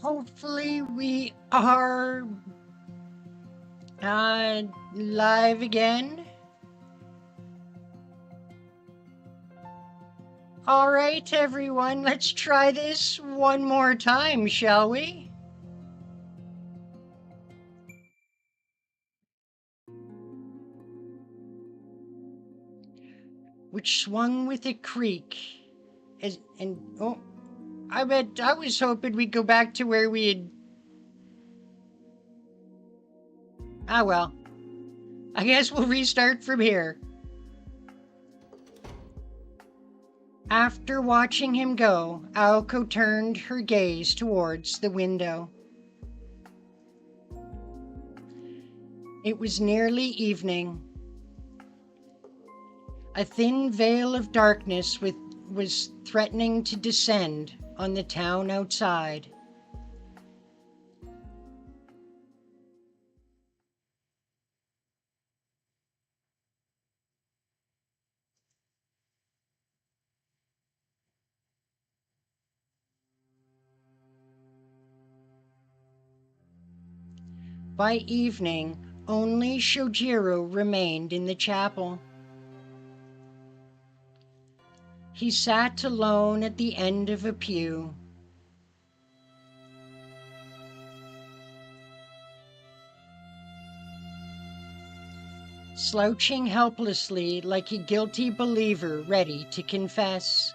Hopefully we are live again. All right, everyone, let's try this one more time, shall we? Which swung with a creak. I was hoping we'd go back to where we had. Ah, well. I guess we'll restart from here. After watching him go, Aoko turned her gaze towards the window. It was nearly evening. A thin veil of darkness was threatening to descend on the town outside. By evening, only Shojiro remained in the chapel. He sat alone at the end of a pew. Slouching helplessly like a guilty believer ready to confess.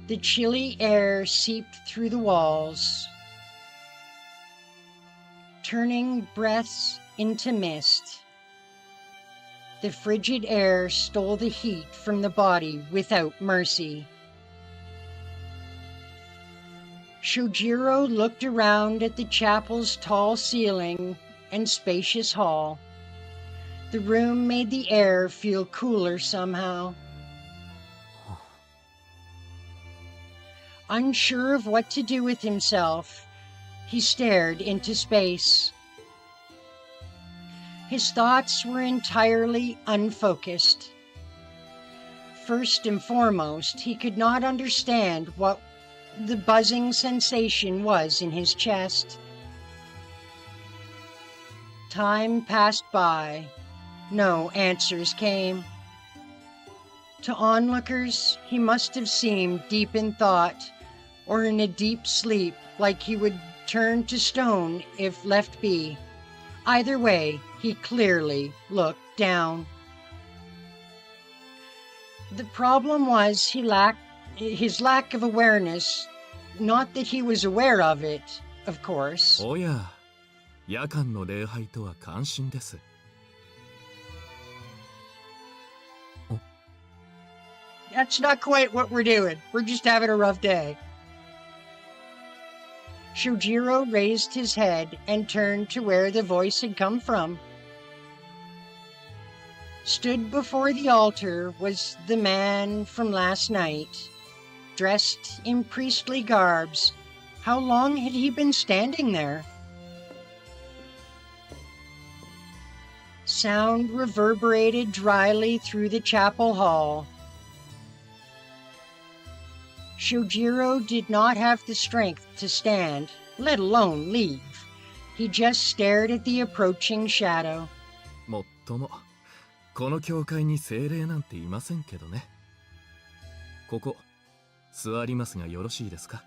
The chilly air seeped through the walls, turning breaths into mist. The frigid air stole the heat from the body without mercy. Shojiro looked around at the chapel's tall ceiling and spacious hall. The room made the air feel cooler somehow. Unsure of what to do with himself, he stared into space. His thoughts were entirely unfocused. First and foremost, he could not understand what the buzzing sensation was in his chest. Time passed by. No answers came. To onlookers, he must have seemed deep in thought, or in a deep sleep, like he would turn to stone if left be. Either way, he clearly looked down. The problem was his lack of awareness, not that he was aware of it, of course. おや、夜間の礼拝とは感心です。That's not quite what we're doing. We're just having a rough day. Shojiro raised his head and turned to where the voice had come from. Stood before the altar was the man from last night, dressed in priestly garbs. How long had he been standing there? Sound reverberated dryly through the chapel hall. Shojiro did not have the strength to stand, let alone leave. He just stared at the approaching shadow. もっとも、この教会に精霊なんていませんけどね。ここ、座りますがよろしいですか?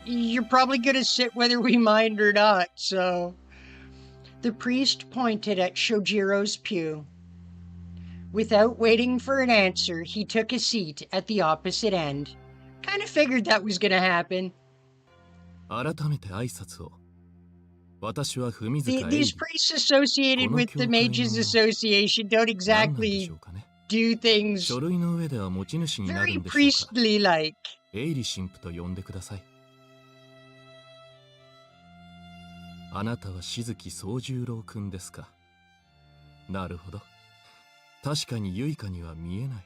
You're probably gonna sit whether we mind or not, so... The priest pointed at Shojiro's pew. Without waiting for an answer, he took a seat at the opposite end. Kind of figured that was gonna happen. 改めて挨拶を。私は文塚英 These 理。 priests associated with the Mages Association don't 何なんで exactly しょうかね。 do things 書類の上では持ち主になる very んでしょうか。 priestly-like. エイリ神父と呼んでください。あなたは静木宗十郎くんですか。なるほど。確かにユイカには見えない。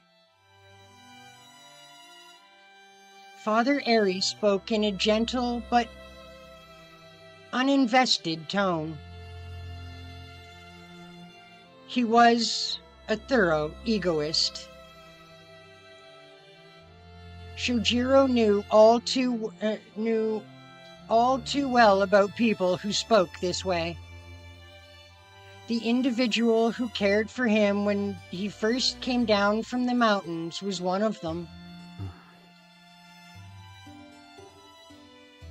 Father Airy spoke in a gentle but uninvested tone. He was a thorough egoist. Shojiro knew all too well about people who spoke this way. The individual who cared for him when he first came down from the mountains was one of them.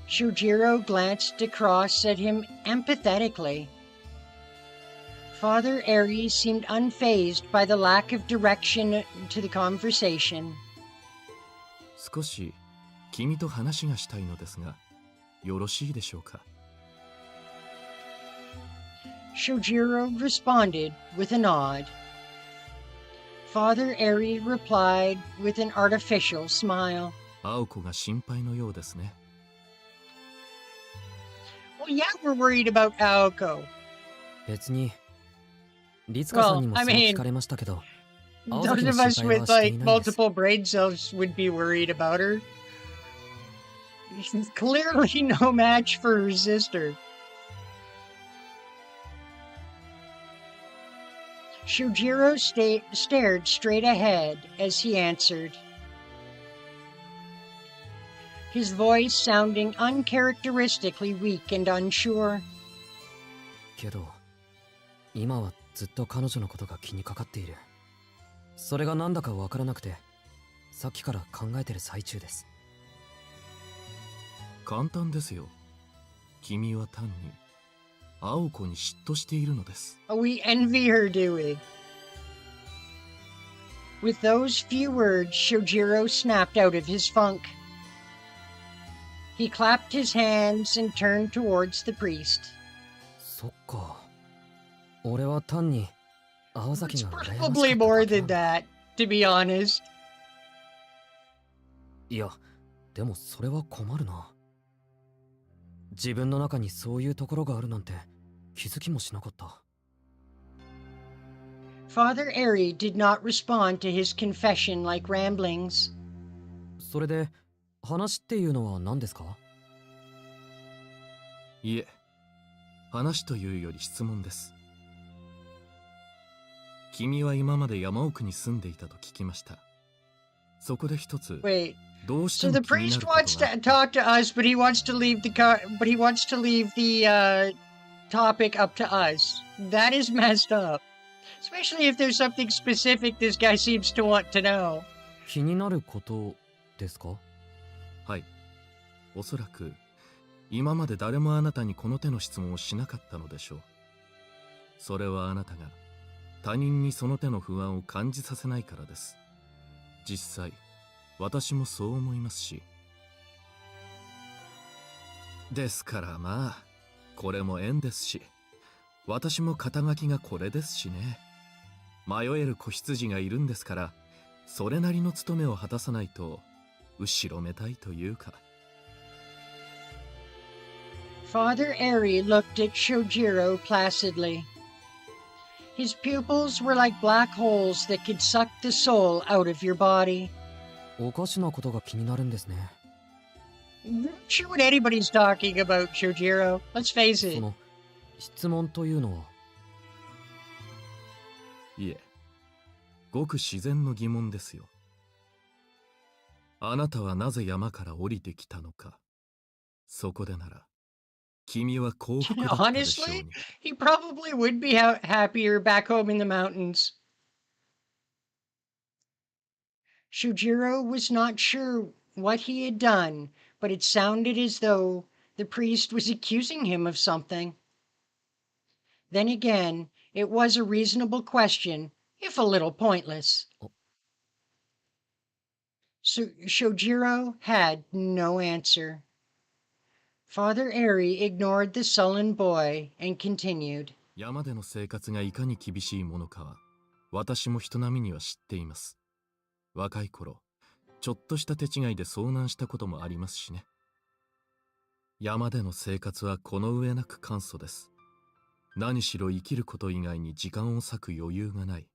Shojiro glanced across at him empathetically. Father Eri seemed unfazed by the lack of direction to the conversation. 少し君と話がしたいのですが、よろしいでしょうか。Shojiro responded with a nod. Father Eri replied with an artificial smile. 青子が心配のようですね。Well, yeah, we're worried about Aoko. 別にリツカさんにもそう聞かれましたけど、青 Those 崎の of 心 us 配 with はしてい like ないです。 multiple brain cells would be worried about her. She's clearly no match for her sister. Shojiro stared straight ahead as he answered, his voice sounding uncharacteristically weak and unsure. けど今はずっと彼女のことが気にかかっている。それがなんだかわからなくて、さっきから考えてる最中です。簡単ですよ。君は単に青子に嫉妬しているのです。We envy her, do we? With those few words, Shojiro snapped out of his funk. He clapped his hands and turned towards the priest. そっか。俺は単に青 It's 崎が羨ましかった probably だ more け than なんだ。 that, to be honest. いや、でもそれは困るな。自分の中にそういうところがあるなんて気づきもしなかった。Father Eri did not respond to his confession like ramblings. それで話っていうのは何ですか？いえ、話というより質問です。君は今まで山奥に住んでいたと聞きました。そこで一つ、 Wait, どうして so も the 気にな priest ること wants が to talk to us, but he wants to leave the topic up to us. That is messed up. Especially if there's something specific this guy seems to want to know. 気になることですか？はい。おそらく、今まで誰もあなたにこの手の質問をしなかったのでしょう。それはあなたが他人にその手の不安を感じさせないからです。実際、私もそう思いますし。ですからまあ、これも縁ですし、私も肩書きがこれですしね。迷える子羊がいるんですから、それなりの務めを果たさないと、後ろめたいというか。Father Eri looked at Shojiro placidly. His pupils were like black holes that could suck the soul out of your body. おかしなことが気になるんですね。Not sure what anybody's talking about, Shojiro. Let's face そ it. の質問というのは。いえ、ごく自然の疑問ですよ。あなたはなぜ山から降りてきたのか。そこでなら、君は幸福だったでしょう Honestly, に。he probably would be happier back home in the mountains. Shujiro was not sure what he had done, but it sounded as though the priest was accusing him of something. Then again, it was a reasonable question, if a little pointless. So Shojiro had no answer. Father Eri ignored the sullen boy and continued. 山での生活がいかに厳しいものかは、私も人並みには知っています。若い頃、ちょっとした手違いで遭難したこともありますしね。山での生活はこの上なく簡素です。何しろ生きること以外に時間を割く余裕がない。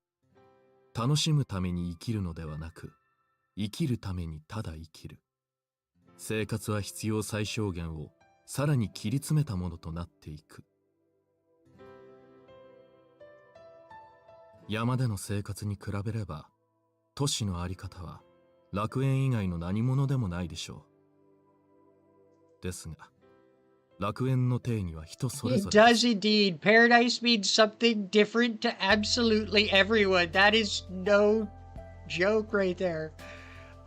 楽しむために生きるのではなく、生きるためにただ生きる。生活は必要最小限をさらに切り詰めたものとなっていく。山での生活に比べれば、都市のあり方は楽園以外の何者でもないでしょう。ですが、楽園の定義は人それ It ぞれで does す。 indeed. Paradise means something different to absolutely everyone. That is no joke right there.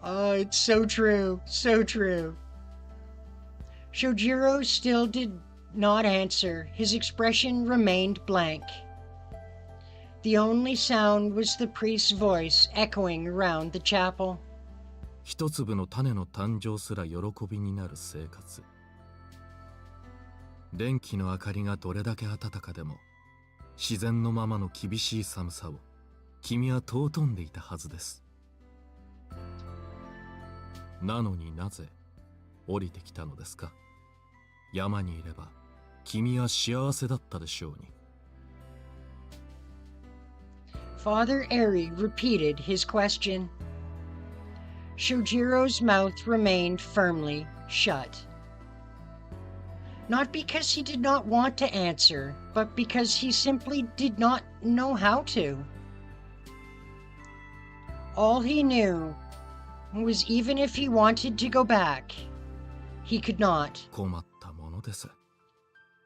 Oh, it's so true. So true. Shojiro still did not answer. His expression remained blank. The only sound was the priest's voice echoing around the chapel. 一粒の種の誕生すら喜びになる生活。電気の明かりがどれだけ暖かでも、自然のままの厳しい寒さを君は尊んでいたはずです。なのになぜ降りてきたのですか。山にいれば君は幸せだったでしょうに。Father Eri repeated his question. Shojiro's mouth remained firmly shut. Not because he did not want to answer, but because he simply did not know how to. All he knew was even if he wanted to go back, he could not. 困ったものです。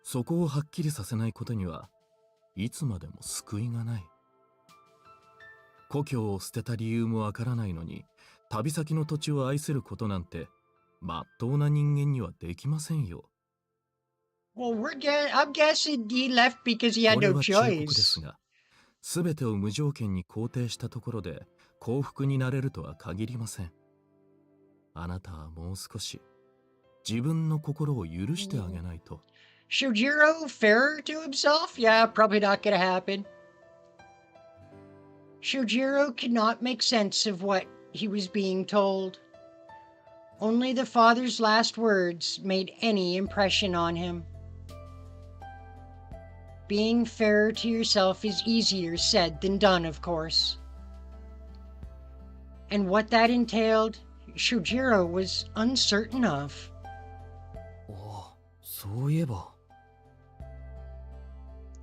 そこをはっきりさせないことにはいつまでも救いがない。故郷を捨てた理由もわからないのに、旅先の土地を愛することなんてまっとうな人間にはできませんよ。Well, I'm guessing he left because he had これ no は忠告です choice. が、すべてを無条件に肯定したところで幸福になれるとは限りません。あなたはもう少し自分の心を許してあげないと。Shojiro fairer to himself? Yeah, probably not gonna happen. Shojiro could not make sense of what he was being told. Only the father's last words made any impression on him. Being fairer to yourself is easier said than done, of course. And what that entailed, Shojiro was uncertain of. あ、そういえば。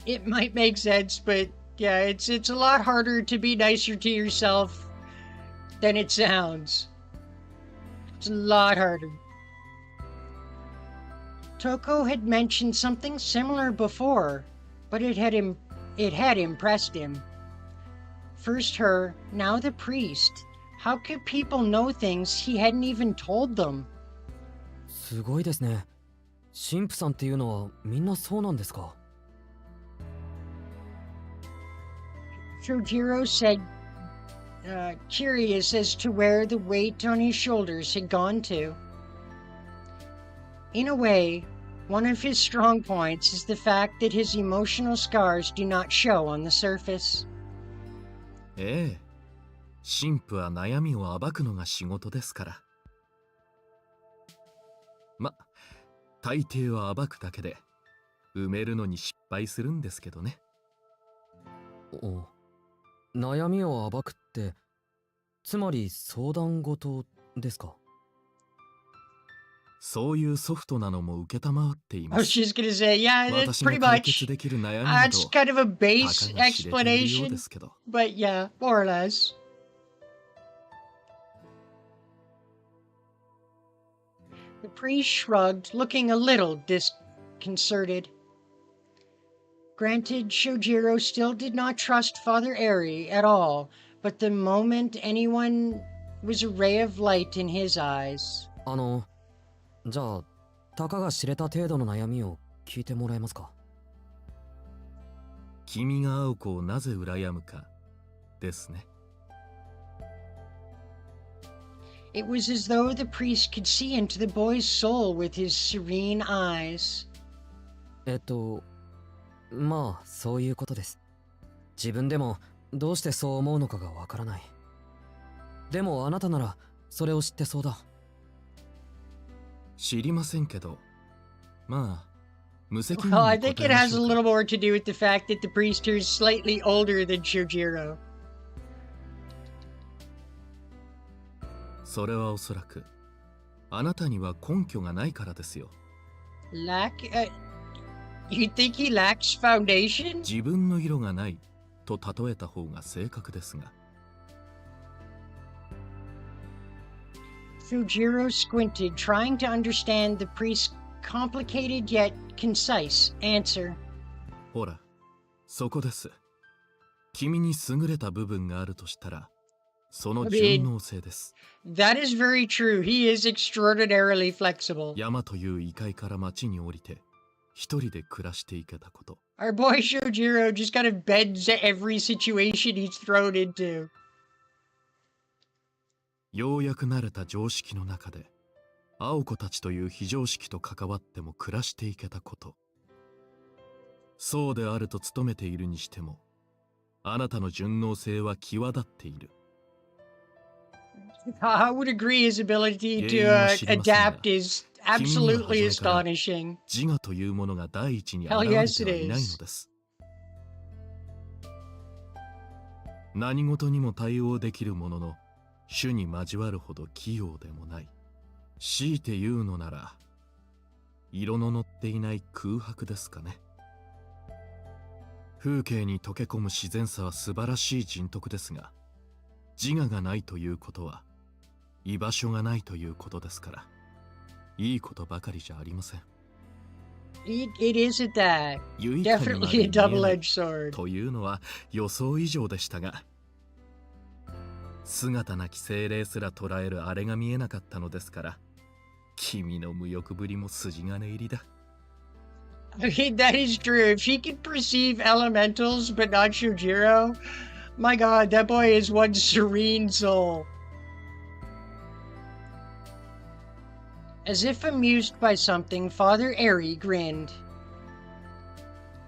It might make sense, but yeah, it's a lot harder to be nicer to yourself than it sounds. It's a lot harder. Toko had mentioned something similar before, but it had impressed him. First her, now the priest. How could people know things he hadn't even told them? すごいですね。神父さんっていうのはみんなそうなんですか。Shojiro said, curious as to where the weight on his shoulders had gone to. In a way, one of his strong points is the fact that his emotional scars do not show on the surface. ええ、神父は悩みを暴くのが仕事ですから。ま、大抵は暴くだけで埋めるのに失敗するんですけどね。お、悩みを暴くって、つまり相談事ですか。そういうソフトなのも受けたまわっていま Oh, す。 she's gonna say, yeah, that's 私が pretty 解決 much. できる悩みな That's ど、 kind of a たか base が知れているよう explanation, ですけど。 but yeah, more or less. The priest shrugged, looking a little disconcerted. Granted, Shojiro still did not trust Father Eri at all, but the moment anyone was a ray of light in his eyes. じゃあ、たかが知れた程度の悩みを聞いてもらえますか。君が青子をなぜ羨むかですね。It was as though the priest could see into the boy's soul with his serene eyes. まあ、そういうことです。自分でもどうしてそう思うのかがわからない。でもあなたならそれを知ってそうだ。知りませんけど、まあ、無責任 Well, に I 答 think え it ま has し a ょうか。 little more to do with the fact that the priest is slightly older than Shojiro. それはおそらく、あなたには根拠がないからですよ。You think he lacks foundation? 自分の色がないと例えた方が正確ですが。Shojiro squinted, trying to understand the priest's complicated yet concise answer. ほら、そこです。君に優れた部分があるとしたら、その順応性です。That is very true. He is extraordinarily flexible. 山という異界から町に降りて、一人で暮らしていけたこと。Our boy Shojiro just kind of bends to every situation he's thrown into. ようやく慣れた常識の中で、青子たちという非常識と関わっても暮らしていけたこと。そうであると努めているにしても、あなたの順応性は際立っている。I would agree his ability to adapt is absolutely astonishing. 自我というものが第一に現れてはいないのです。何事にも対応できるものの、種に交わるほど器用でもない。強いて言うのなら、色の乗っていない空白ですかね。風景に溶け込む自然さは素晴らしい人徳ですが、自我がないということは、居場所がないということですから、いいことばかりじゃありません。It isn't that. 唯一にまで Definitely a 見えない double-edged sword. というのは予想以上でしたが、姿なき精霊すら捉えるあれが見えなかったのですから、君の無欲ぶりも筋金入りだ。I mean, that is true. If he can perceive elementals but not Shojiro, my god, that boy is one serene soul. As if amused by something, Father Eri grinned.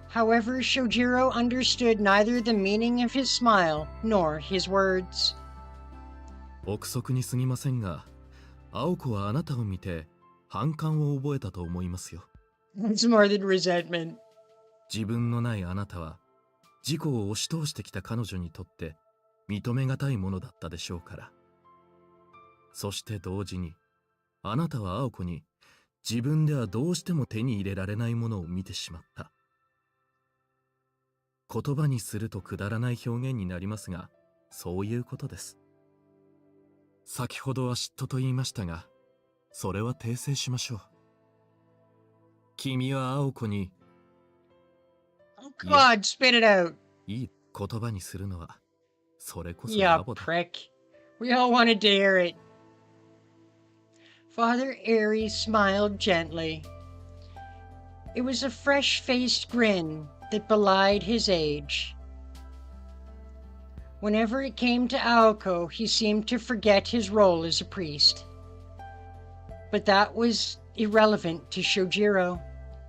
However, Shojiro understood neither the meaning of his smile nor his words. 憶測に過ぎませんが、青子はあなたを見て反感を覚えたと思いますよ。It's more than resentment. 自分のないあなたは、自己を押し通してきた彼女にとって認めがたいものだったでしょうから。そして同時に、あなたは青子に自分ではどうしても手に入れられないものを見てしまった。言葉にするとくだらない表現になりますが、そういうことです。先ほどは嫉妬と言いましたが、それは訂正しましょう。君は青子に、Oh, come on, spit it out. いい言葉にするのは、それこそ Yeah, 野暮だ。prick. We all wanted to hear it. Father Eri smiled gently. It was a fresh-faced grin that belied his age. Whenever it came to Aoko, he seemed to forget his role as a priest. But that was irrelevant to Shojiro.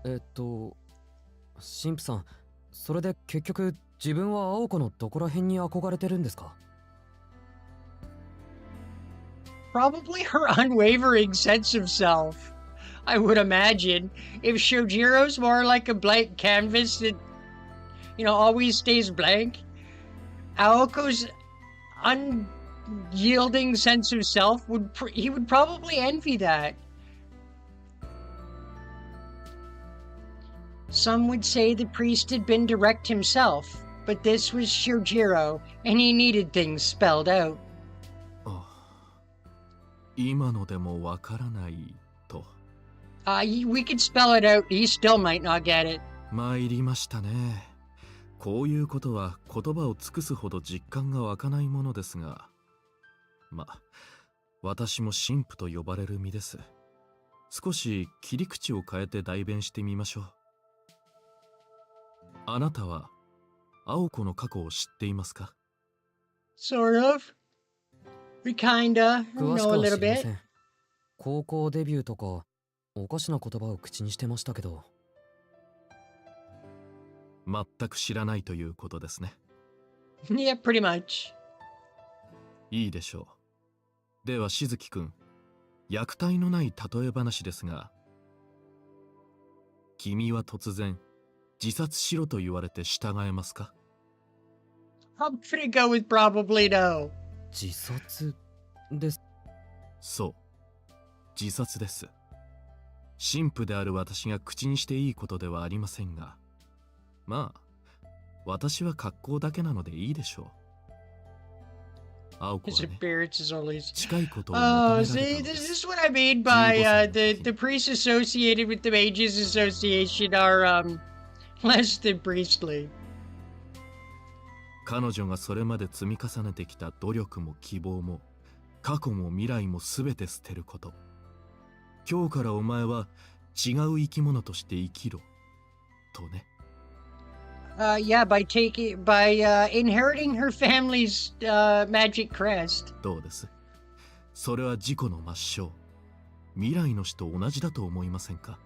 神父さん、それで結局自分は青子のどこら辺に憧れてるんですか？ Probably her unwavering sense of self. I would imagine if Shojiro's more like a blank canvas that, always stays blank, Aoko's unyielding sense of self he would probably envy that. Some would say the priest had been direct himself, but this was Shojiro, and he needed things spelled out. 今のでもわからないと。We could spell it out. He still might not get it. 参りましたね。こういうことは言葉を尽くすほど実感が湧かないものですが、私も神父と呼ばれる身です。少し切り口を変えて代弁してみましょう。あなたは青子の過去を知っていますか？ Sort of. We kinda 詳し know く a は little 知りま bit. せん。高校デビューとかおかしな言葉を口にしてましたけど。全く知らないということですね。Yeah, pretty much. いいでしょう。ではしずきくん、虐待のない例え話ですが、君は突然自殺しろと言われて従えますか？ I'm gonna go with probably no. 自殺です。そう、自殺です。神父である私が口にしていいことではありませんが、私は格好だけなのでいいでしょ青子 His はね、 appearance is always. 近いことを求 Oh, められ see, たので this す。 is what I mean by 15歳の the 時 the priests associated with the Mages Association are less than priestly. 彼女がそれまで積み重ねてきた努力も希望も過去も未来も全て捨てること。今日からお前は違う生き物として生きろとね。Yeah, by inheriting her family's magic crest. どうです？それは自己の抹消、未来の死と同じだと思いませんか？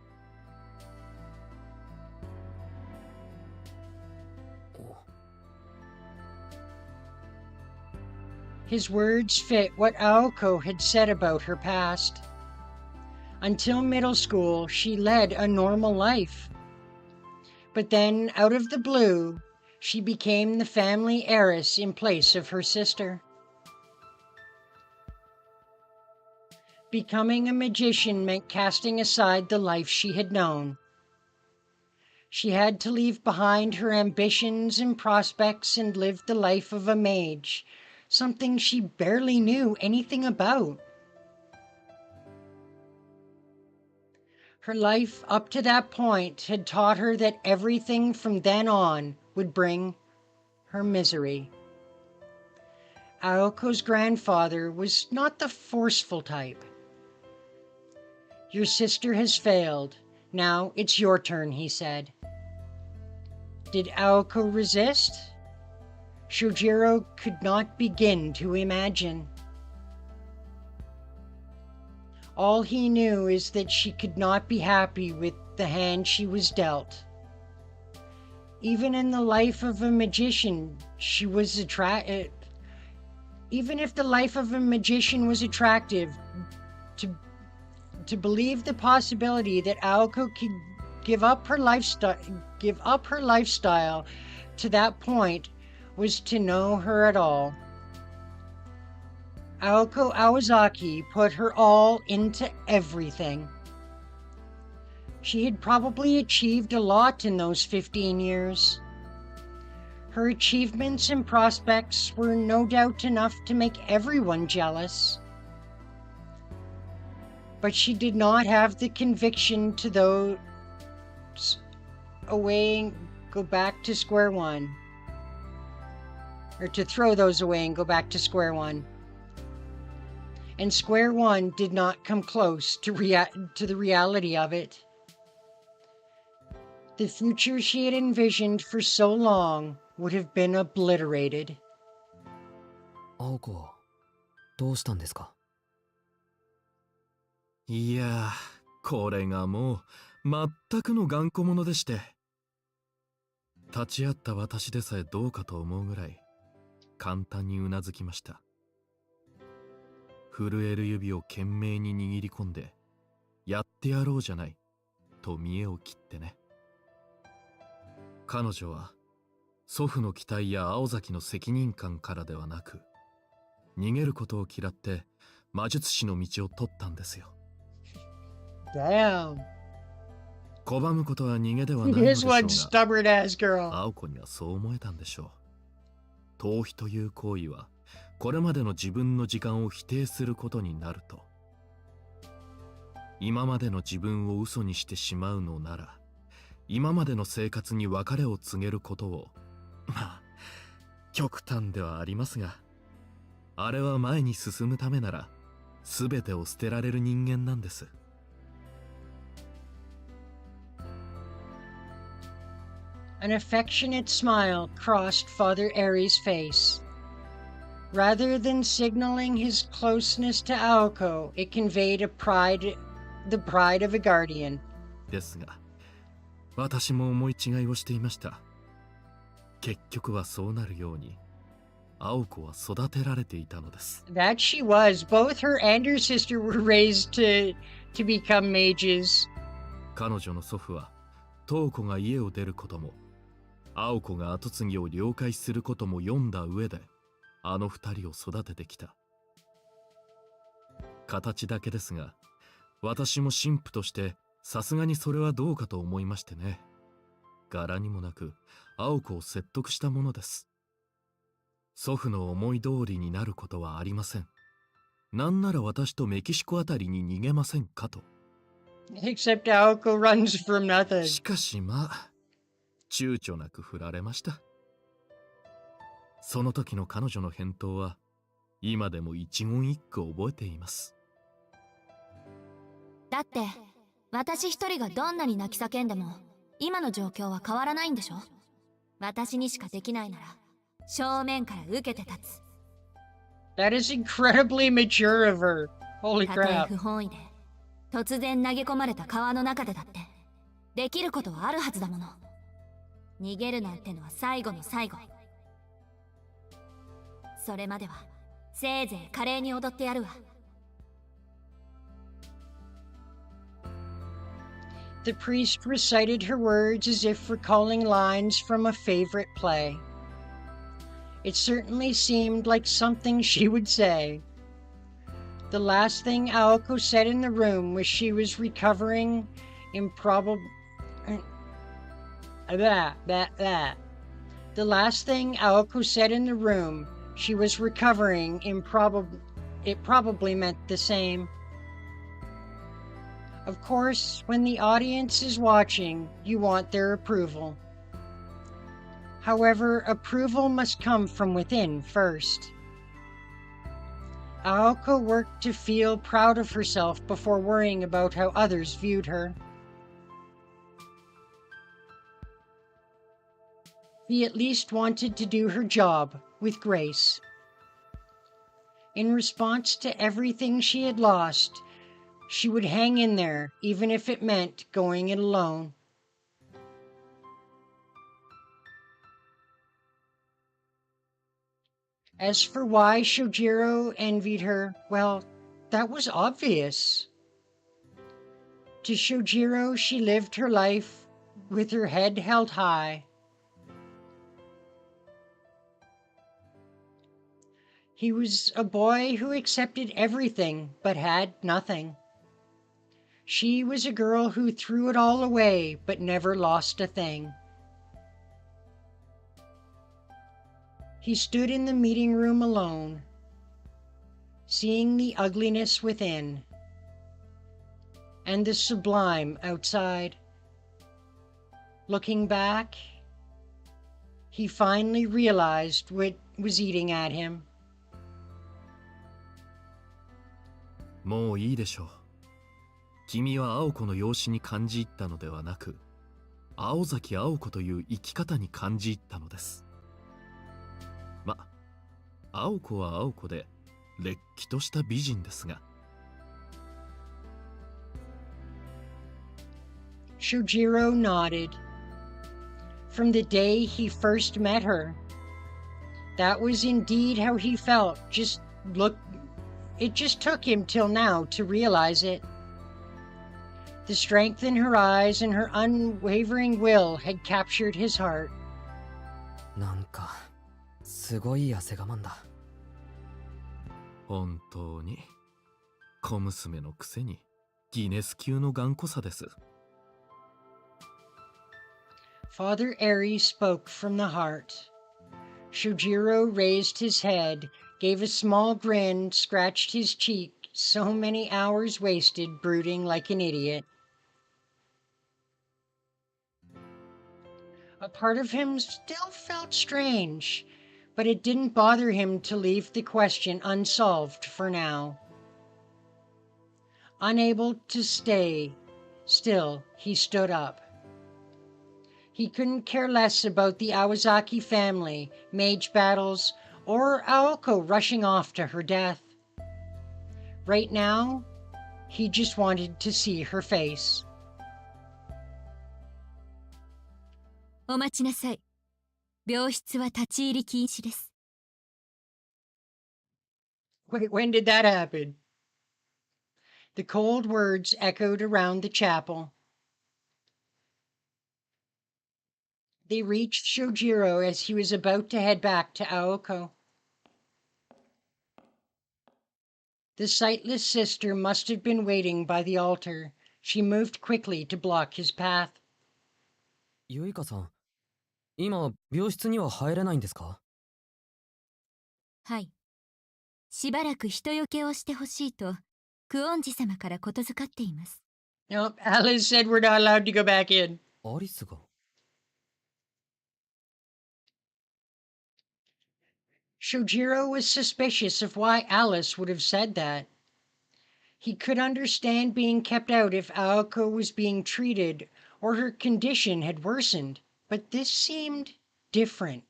His words fit what Aoko had said about her past. Until middle school, she led a normal life. But then, out of the blue, she became the family heiress in place of her sister. Becoming a magician meant casting aside the life she had known. She had to leave behind her ambitions and prospects and live the life of a mage, something she barely knew anything about. Her life up to that point had taught her that everything from then on would bring her misery. Aoko's grandfather was not the forceful type. Your sister has failed. Now it's your turn, he said. Did Aoko resist? Shojiro could not begin to imagine. All he knew is that she could not be happy with the hand she was dealt. Even in the life of a magician, she was even if the life of a magician was attractive, to believe the possibility that Aoko could give up her lifestyle to that point was to know her at all. Aoko Aozaki put her all into everything. She had probably achieved a lot in those 15 years. Her achievements and prospects were no doubt enough to make everyone jealous. But she did not have the conviction to those away and go back to square one. Or to throw those away and go back to square one. And square one did not come close to the reality of it. The future she had envisioned for so long would have been obliterated. 青子、どうしたんですか？いやー、これがもう全くの頑固者でして、立ち会った私でさえどうかと思うぐらい簡単にうなずきました。震える指を懸命に握り込んで、やってやろうじゃないと見栄を切ってね。彼女は祖父の期待や青崎の責任感からではなく、逃げることを嫌って魔術師の道を取ったんですよ。Damn. 拒むことは逃げではないので Here's しょう one が、 stubborn ass girl. 青子にはそう思えたんでしょう。逃避という行為はこれまでの自分の時間を否定することになると。今までの自分を嘘にしてしまうのなら、今までの生活に別れを告げることを、まあ極端ではありますが、あれは前に進むためなら全てを捨てられる人間なんです。An affectionate smile crossed Father Aries' face. Rather than signaling his closeness to Aoko, it conveyed the pride of a guardian. ですが、私も思い違いをしていました。結局はそうなるように、青子は育てられていたのです。That she was. Both her and her sister were raised to become mages. 彼女の祖父は、瞳子が家を出ることも、青子が跡継ぎを了解することも読んだ上で、あの二人を育ててきた。形だけですが、私も神父としてさすがにそれはどうかと思いましてね。柄にもなく青子を説得したものです。祖父の思い通りになることはありません。なんなら私とメキシコあたりに逃げませんかと。Except Aoko runs from nothing. しかしまあ、躊躇なく振られました。その時の彼女の返答は、今でも一言一句覚えています。だって、私一人がどんなに泣き叫んでも、今の状況は変わらないんでしょ？私にしかできないなら、正面から受けて立つ。That is incredibly mature of her. Holy たとえ crap. 不本意で、突然投げ込まれた川の中でだって、できることはあるはずだもの。逃げるなんてのは最後の最後。それまでは、せいぜい華麗に踊ってやるわ。The priest recited her words as if recalling lines from a favorite play. It certainly seemed like something she would say. The last thing Aoko said in the room was she was recovering improbable. The last thing Aoko said in the room, she was recovering improbable. It probably meant the same. Of course, when the audience is watching, you want their approval. However, approval must come from within first. Aoko worked to feel proud of herself before worrying about how others viewed her. She at least wanted to do her job with grace. In response to everything she had lost, she would hang in there, even if it meant going it alone. As for why Shojiro envied her, well, that was obvious. To Shojiro, she lived her life with her head held high. He was a boy who accepted everything but had nothing. She was a girl who threw it all away but never lost a thing. He stood in the meeting room alone, seeing the ugliness within and the sublime outside. Looking back, he finally realized what was eating at him. もういいでしょう。君は青子の容姿に感じ入ったのではなく、青崎青子という生き方に感じ入ったのです。青子は青子で、れっきとした美人ですが。Shojiro nodded. From the day he first met her, that was indeed how he felt. It just took him till now to realize it. The strength in her eyes and her unwavering will had captured his heart. なんかすごい汗我慢だ。本当に小娘のくせにギネス級の頑固さです。Father Aries spoke from the heart. Shojiro raised his head, gave a small grin, scratched his cheek. So many hours wasted brooding like an idiot. A part of him still felt strange, but it didn't bother him to leave the question unsolved for now. Unable to stay still, he stood up. He couldn't care less about the Aozaki family, mage battles, or Aoko rushing off to her death. Right now, he just wanted to see her face. お待ちなさい。病室は立ち入り禁止です。Wait, when did that happen? The cold words echoed around the chapel. They reached Shojiro as he was about to head back to Aoko. The sightless sister must have been waiting by the altar. She moved quickly to block his path. ゆいかさん、今病室には入れないんですか？はい。しばらく人よけをしてほしいと、クオンジ様からことづかっています。Nope, Alice said we're not allowed to go back in. アリスが。Shojiro was suspicious of why Alice would have said that. He could understand being kept out if Aoko was being treated or her condition had worsened, but this seemed different.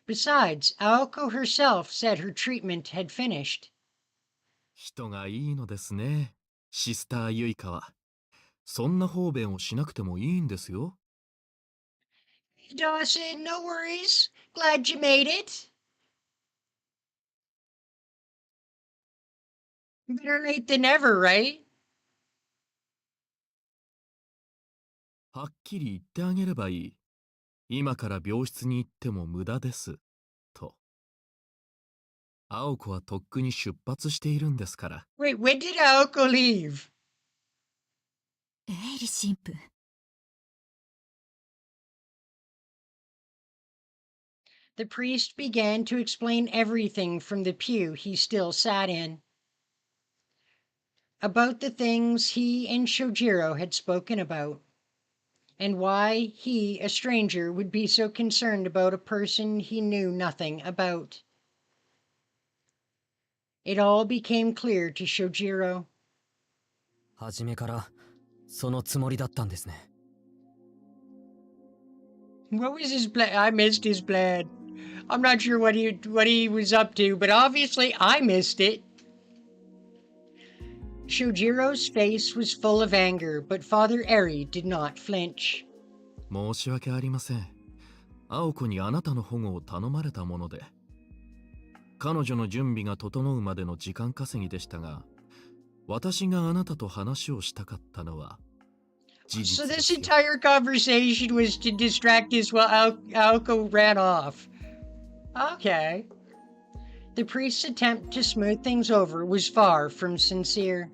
Besides, Aoko herself said her treatment had finished. 人がいいのですね、シスターユイカは。そんな方便をしなくてもいいんですよ。Dawson, no worries. Glad you made it. Better late than never, right? はっきり言ってあげればいい。今から病室に行っても無駄です。と。青子はとっくに出発しているんですから。Wait, when did Aoko leave? エイリ神父。The priest began to explain everything from the pew he still sat in. About the things he and Shojiro had spoken about, and why he, a stranger, would be so concerned about a person he knew nothing about. It all became clear to Shojiro. 初めからそのつもりだったんですね。What was his plan? I missed his plan. I'm not sure what he was up to, but obviously I missed it. Shojiro's face was full of anger, but Father Eri did not flinch. 申し訳ありません。青子にあなたの保護を頼まれたもので。彼女の準備が整うまでの時間稼ぎでしたが、私があなたと話をしたかったのは事実 So で this すよ。 entire conversation was to distract us while Aoko ran off. Okay. The priest's attempt to smooth things over was far from sincere.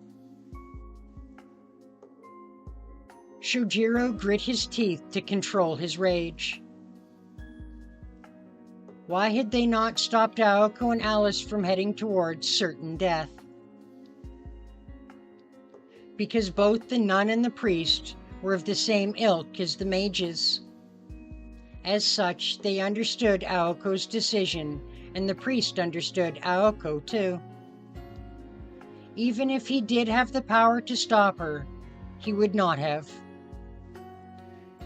Shojiro grit his teeth to control his rage. Why had they not stopped Aoko and Alice from heading towards certain death? Because both the nun and the priest were of the same ilk as the mages. As such, they understood Aoko's decision, and the priest understood Aoko too. Even if he did have the power to stop her, he would not have.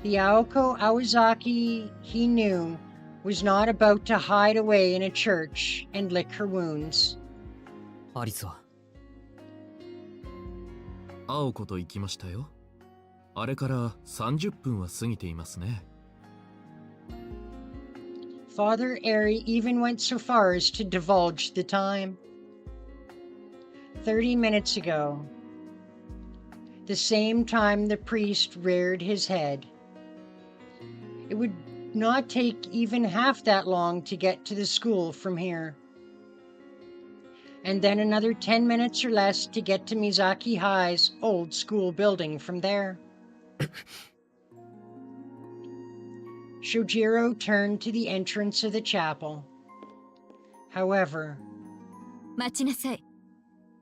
The Aoko Aozaki he knew was not about to hide away in a church and lick her wounds. アリスは。青子と行きましたよ。あれから30分は過ぎていますね。Father Eri even went so far as to divulge the time. 30 minutes ago, the same time the priest reared his head. It would not take even half that long to get to the school from here. And then another 10 minutes or less to get to Mizaki High's old school building from there. Shojiro turned to the entrance of the chapel. However, 待ちなさい。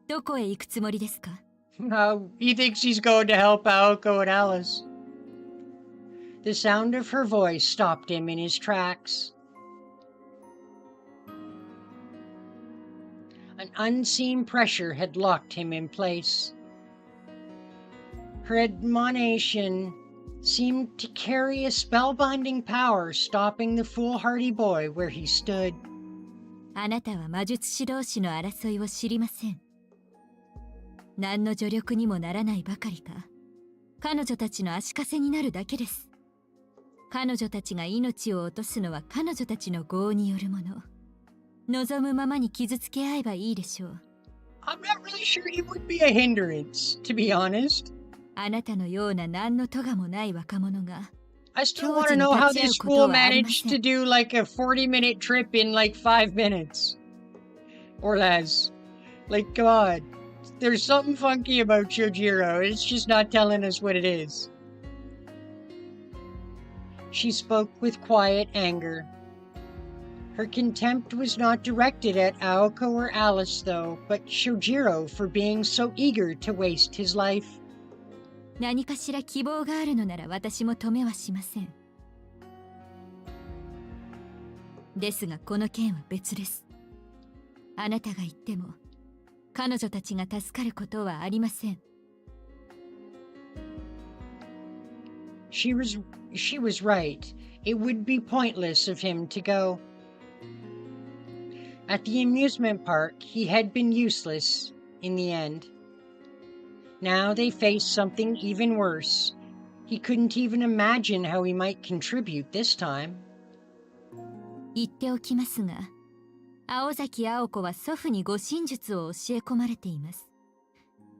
どこへ行くつもりですか？ he thinks he's going to help Aoko and Alice. The sound of her voice stopped him in his tracks. An unseen pressure had locked him in place. Her admonition seemed to carry a spellbinding power, stopping the foolhardy boy where he stood. あなたは魔術師同士の争いを知りません。何の助力にもならないばかりか、彼女たちの足かせになるだけです。彼女たちが命を落とすのは彼女たちの業によるもの。望むままに傷つけ合えばいいでしょう。I'm not really sure he would be a hindrance, to be honest. あなたのような何の咎もない若者が、 I still want to know how this fool managed to do like a 40-minute trip in like 5 minutes. Or less. Like, come on. There's something funky about Shojiro. It's just not telling us what it is. She spoke with quiet anger. Her contempt was not directed at Aoko or Alice, though, but Shojiro for being so eager to waste his life. 何かしら希望があるのなら私も止めはしません。ですがこの件は別です。あなたが言っても彼女たちが助かることはありません。She was right. It would be pointless of him to go. At the amusement park, he had been useless in the end. Now they faced something even worse. He couldn't even imagine how he might contribute this time. 言っておきますが、青崎青子は祖父に護身術を教え込まれています。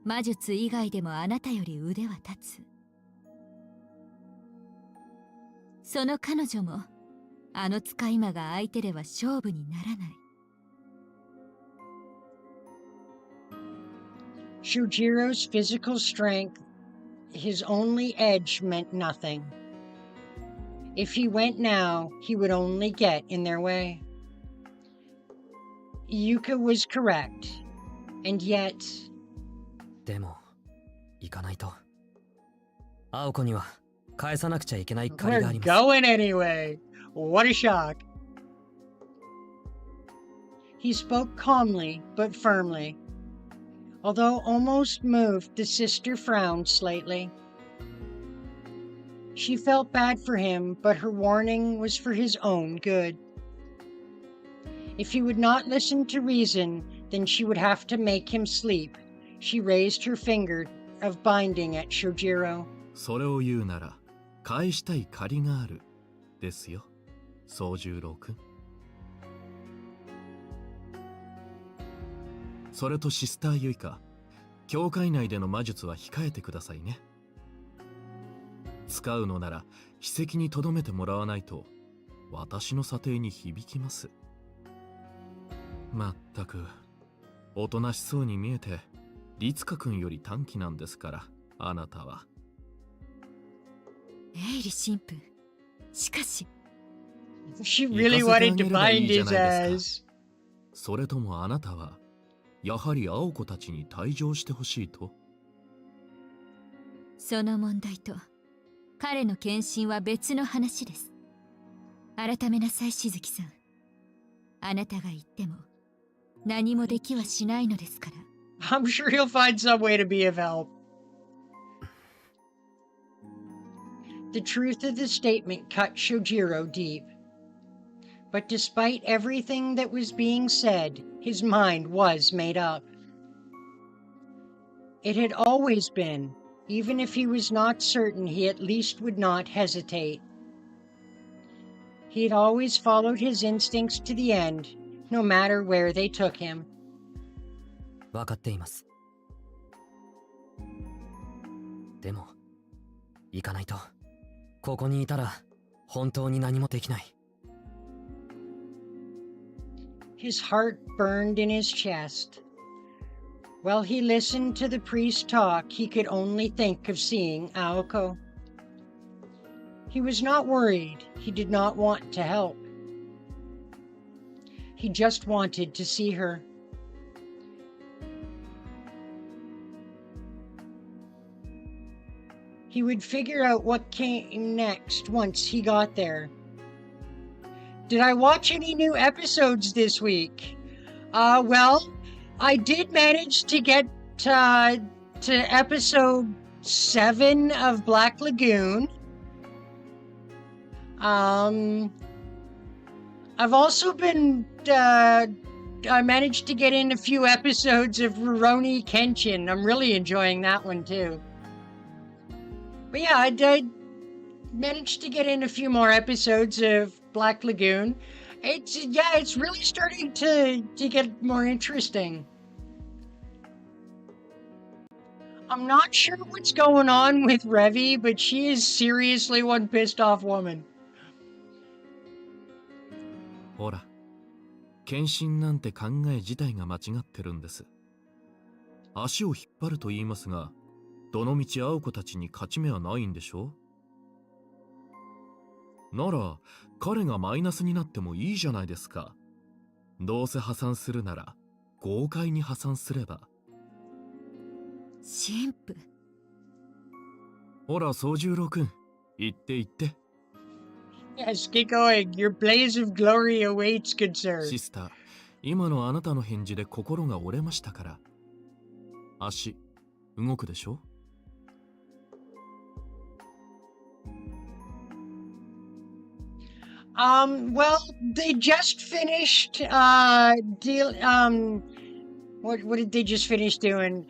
魔術以外でもあなたより腕は立つ。その彼女もあの使い魔が相手では勝負にならない。Shujiro's physical strength, his only edge, meant nothing. If he went now, he would only get in their way. Yuka was correct, and yet... でも、行かないと。青子には返さなくちゃいけない借りがあ We're ります。 going anyway. What a shock. He spoke calmly, but firmly. Although almost moved, the sister frowned slightly. She felt bad for him, but her warning was for his own good. If he would not listen to reason, then she would have to make him sleep. She raised her finger of binding at Shojiro. それを言うなら返したい借りがあるですよ、宗十郎君。それとシスターユイカ、教会内での魔術は控えてくださいね。使うのなら筆跡に留めてもらわないと私の査定に響きます。まったくおとなしそうに見えて律香君より短気なんですから、あなたは。エイリ神父、しかし She really wanted to bind his ass. それともあなたはやはり青子たちに退場してほしいと？その問題と彼の献身は別の話です。改めなさい、しずきさん。あなたが言っても何もできはしないのですから。I'm sure he'll find some way to be of help. The truth of the statement cut Shojiro deep. But despite everything that was being said, his mind was made up. It had always been. Even if he was not certain, he at least would not hesitate. He had always followed his instincts to the end, no matter where they took him. 分かっています。でも、行かないと。ここにいたら本当に何もできない。His heart burned in his chest. While he listened to the priest talk, he could only think of seeing Aoko. He was not worried. He did not want to help. He just wanted to see her. He would figure out what came next once he got there. Did I watch any new episodes this week? Well, I did manage to get to episode 7 of Black Lagoon. I've also been, I managed to get in a few episodes of Rurouni Kenshin. I'm really enjoying that one too. But yeah, I managed to get in a few more episodes of Black Lagoon. It's really starting to get more interesting. I'm not sure what's going on with Revi, but she is seriously one pissed off woman. ほら、献身なんて考え自体が間違ってるんです。足を引っ張ると言いますが、どのみち青子たちに勝ち目はないんでしょう？なら彼がマイナスになってもいいじゃないですか。どうせ破産するなら豪快に破産すれば。神父。ほら宗十郎くん、言って言って。 Yes, keep going. Your blaze of glory awaits, good sir. シスター、今のあなたの返事で心が折れましたから。足動くでしょ。Well, they just finished what did they just finish doing?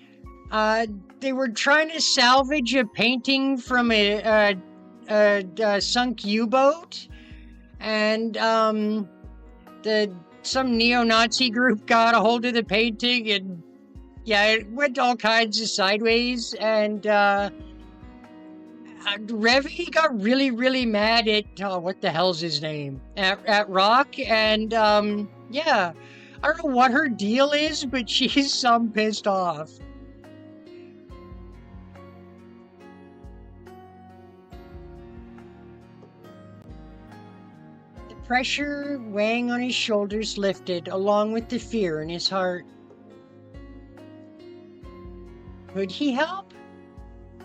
They were trying to salvage a painting from a sunk U-boat, and some neo-Nazi group got a hold of the painting, and yeah, it went all kinds of sideways, and Revy got really mad at what the hell's his name, at Rock, and yeah, I don't know what her deal is, but she's some pissed off. The pressure weighing on his shoulders lifted, along with the fear in his heart. Could he help?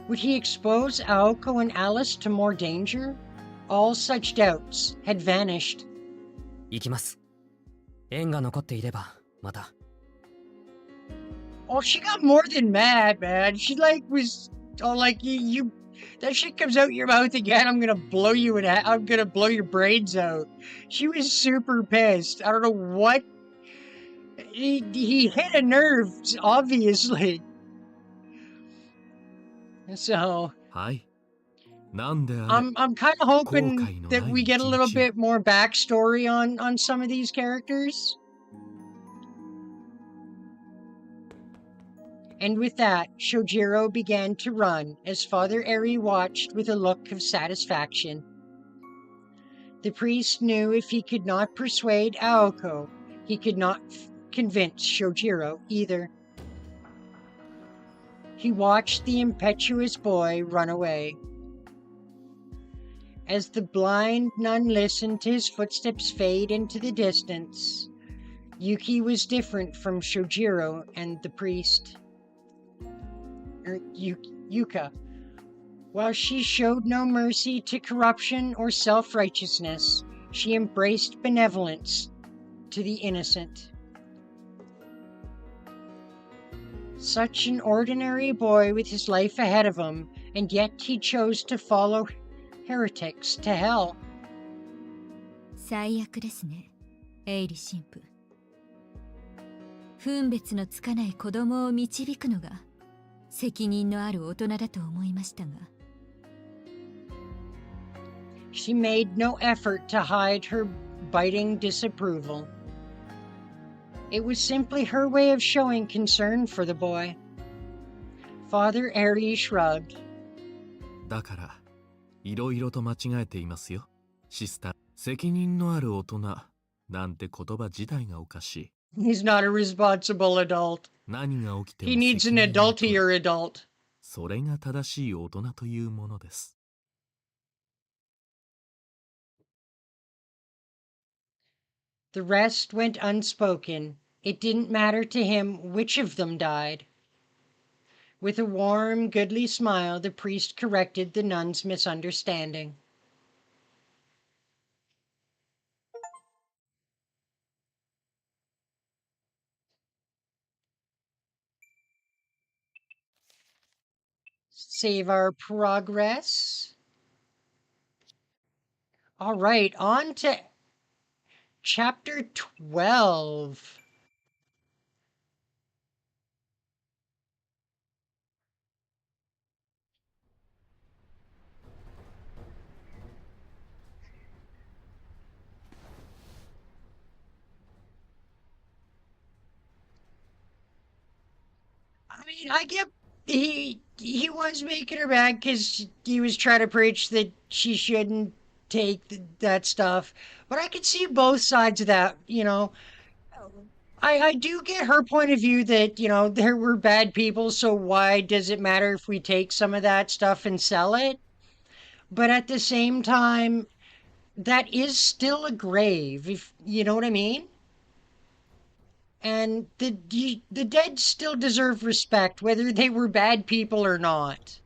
Would he expose Aoko and Alice to more danger? All such doubts had vanished. 行きます。縁が残っていればまた。Oh, she got more than mad, man. She was you that shit comes out your mouth again, I'm gonna blow you I'm gonna blow your brains out. She was super pissed. I don't know what he hit a nerve, obviously. Soはいなんであれ。 I'm kind of hoping that we get a little bit more backstory on some of these characters. And with that, Shojiro began to run as Father Eri watched with a look of satisfaction. The priest knew if he could not persuade Aoko, he could not convince Shojiro either. He watched the impetuous boy run away. As the blind nun listened to his footsteps fade into the distance, Yuki was different from Shojiro and the priest. Yuka. While she showed no mercy to corruption or self-righteousness, she embraced benevolence to the innocent. Such an ordinary boy with his life ahead of him, and yet he chose to follow heretics to hell. 最悪ですね、エイリ神父。分別のつかない子供を導くのが責任のある大人だと思いましたが。She made no effort to hide her biting disapproval. It was simply her way of showing concern for the boy. Father Eri shrugged. だからいろいろと間違えていますよシスター。責任のある大人なんて言葉自体がおかしい。 He's not a responsible adult. 何が起きても He needs an adultier adult. それが正しい大人というものです。 The rest went unspoken. It didn't matter to him which of them died. With a warm, goodly smile, the priest corrected the nun's misunderstanding. Save our progress. All right, on to Chapter 12. I mean, I get he was making her mad because he was trying to preach that she shouldn't take that stuff, but I could see both sides of that. I do get her point of view that there were bad people, so why does it matter if we take some of that stuff and sell it? But at the same time, that is still a grave, if you know what I mean. And the dead still deserve respect, whether they were bad people or not.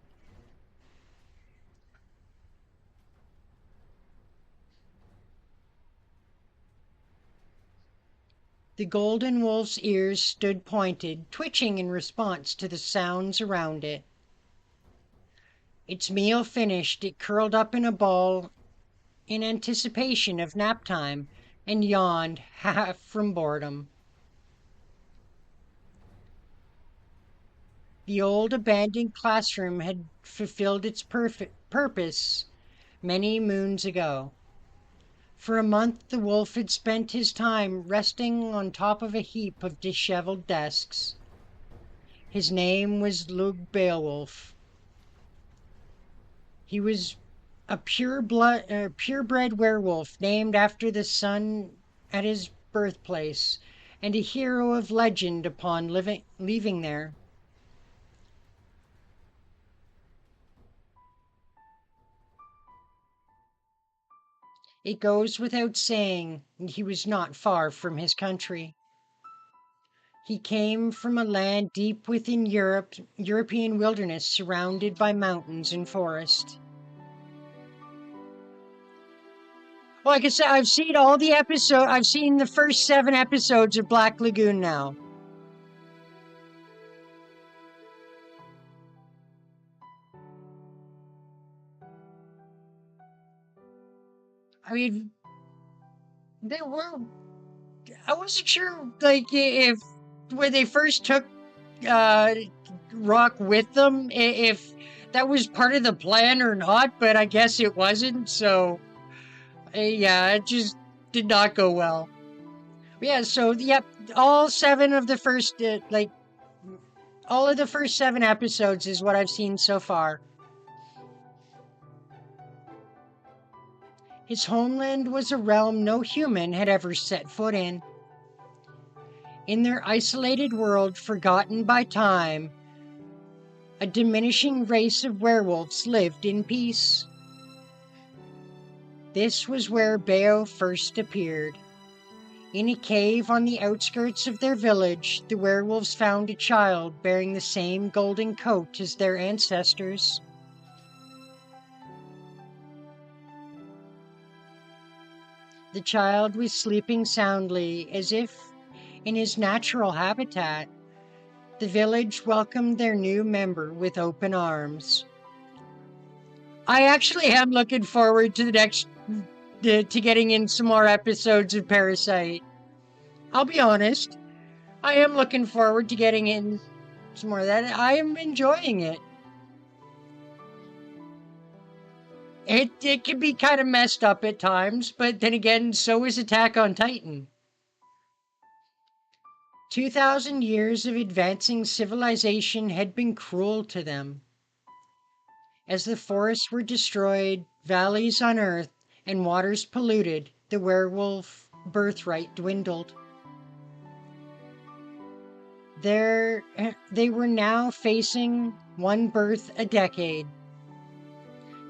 The golden wolf's ears stood pointed, twitching in response to the sounds around it. Its meal finished, it curled up in a ball in anticipation of nap time and yawned, half from boredom. The old abandoned classroom had fulfilled its purpose many moons ago. For a month the wolf had spent his time resting on top of a heap of disheveled desks. His name was Lug Beowulf. He was a purebred werewolf named after the sun at his birthplace, and a hero of legend upon leaving there. It goes without saying he was not far from his country. He came from a land deep within European wilderness surrounded by mountains and forest. Well, like I said, I've seen all the episodes. I've seen the first 7 episodes of Black Lagoon now. I mean, they were. I wasn't sure, like, if when they first took uh, Rock with them, if that was part of the plan or not. But I guess it wasn't. So, yeah, it just did not go well. Yeah. So, yep, all 7 of the first, all of the first 7 episodes is what I've seen so far. His homeland was a realm no human had ever set foot in. In their isolated world, forgotten by time, a diminishing race of werewolves lived in peace. This was where Beo first appeared. In a cave on the outskirts of their village, the werewolves found a child bearing the same golden coat as their ancestors. The child was sleeping soundly, as if in his natural habitat. The village welcomed their new member with open arms. I actually am looking forward to to getting in some more episodes of Parasite. I'll be honest. I am looking forward to getting in some more of that. I am enjoying it. It can be kind of messed up at times, but then again, so is Attack on Titan. 2,000 years of advancing civilization had been cruel to them. As the forests were destroyed, valleys unearthed, and waters polluted, the werewolf birthright dwindled. They were now facing one birth a decade.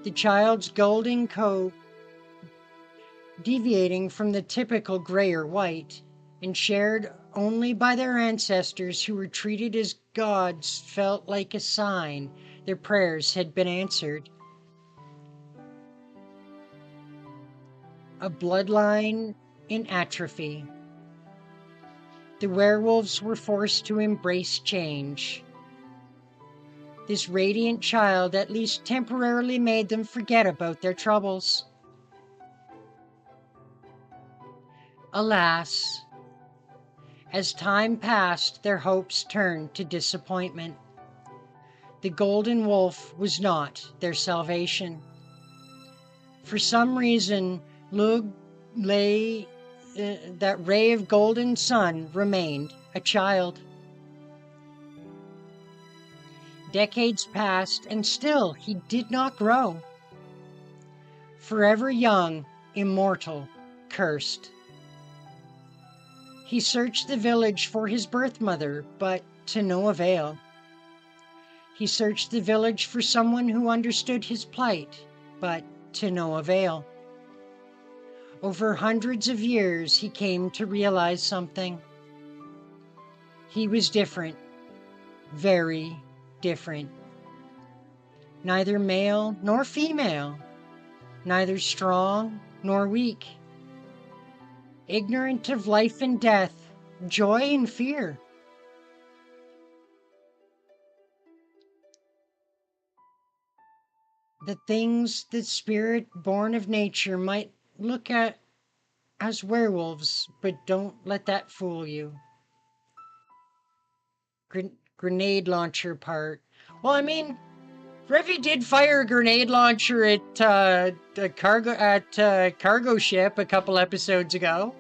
The child's golden coat deviating from the typical gray or white, and shared only by their ancestors who were treated as gods, felt like a sign their prayers had been answered. A bloodline in atrophy. The werewolves were forced to embrace change. This radiant child at least temporarily made them forget about their troubles. Alas, as time passed, their hopes turned to disappointment. The golden wolf was not their salvation. For some reason, that ray of golden sun remained a child. Decades passed, and still he did not grow. Forever young, immortal, cursed. He searched the village for his birth mother, but to no avail. He searched the village for someone who understood his plight, but to no avail. Over hundreds of years, he came to realize something. He was different, very different. Neither male nor female, neither strong nor weak. Ignorant of life and death, joy and fear. The things that spirit born of nature might look at as werewolves, but don't let that fool you. Grenade launcher part. Well, I mean, Revy did fire a grenade launcher at a cargo ship a couple episodes ago.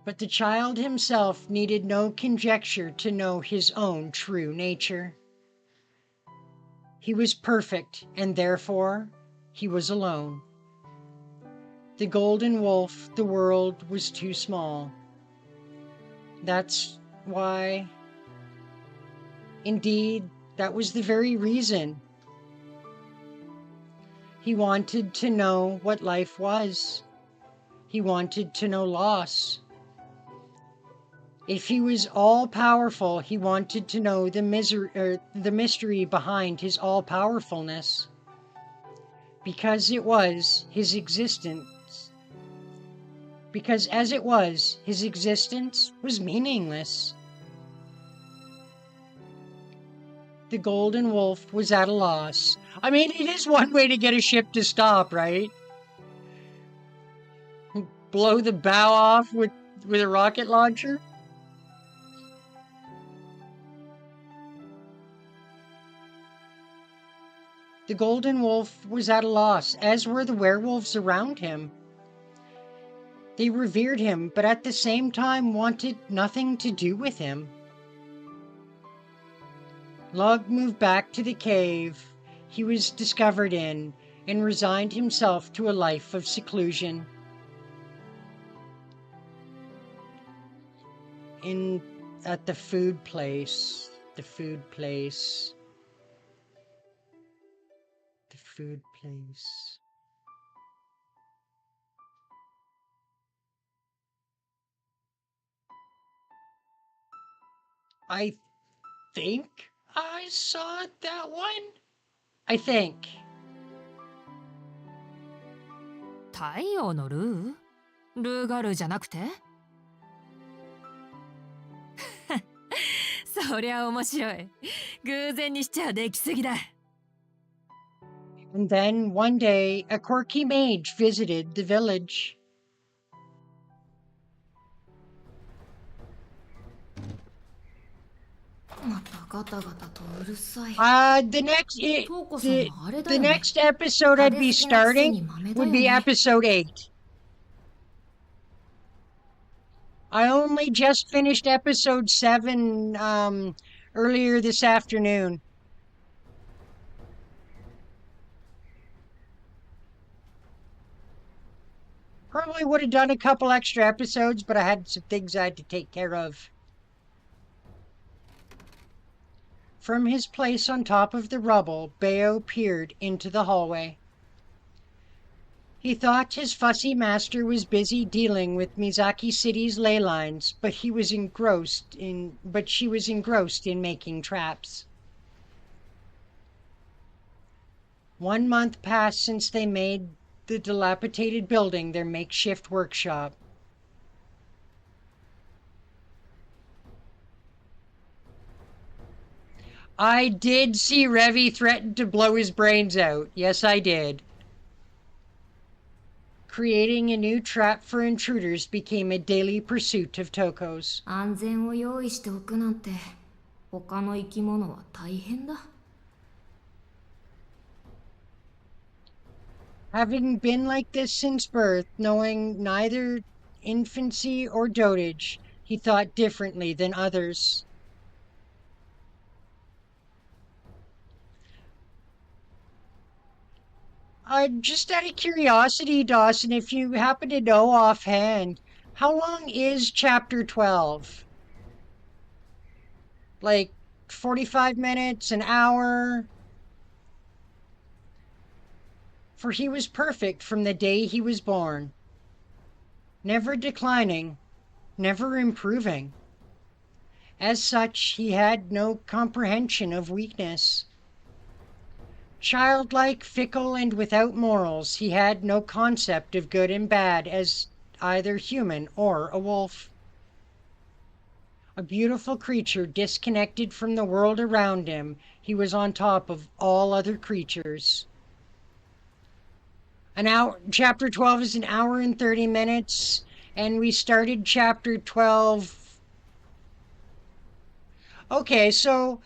But the child himself needed no conjecture to know his own true nature. He was perfect, and therefore he was alone. The golden wolf, the world was too small. That's why, indeed, that was the very reason. He wanted to know what life was. He wanted to know loss. If he was all-powerful, he wanted to know the mystery behind his all-powerfulness. Because it was his existence. Because as it was, his existence was meaningless. The golden wolf was at a loss. I mean, it is one way to get a ship to stop, right? Blow the bow off with a rocket launcher? The golden wolf was at a loss, as were the werewolves around him. They revered him, but at the same time wanted nothing to do with him. Lug moved back to the cave he was discovered in and resigned himself to a life of seclusion. At the food place. The food place. The food place. I think I saw that one. I think. 太陽のルー？ルーガルーじゃなくて？そりゃ面白い。偶然にしちゃできすぎだ。And then one day a quirky mage visited the village. またガタガタとうるさい。The next episode I'd be starting would be episode 8. I only just finished episode 7 earlier this afternoon. Probably would have done a couple extra episodes, but I had some things I had to take care of. From his place on top of the rubble, Bayo peered into the hallway. He thought his fussy master was busy dealing with Mizaki City's ley lines, but she was engrossed in making traps. 1 month passed since they made the dilapidated building their makeshift workshop. I did see Revy threaten to blow his brains out. Yes, I did. Creating a new trap for intruders became a daily pursuit of Toko's. 安全を用意しておくなんて他の生き物は大変だ。Having been like this since birth, knowing neither infancy or dotage, he thought differently than others. Just out of curiosity, Dawson, if you happen to know offhand, how long is chapter 12? Like 45 minutes, an hour? for he was perfect from the day he was born, never declining, never improving. As such, he had no comprehension of weakness. Childlike, fickle, and without morals, he had no concept of good and bad as either human or a wolf. A beautiful creature disconnected from the world around him, he was on top of all other creatures. Chapter 12 is an hour and 30 minutes, and we started chapter 12. Okay, so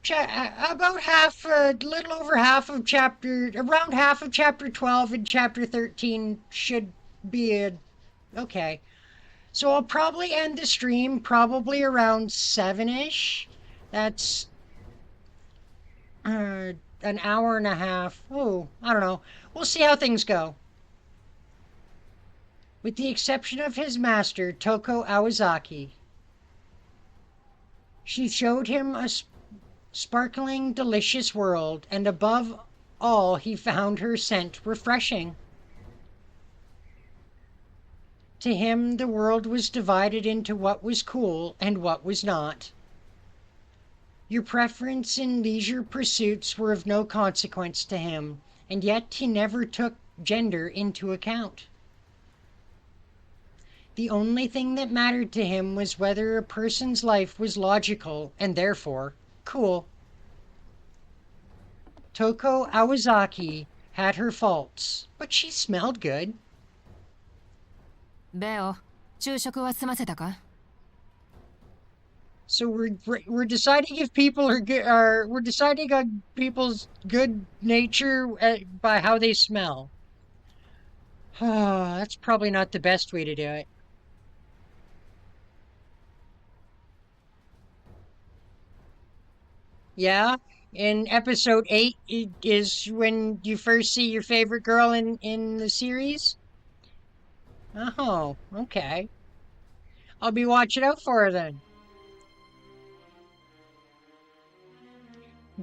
about half, a little over half of around half of chapter 12 and chapter 13 should be okay. So I'll probably end the stream probably around 7-ish. That's an hour and a half. Oh, I don't know. We'll see how things go. With the exception of his master, Toko Aozaki. She showed him a sparkling, delicious world, and above all, he found her scent refreshing. To him, the world was divided into what was cool and what was not. Your preference in leisure pursuits were of no consequence to him, and yet he never took gender into account. The only thing that mattered to him was whether a person's life was logical and therefore cool. Toko Aozaki had her faults, but she smelled good. ベオ、昼食は済ませたか？ So we're deciding if people are good. We're deciding on people's good nature by how they smell. That's probably not the best way to do it. Yeah, in episode 8 it is when you first see your favorite girl in the series. Oh, okay. I'll be watching out for her then.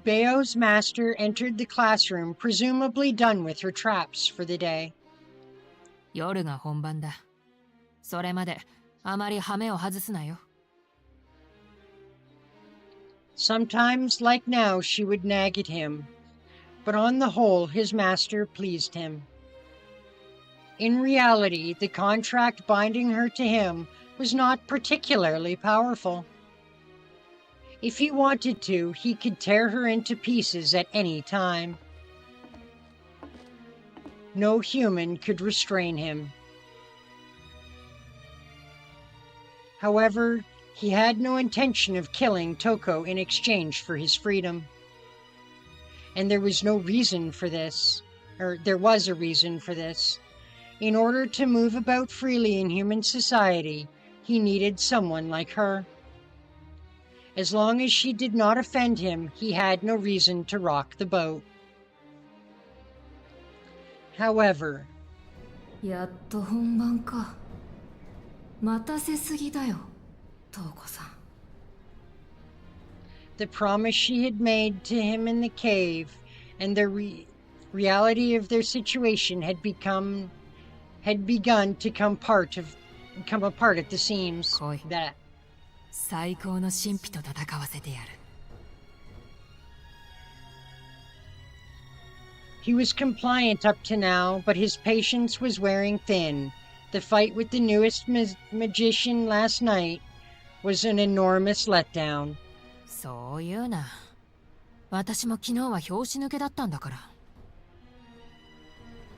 Beo's master entered the classroom, presumably done with her traps for the day. 夜が本番だ。それまであまり羽目を外すなよ。Sometimes, like now, she would nag at him, but on the whole, his master pleased him. In reality, the contract binding her to him was not particularly powerful. If he wanted to, he could tear her into pieces at any time. No human could restrain him. However, he had no intention of killing Toko in exchange for his freedom. And there was no reason for this, or there was a reason for this. In order to move about freely in human society, he needed someone like her. As long as she did not offend him, he had no reason to rock the boat. However, やっと本番か。待たせすぎだよ、東子さん。 the promise she had made to him in the cave and the reality of their situation had begun to come apart at the seams. 来い。 That 最高の神秘と戦わせてやる。 he was compliant up to now, but his patience was wearing thin. The fight with the newest magician last night was an enormous letdown. そういうな。私も昨日は拍子抜けだったんだから。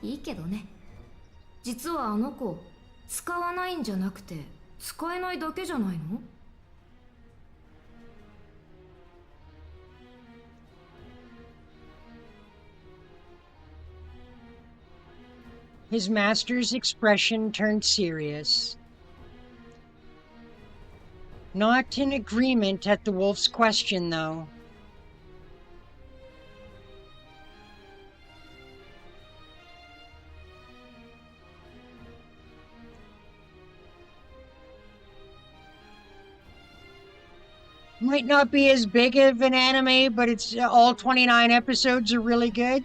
いいけどね。実はあの子、使わないんじゃなくて、使えないだけじゃないの？ His master's expression turned serious. Not in agreement at the wolf's question, though. Might not be as big of an anime, but it's all 29 episodes are really good.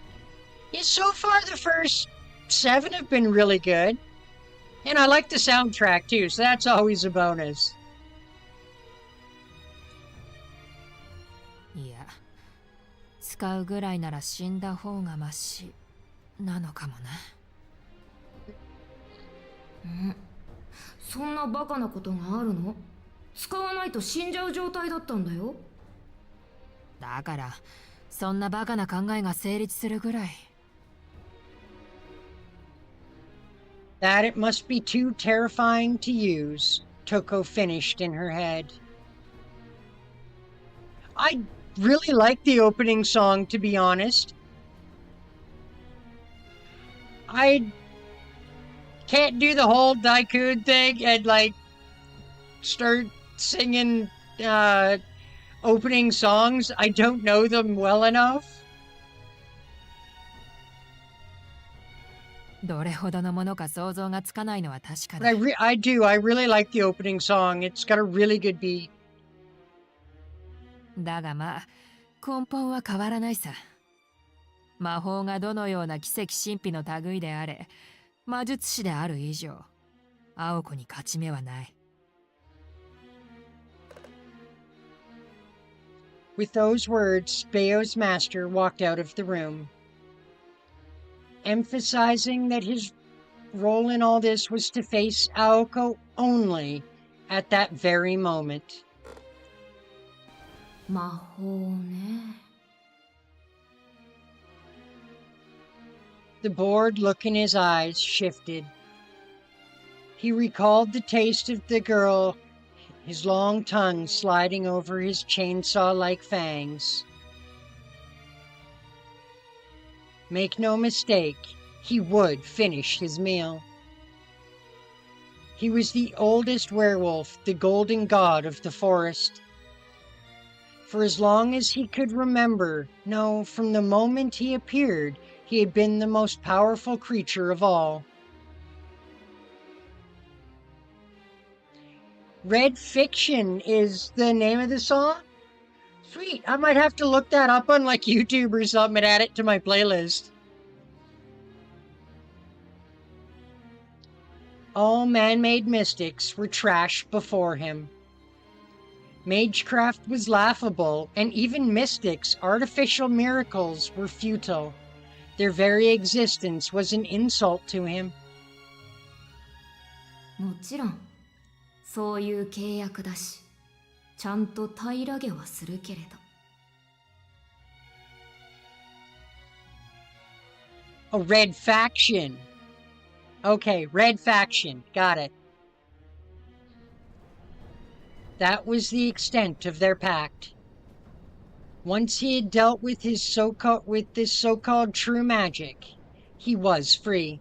Yeah, so far the first 7 have been really good. And I like the soundtrack too, so that's always a bonus. いや、使うぐらいなら死んだ方がマシなのかもな。そんなバカなことがあるの？使わないと死んじゃう状態だったんだよ。だから、そんなバカな考えが成立するぐらい。That it must be too terrifying to use, Toko finished in her head. I really like the opening song, to be honest. I can't do the whole Daikun thing and like start singing opening songs. I don't know them well enough. どれほどのものか想像がつかないのは確か But だ。I do. I really like the opening song. It's got a really good beat. だがまあ、根本は変わらないさ。魔法がどのような奇跡神秘の類であれ、魔術師である以上、青子に勝ち目はない。With those words, Bayo's master walked out of the room, emphasizing that his role in all this was to face Aoko only at that very moment. 魔法ね。The bored look in his eyes shifted. He recalled the taste of the girl, his long tongue sliding over his chainsaw-like fangs. Make no mistake, he would finish his meal. He was the oldest werewolf, the golden god of the forest. For as long as he could remember, no, from the moment he appeared, he had been the most powerful creature of all. Red Fiction is the name of the song? Sweet, I might have to look that up on like YouTube or something and add it to my playlist. All man-made mystics were trash before him. Magecraft was laughable, and even mystics' artificial miracles were futile. Their very existence was an insult to him. もちろん、そういう契約だし、ちゃんと平らげはするけれど。A red faction. Okay, red faction. Got it. That was the extent of their pact. Once he had dealt with this so-called true magic, he was free.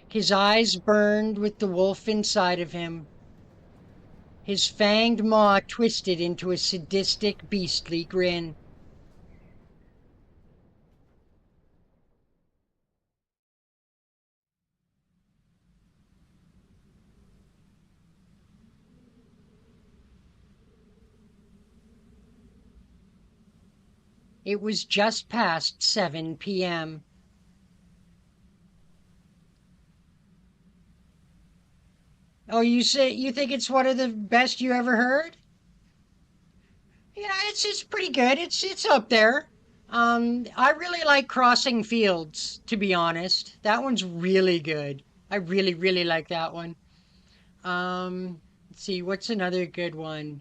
His eyes burned with the wolf inside of him. His fanged maw twisted into a sadistic, beastly grin. It was just past 7 p.m. Oh, you think it's one of the best you ever heard? Yeah, it's pretty good. It's up there. I really like Crossing Fields, to be honest. That one's really good. I really like that one. Let's see, what's another good one?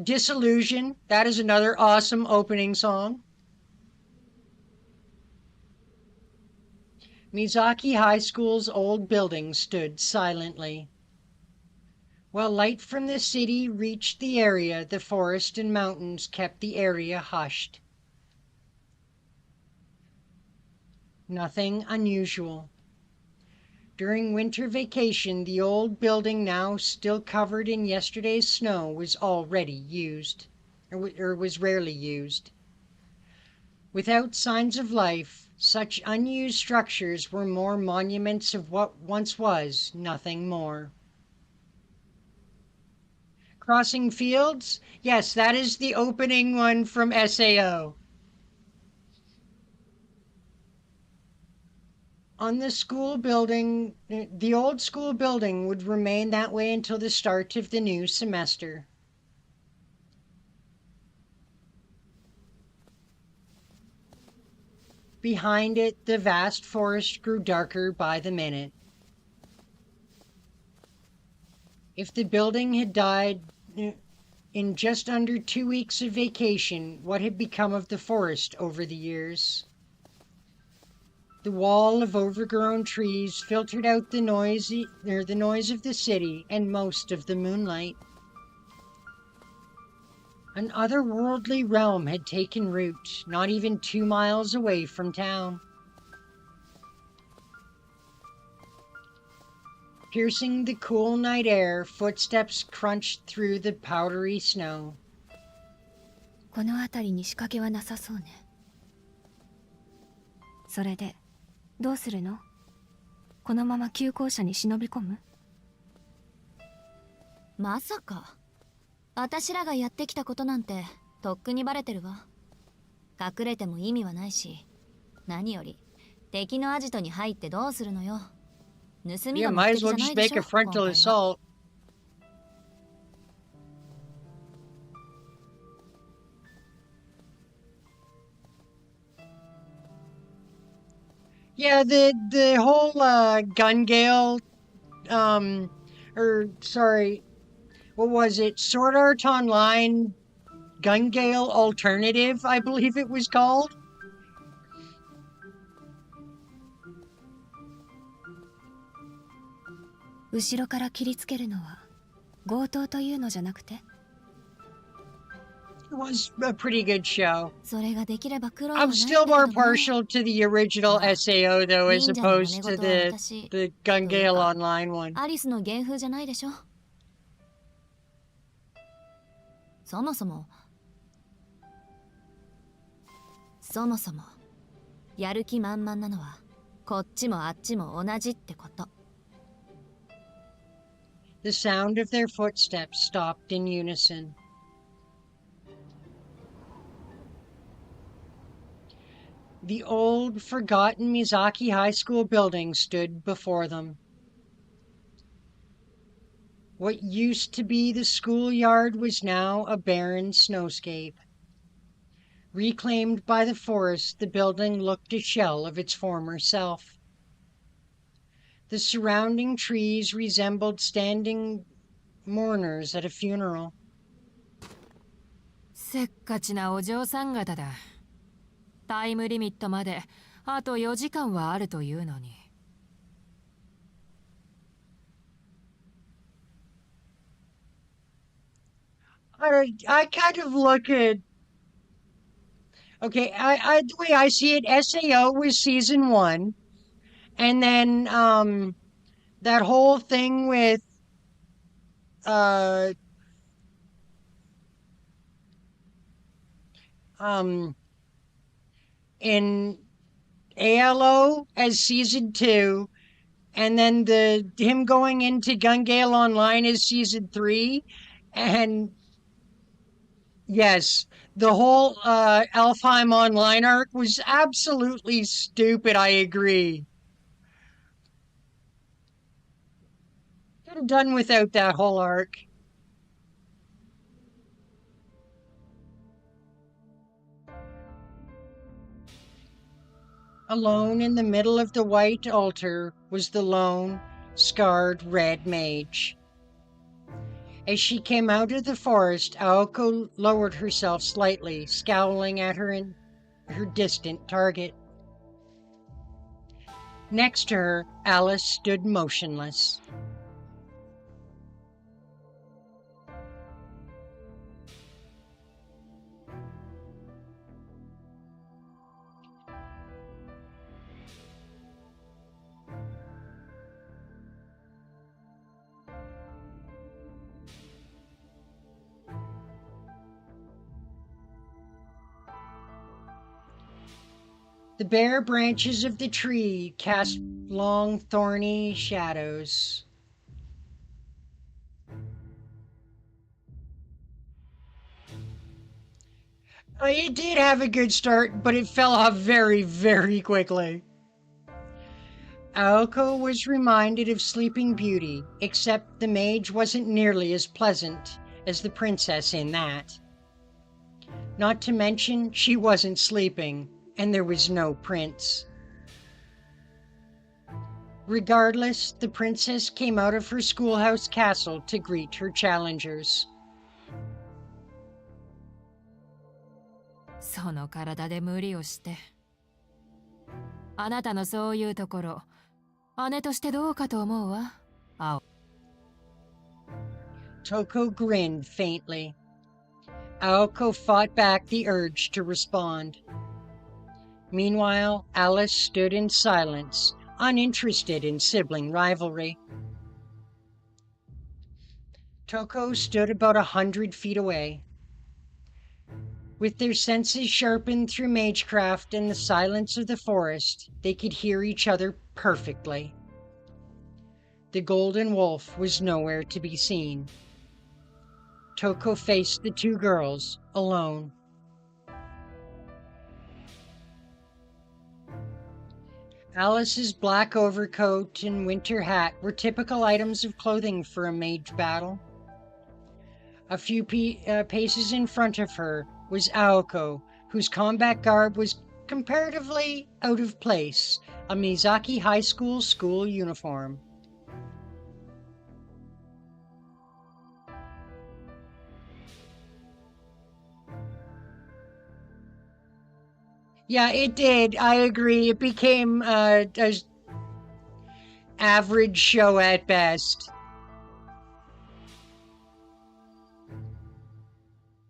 Disillusion. That is another awesome opening song. Mizaki High School's old building stood silently. While light from the city reached the area, the forest and mountains kept the area hushed. Nothing unusual. During winter vacation, the old building, now still covered in yesterday's snow, was already used, or was rarely used. Without signs of life, such unused structures were more monuments of what once was, nothing more. Crossing fields? Yes, that is the opening one from SAO. On the school building, the old school building would remain that way until the start of the new semester. Behind it, the vast forest grew darker by the minute. If the building had died in just under 2 weeks of vacation, what had become of the forest over the years? The wall of overgrown trees filtered out the noise of the city and most of the moonlight. An otherworldly realm had taken root, not even 2 miles away from town. Piercing the cool night air, footsteps crunched through the powdery snow. この辺りに仕掛けはなさそうね。それでどうするの？このまま旧校舎に忍び込む？まさか私らがやってきたことなんてとっくにバレてるわ。隠れても意味はないし、何より敵のアジトに入ってどうするのよ。盗み Yeah, が might 目 as 的じ well ゃな just いで make し a ょ。 frontal 今回は assault. Yeah, the whole gun gale, or sorry, what was it? Sword Art Online Gun Gale Alternative, I believe it was called. 後ろから切りつけるのは強盗というのじゃなくて？ It was a pretty good show. それができれば苦労はない I'm んだ still けど more ね。 partial to the original SAO though, as 忍者の真 opposed 似 to 事は the 私 the Gun という Gale か Online one. アリスの原風じゃないでしょ。そもそもやる気満々なのはこっちもあっちも同じってこと。 The sound of their footsteps stopped in unison. The old, forgotten Mizaki High School building stood before them. What used to be the schoolyard was now a barren snowscape. Reclaimed by the forest, the building looked a shell of its former self. The surrounding trees resembled standing mourners at a funeral. せっかちなお嬢さん方だ。タイムリミットまであと4時間はあるというのに。I kind of look at okay, the way I see it, SAO was season 1, and then that whole thing with uh in ALO as season 2, and then him going into Gun Gale Online as season 3, and yes, the whole Alfheim Online arc was absolutely stupid, I agree. Could have done without that whole arc. Alone in the middle of the white altar was the lone, scarred red mage. As she came out of the forest, Aoko lowered herself slightly, scowling at her distant target. Next to her, Alice stood motionless. The bare branches of the tree cast long, thorny shadows. It did have a good start, but it fell off very, very quickly. Aoko was reminded of Sleeping Beauty, except the mage wasn't nearly as pleasant as the princess in that. Not to mention, she wasn't sleeping, and there was no prince. Regardless, the princess came out of her schoolhouse castle to greet her challengers. その体で無理をして。あなたのそういうところ、姉としてどうかと思うわ、青。Toko grinned faintly. Aoko fought back the urge to respond. Meanwhile, Alice stood in silence, uninterested in sibling rivalry. Toko stood about 100 feet away. With their senses sharpened through magecraft and the silence of the forest, they could hear each other perfectly. The golden wolf was nowhere to be seen. Toko faced the two girls, alone. Alice's black overcoat and winter hat were typical items of clothing for a mage battle. A few paces in front of her was Aoko, whose combat garb was comparatively out of place, a Mizaki High School uniform. Yeah, it did. I agree. It became a average show at best.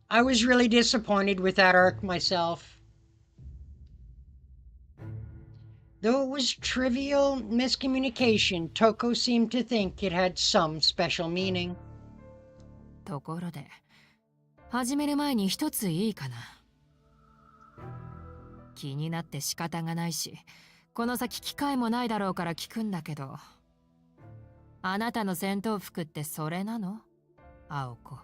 I was really disappointed with that arc myself. Though it was trivial miscommunication, Toko seemed to think it had some special meaning. ところで、始める前に一ついいかな。気になって仕方がないし、この先機会もないだろうから聞くんだけど、あなたの戦闘服ってそれなの？青子。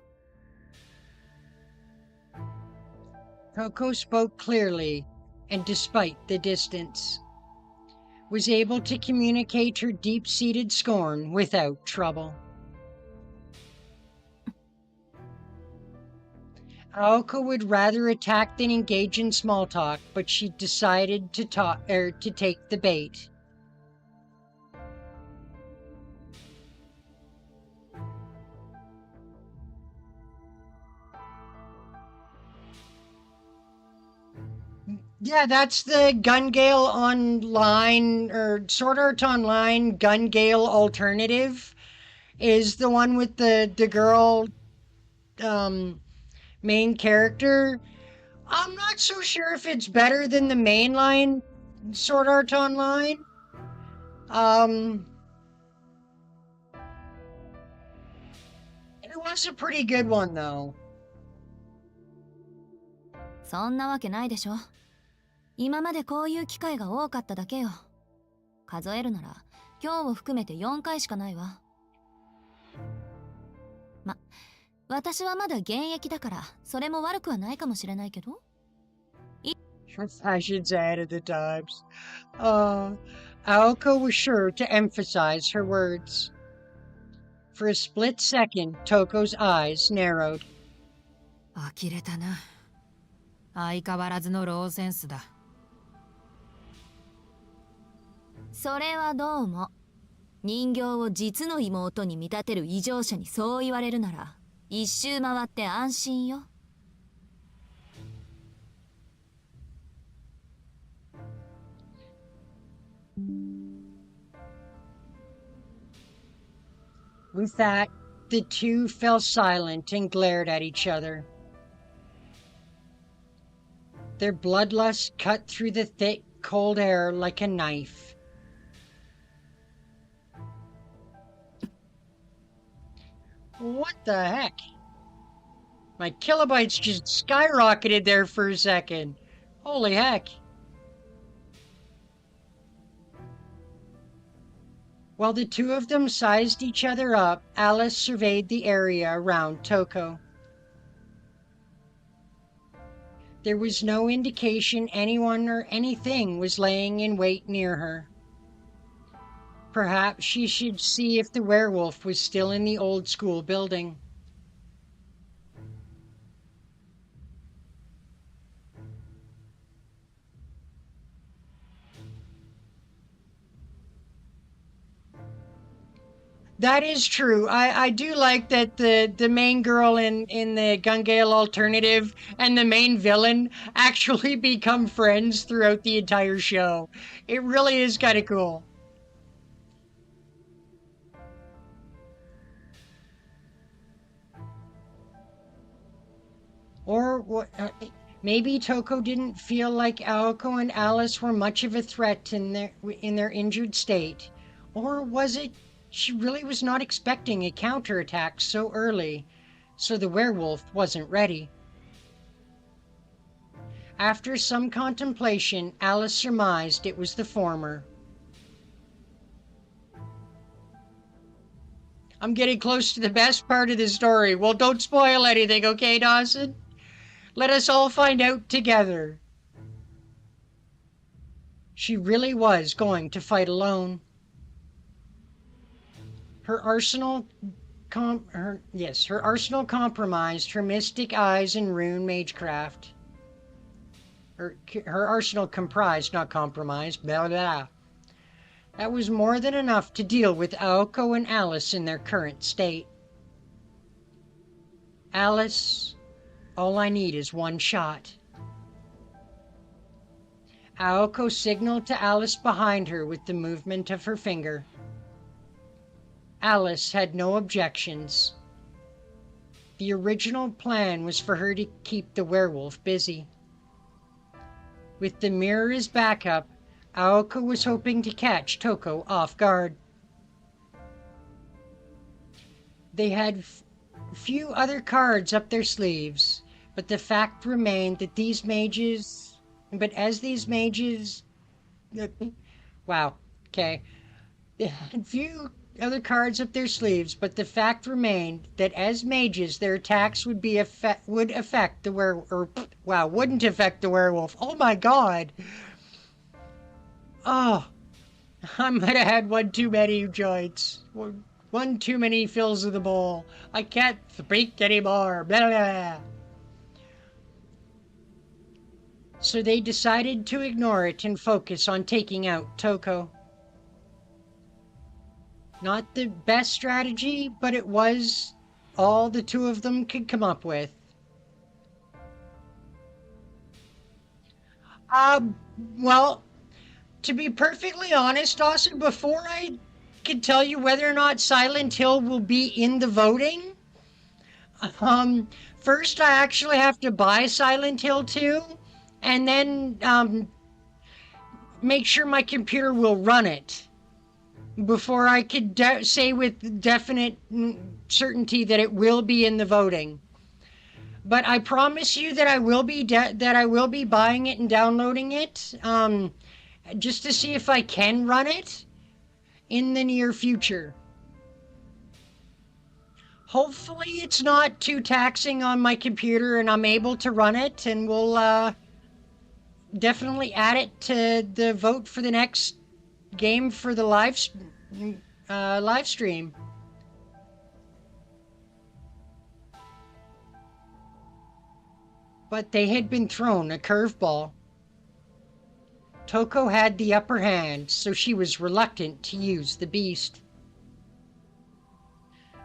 Toko spoke clearly, and despite the distance, was able to communicate her deep-seated scorn without trouble. Aoko would rather attack than engage in small talk, but she decided to take the bait. Yeah, that's the Gun Gale Online, or Sword Art Online Gun Gale alternative, is the one with the girl main character. I'm not so sure if it's better than the mainline Sword Art Online. It was a pretty good one though. そんなわけないでしょ。今までこういう機会が多かっただけよ。数えるなら今日を含めて4回しかないわ。私はまだ現役だからそれも悪くはないかもしれないけど。I should say at the times. Aoko was sure to emphasize her words. For a split second, Toko's eyes narrowed. 呆れたな。相変わらずのローセンスだ。それはどうも。人形を実の妹に見立てる異常者にそう言われるなら、一周回って安心よ。With that, the two fell silent and glared at each other. Their bloodlust cut through the thick, cold air like a knife. What the heck? My kilobytes just skyrocketed there for a second. Holy heck. While the two of them sized each other up, Alice surveyed the area around Toko. There was no indication anyone or anything was laying in wait near her. Perhaps she should see if the werewolf was still in the old school building. That is true. I do like that the main girl in the Gun Gale alternative and the main villain actually become friends throughout the entire show. It really is kind of cool. Or what? Maybe Toko didn't feel like Aoko and Alice were much of a threat in their injured state. Or was it she really was not expecting a counterattack so early, so the werewolf wasn't ready? After some contemplation, Alice surmised it was the former. I'm getting close to the best part of the story. Well, don't spoil anything, okay, Dawson? Let us all find out together. She really was going to fight alone. Her arsenal compromised her mystic eyes and rune magecraft. Her arsenal comprised, not compromised, blah, blah. That was more than enough to deal with Aoko and Alice in their current state. Alice, all I need is one shot. Aoko signaled to Alice behind her with the movement of her finger. Alice had no objections. The original plan was for her to keep the werewolf busy. With the mirror as backup, Aoko was hoping to catch Toko off guard. They had few other cards up their sleeves, but the fact remained that these mages... wow, okay. They had few other cards up their sleeves, but the fact remained that as mages, their attacks would affect the wouldn't affect the werewolf. Oh my god! Oh, I might have had one too many joints. One too many fills of the bowl. I can't speak anymore. Blah, blah, blah. So they decided to ignore it and focus on taking out Toko. Not the best strategy, but it was all the two of them could come up with. Well, to be perfectly honest, Dawson, before I can tell you whether or not Silent Hill will be in the voting, first I actually have to buy Silent Hill 2, and then make sure my computer will run it before I could say with definite certainty that it will be in the voting. But I promise you that I will be buying it and downloading it, just to see if I can run it in the near future. Hopefully it's not too taxing on my computer and I'm able to run it, and we'll definitely add it to the vote for the next game for the live stream. But they had been thrown a curveball. Toko had the upper hand, so she was reluctant to use the beast.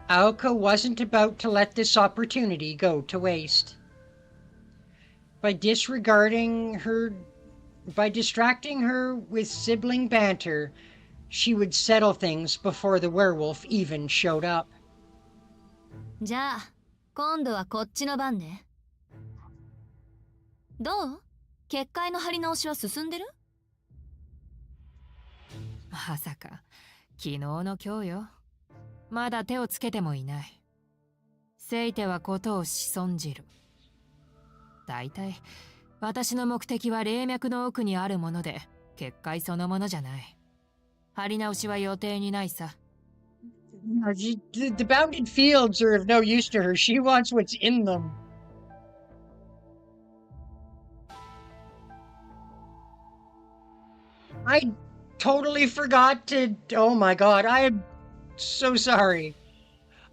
Aoko wasn't about to let this opportunity go to waste. By distracting her with sibling banter, she would settle things before the werewolf even showed up. じゃあ、今度はこっちの番ね。どう？結界の張り直しは進んでる？まさか昨日の今日よ。まだ手をつけてもいない。せいてはことを仕じる。だいたい私の目的は霊脈の奥にあるもので、結界そのものじゃない。張り直しは予定にないさ。The bounded fields are of no use to her. She wants what's in them. I totally forgot to. Oh my god, I am so sorry.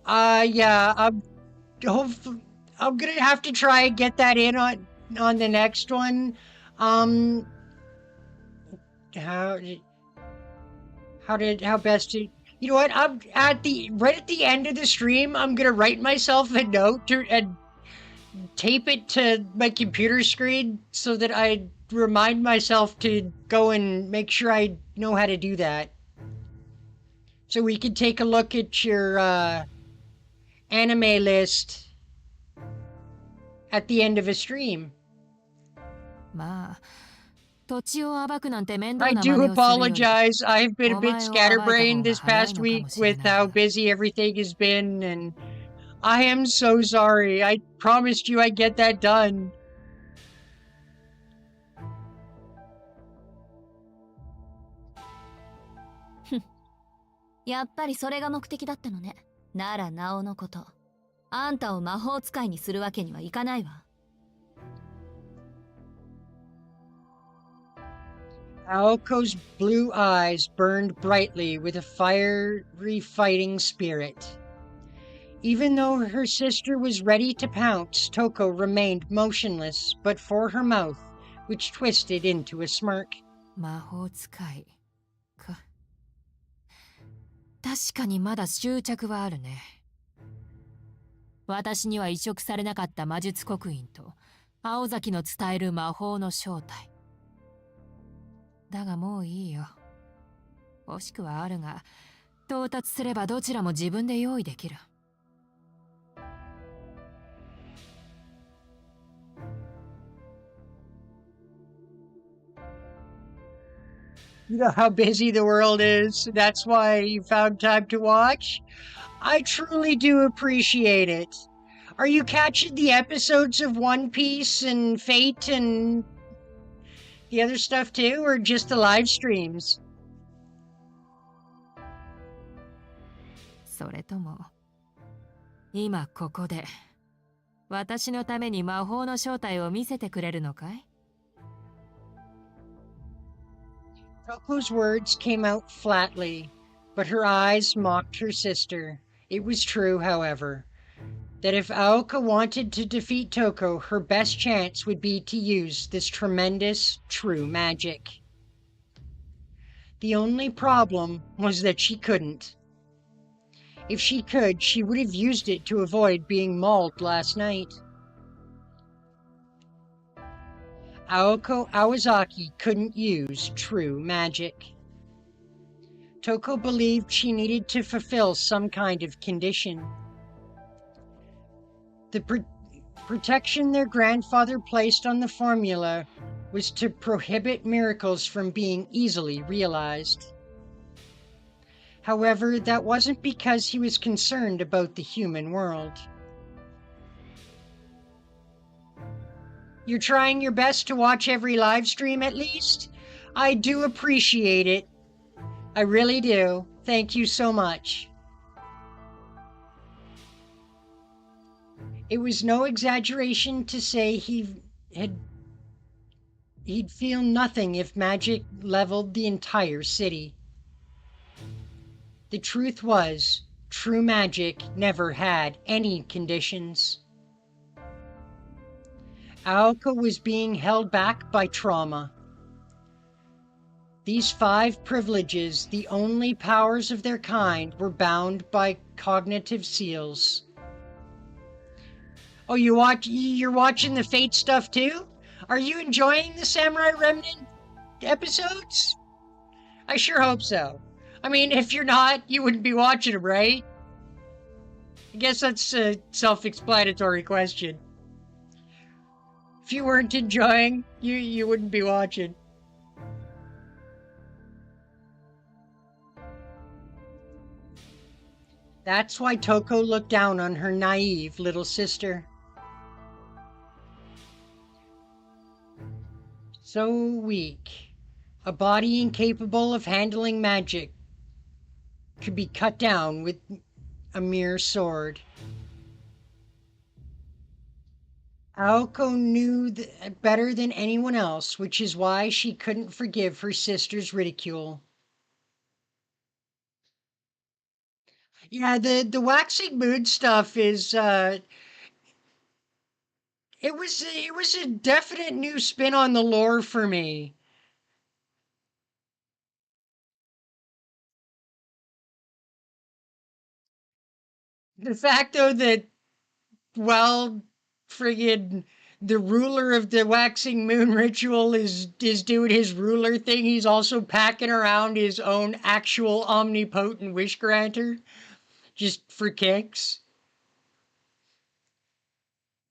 Yeah, hopefully, I'm gonna have to try and get that in on the next one. Um, how how best to. You know what? I'm right at the end of the stream. I'm gonna write myself a note and tape it to my computer screen so that I remind myself to go and make sure I know how to do that. So we can take a look at your anime list at the end of a stream. まあ、土地を暴くなんて面 I 倒な真 do 似をするより apologize. I've been a お bit 前を暴いた方 scatterbrained が this 早い past のか week もしれ with ない how が busy everything has been, and I am so sorry. I promised you I'd get that done. やっぱりそれが目的だったのね。ならなおのこと。あんたを魔法使いにするわけにはいかないわ。Aoko's blue eyes burned brightly with a fiery fighting spirit. Even though her sister was ready to pounce, Toko remained motionless but for her mouth, which twisted into a smirk. 魔法使いか。確かにまだ執着はあるね。私には移植されなかった魔術刻印と青崎の伝える魔法の正体。だがもういいよ。惜しくはあるが、到達すればどちらも自分で用意できる。You know how busy the world is. That's why you found time to watch. I truly do appreciate it. Are you catching the episodes of One Piece and Fate and the other stuff too, or just the live streams? それとも、今ここで、私のために魔法の正体を見せてくれるのかい？ Toko's words came out flatly, but her eyes mocked her sister. It was true, however, that if Aoka wanted to defeat Toko, her best chance would be to use this tremendous, true magic. The only problem was that she couldn't. If she could, she would have used it to avoid being mauled last night. Aozaki couldn't use true magic. Toko believed she needed to fulfill some kind of condition. The protection their grandfather placed on the formula was to prohibit miracles from being easily realized. However, that wasn't because he was concerned about the human world. You're trying your best to watch every live stream at least? I do appreciate it. I really do. Thank you so much. It was no exaggeration to say he'd feel nothing if magic leveled the entire city. The truth was, true magic never had any conditions. Aoko was being held back by trauma. These 5 privileges, the only powers of their kind, were bound by cognitive seals. Oh, you're watching the Fate stuff too? Are you enjoying the Samurai Remnant episodes? I sure hope so. I mean, if you're not, you wouldn't be watching them, right? I guess that's a self-explanatory question. If you weren't enjoying, you wouldn't be watching. That's why Toko looked down on her naive little sister. So weak. A body incapable of handling magic could be cut down with a mere sword. Aoko knew better than anyone else, which is why she couldn't forgive her sister's ridicule. Yeah, the waxing moon stuff is it was a definite new spin on the lore for me. The fact though that well friggin' the ruler of the waxing moon ritual is doing his ruler thing, he's also packing around his own actual omnipotent wish granter just for kicks.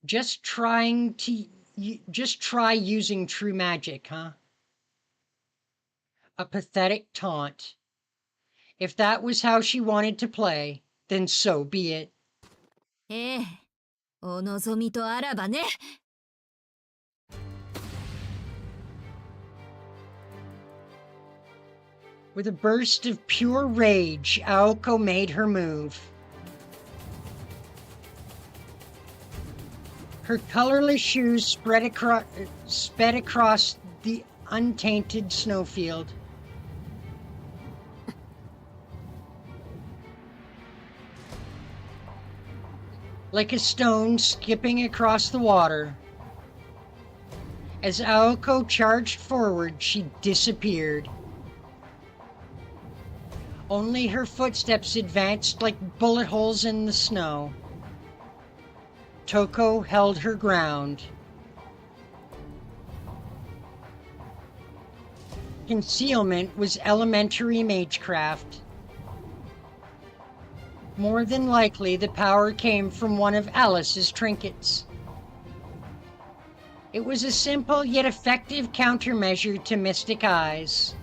Just trying to just try using true magic, huh? A pathetic taunt. If that was how she wanted to play, then so be it. ええ、お望みとあらばね。With a burst of pure rage, Aoko made her move. Her colorless shoes sped across the untainted snowfield. Like a stone skipping across the water. As Aoko charged forward, she disappeared. Only her footsteps advanced like bullet holes in the snow. Toko held her ground. Concealment was elementary magecraft. More than likely, the power came from one of Alice's trinkets. It was a simple yet effective countermeasure to Mystic Eyes.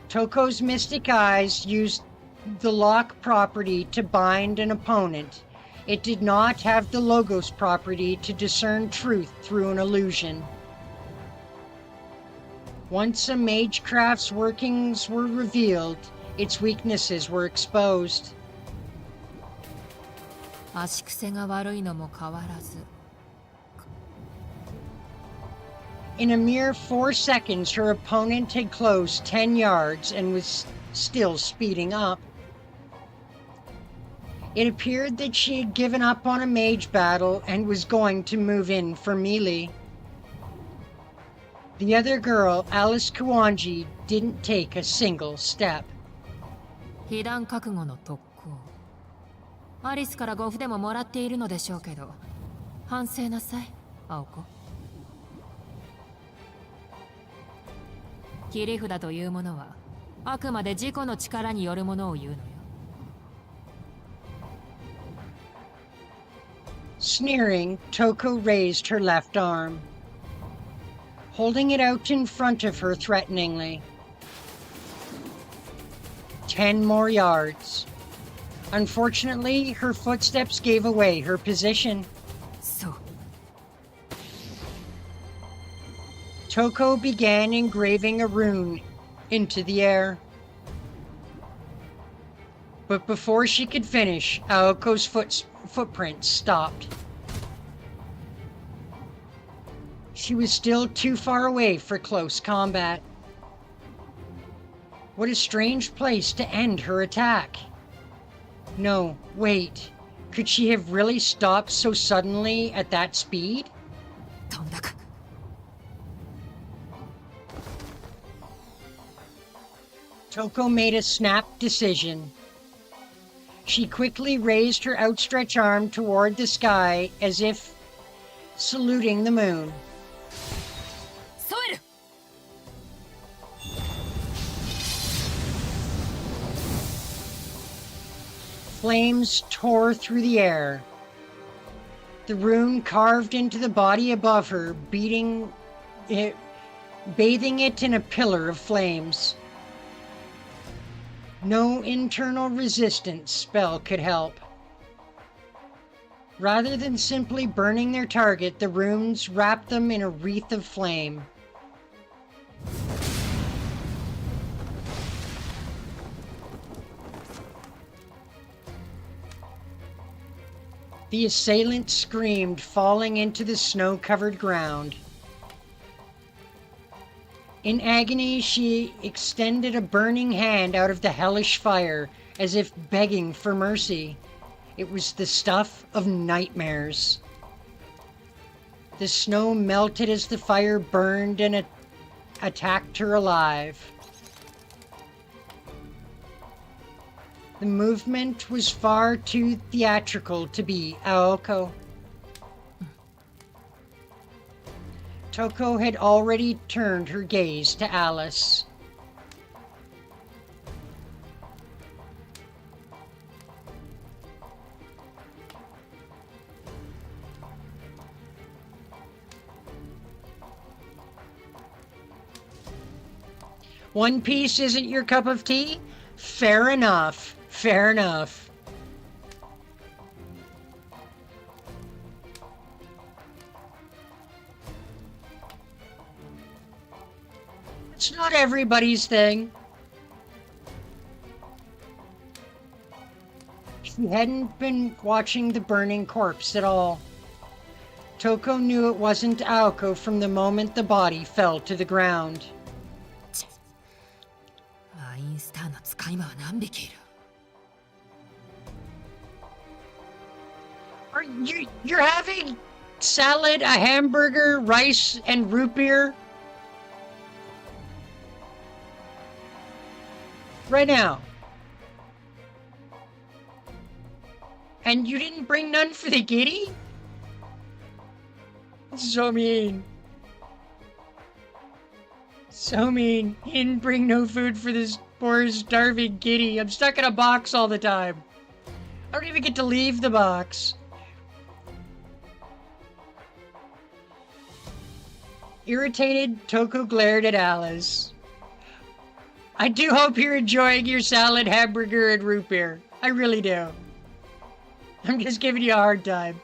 Toko's Mystic Eyes used the lock property to bind an opponent. It did not have the Logos property to discern truth through an illusion. Once a magecraft's workings were revealed, its weaknesses were exposed. 足癖が悪いのも変わらず。In a mere 4 seconds, her opponent had closed 10 yards and was still speeding up. It appeared that she had given up on a mage battle and was going to move in for melee. The other girl, Alice Kuwanji, didn't take a single step. 被弾覚悟の特攻。アリスから5筆ももらっているのでしょうけど、反省なさい、青子。切り札というものは、あくまで自己の力によるものを言うのよ。Sneering, Toko raised her left arm, holding it out in front of her threateningly. 10 more yards. Unfortunately, her footsteps gave away her position. そう。Toko began engraving a rune into the air. But before she could finish, Aoko's footprints stopped. She was still too far away for close combat. What a strange place to end her attack. No, wait. Could she have really stopped so suddenly at that speed? 飛んだか。Toko made a snap decision. She quickly raised her outstretched arm toward the sky as if saluting the moon. 添える。Flames tore through the air. The rune carved into the body above her, bathing it in a pillar of flames. No internal resistance spell could help. Rather than simply burning their target, the runes wrapped them in a wreath of flame. The assailant screamed, falling into the snow-covered ground. In agony, she extended a burning hand out of the hellish fire, as if begging for mercy. It was the stuff of nightmares. The snow melted as the fire burned and attacked her alive. The movement was far too theatrical to be Aoko. Toko had already turned her gaze to Alice. One Piece isn't your cup of tea? Fair enough. Fair enough. It's not everybody's thing. She hadn't been watching the burning corpse at all. Toko knew it wasn't Aoko from the moment the body fell to the ground. ワインスターの使い魔は何匹いる？ You're having salad, a hamburger, rice, and root beer? Right now. And you didn't bring none for the kitty? So mean. So mean. He didn't bring no food for this poor starving kitty. I'm stuck in a box all the time. I don't even get to leave the box. Irritated, Toko glared at Alice. I do hope you're enjoying your salad, hamburger, and root beer. I really do. I'm just giving you a hard time.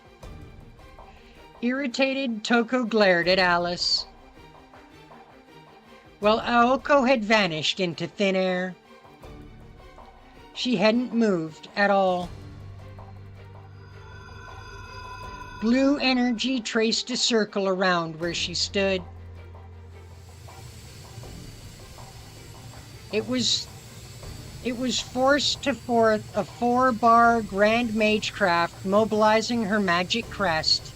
Irritated, Toko glared at Alice. Well, Aoko had vanished into thin air. She hadn't moved at all. Blue energy traced a circle around where she stood. It was forced to forth a 4-bar Grand Magecraft mobilizing her magic crest.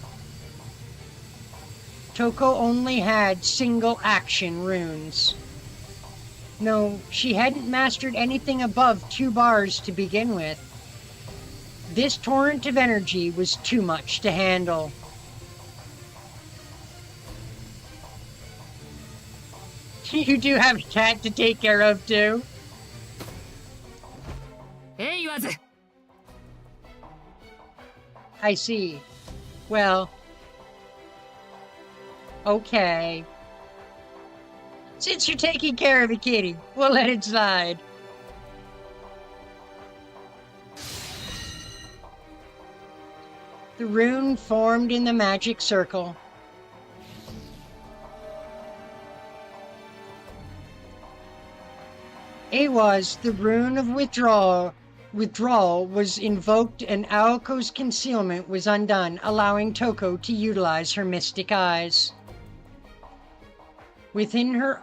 Toko only had single action runes. No, she hadn't mastered anything above 2 bars to begin with. This torrent of energy was too much to handle. You do have a cat to take care of, too. 言わず。 I see. Well, okay. Since you're taking care of the kitty, we'll let it slide. The rune formed in the magic circle. Awas, the rune of withdrawal, was invoked and Aoko's concealment was undone, allowing Toko to utilize her mystic eyes. Within her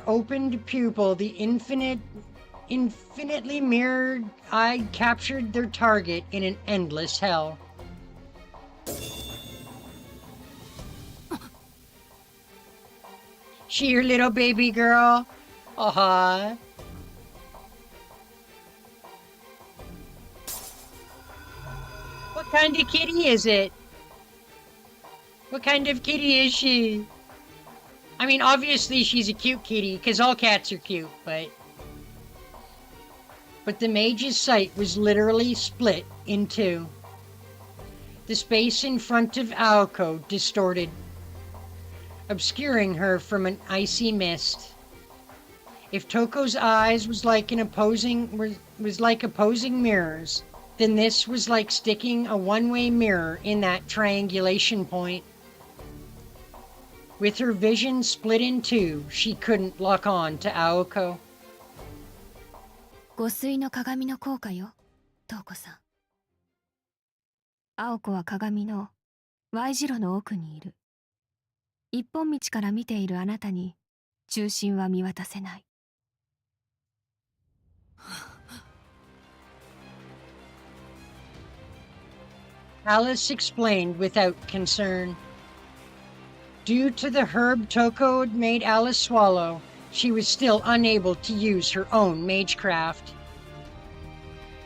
opened pupil, the infinitely mirrored eye captured their target in an endless hell. She your little baby girl? Aw. What kind of kitty is it? What kind of kitty is she? I mean, obviously she's a cute kitty, because all cats are cute, but the mage's sight was literally split in two. The space in front of Aoko distorted, obscuring her from an icy mist. If Toko's eyes was like opposing mirrors, then this was like sticking a one-way mirror in that triangulation point. With her vision split in two, she couldn't lock on to Aoko. 御水の鏡の効果よ、瞳子さん。青子は鏡の Y 字路の奥にいる。一本道から見ているあなたに中心は見渡せない。Alice explained without concern. Due to the herb Toko had made Alice swallow, she was still unable to use her own magecraft.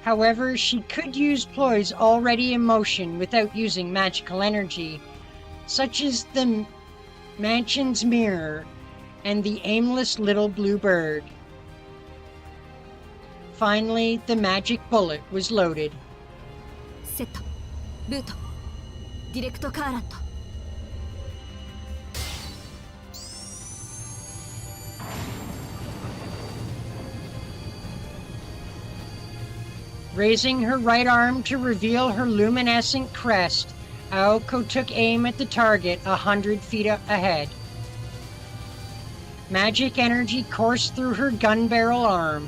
However, she could use ploys already in motion without using magical energy, such as the mansion's mirror and the aimless little blue bird. Finally, the magic bullet was loaded. セット、ルート、ディレクトカーラント。Raising her right arm to reveal her luminescent crest, Aoko took aim at the target 100 feet ahead. Magic energy coursed through her gun barrel arm.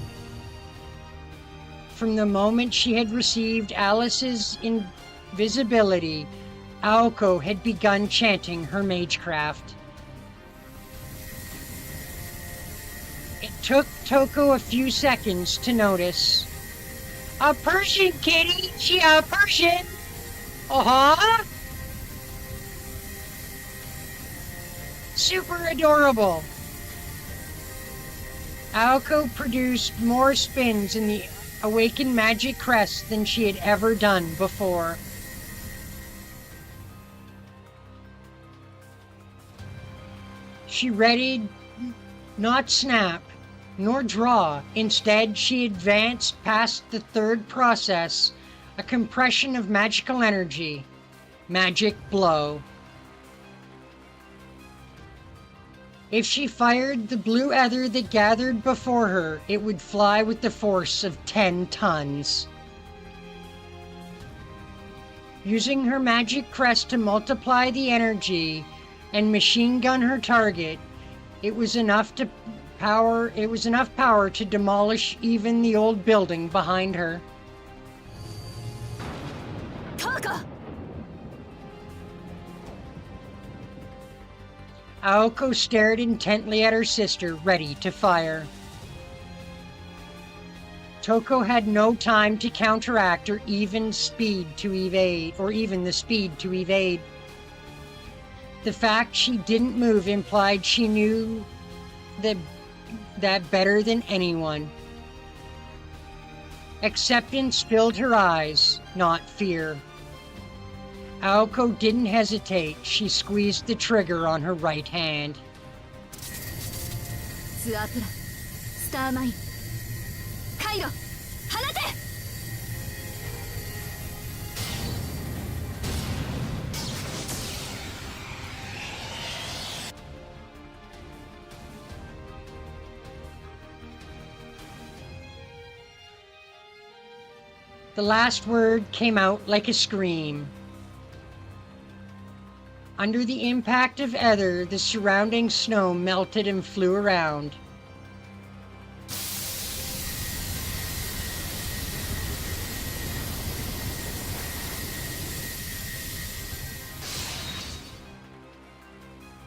From the moment she had received Alice's invisibility, Aoko had begun chanting her magecraft. It took Toko a few seconds to notice. A Persian kitty! She a Persian! Uh-huh! Super adorable! Aoko produced more spins in the awakened magic crest than she had ever done before. She readied not snap, nor draw. Instead, she advanced past the third process, a compression of magical energy. Magic blow. If she fired the blue ether that gathered before her, it would fly with the force of 10 tons. Using her magic crest to multiply the energy and machine gun her target, it was enough power to demolish even the old building behind her. Taka! Aoko stared intently at her sister, ready to fire. Toko had no time to counteract or even the speed to evade. The fact she didn't move implied she knew that better than anyone. Acceptance filled her eyes, not fear. Aoko didn't hesitate. She squeezed the trigger on her right hand. ツアープラン、スターマイン、カイロ、放て！ The last word came out like a scream. Under the impact of ether, the surrounding snow melted and flew around.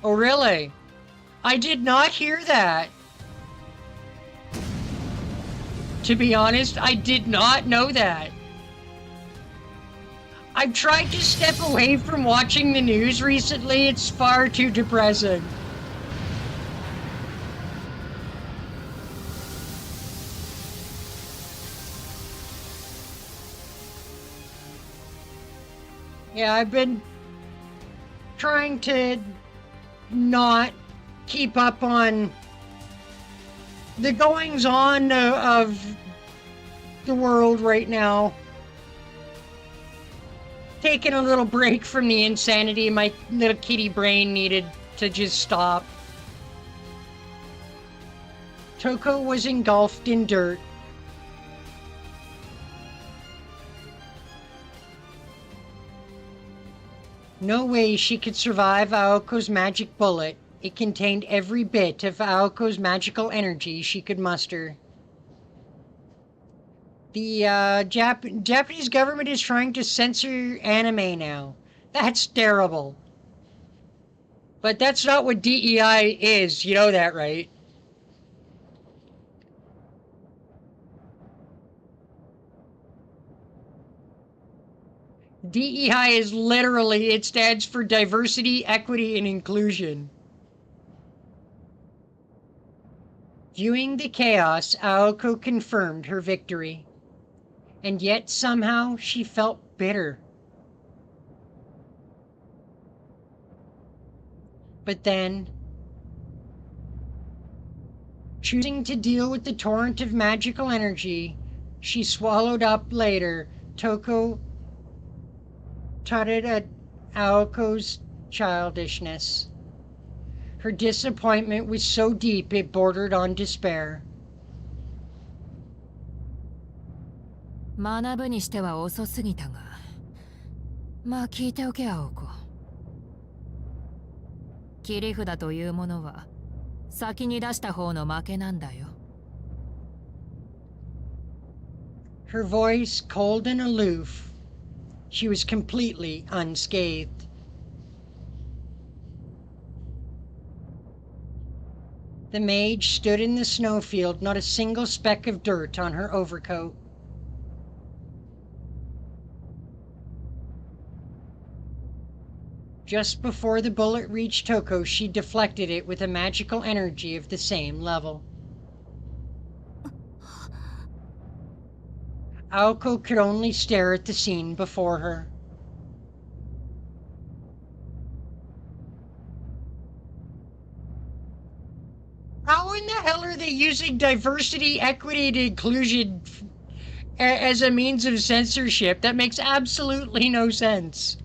Oh, really? I did not hear that. To be honest, I did not know that. I've tried to step away from watching the news recently. It's far too depressing. Yeah, I've been trying to not keep up on the goings-on of the world right now. Taking a little break from the insanity. My little kitty brain needed to just stop. Toko was engulfed in dirt. No way she could survive Aoko's magic bullet. It contained every bit of Aoko's magical energy she could muster. The Japanese government is trying to censor anime now. That's terrible. But that's not what DEI is. You know that, right? DEI is literally, it stands for diversity, equity, and inclusion. Viewing the chaos, Aoko confirmed her victory. And yet somehow she felt bitter. But then, choosing to deal with the torrent of magical energy she swallowed up later, Toko tutted at Aoko's childishness. Her disappointment was so deep it bordered on despair. 学ぶにしては遅すぎたが、まあ聞いておけ青子。切り札というものは先に出した方の負けなんだよ。Her voice cold and aloof. She was completely unscathed. The mage stood in the snowfield, not a single speck of dirt on her overcoat. Just before the bullet reached Toko, she deflected it with a magical energy of the same level. Aoko could only stare at the scene before her. How in the hell are they using diversity, equity, and inclusion as a means of censorship? That makes absolutely no sense.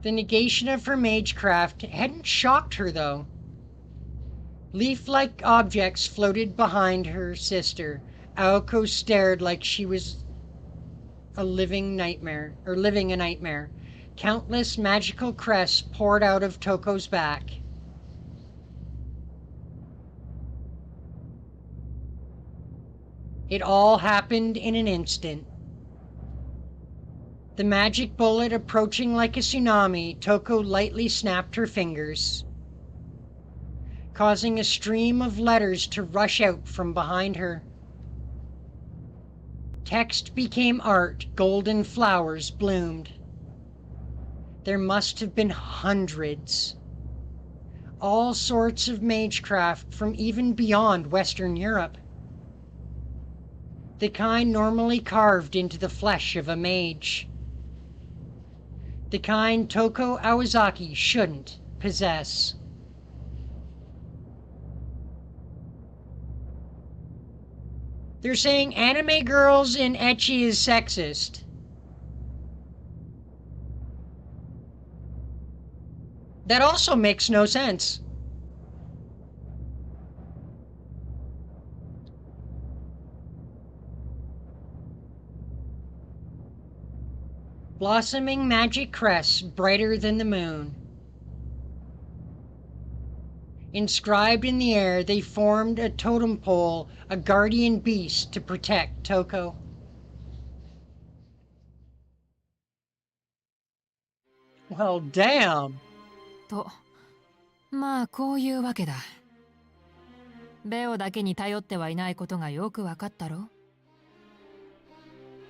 The negation of her magecraft hadn't shocked her, though. Leaf-like objects floated behind her sister. Aoko stared like she was living a nightmare. Countless magical crests poured out of Toko's back. It all happened in an instant. The magic bullet approaching like a tsunami, Toko lightly snapped her fingers, causing a stream of letters to rush out from behind her. Text became art, golden flowers bloomed. There must have been hundreds. All sorts of magecraft from even beyond Western Europe. The kind normally carved into the flesh of a mage. The kind Toko Aozaki shouldn't possess. They're saying anime girls in ecchi is sexist. That also makes no sense. Blossoming magic crests brighter than the moon. Inscribed in the air, they formed a totem pole, a guardian beast to protect Toko. Well, damn. と、まあこういうわけだ。ベオだけに頼ってはいないことがよくわかったろ。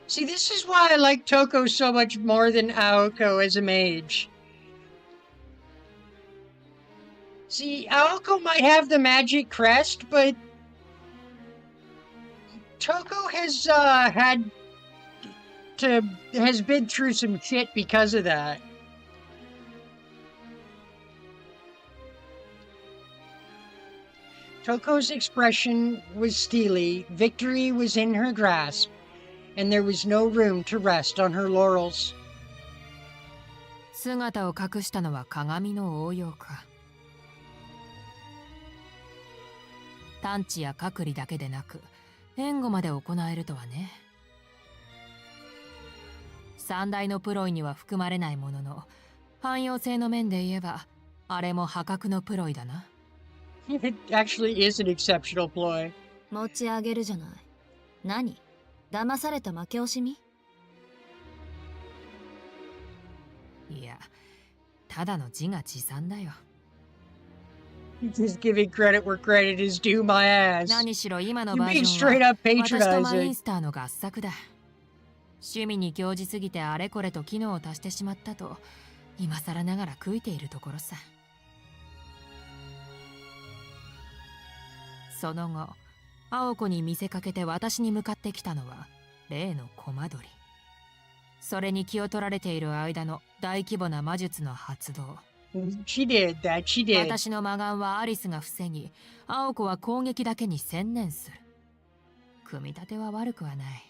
See, this is why I like Toko so much more than Aoko as a mage. See, Aoko might have the magic crest, but Toko has has been through some shit because of that. Toko's expression was steely, victory was in her grasp, and there was no room to rest on her laurels. 姿を隠したのは鏡の応用か。探知や隔離だけでなく援護まで行えるとはね。三大のプロイには含まれないものの汎用性の面で言えばあれも破格のプロイだな。It actually is an exceptional ploy. 持ち上げるじゃない。何？騙された負け惜しみ？いや、ただの自画自賛だよ。Just giving credit where credit is due, my ass. 何しろ今の You バー being ジョン straight は up 私とマイン patronizing. スターの合作だ。趣味に興じすぎてあれこれと機能を足してしまったと今更ながら悔いているところさ。その後、青子に見せかけて私に向かってきたのは例のコマ撮り。それに気を取られている間の大規模な魔術の発動。She did that, she did. 私の魔眼はアリスが防ぎ、青子は攻撃だけに専念する。組み立ては悪くはない。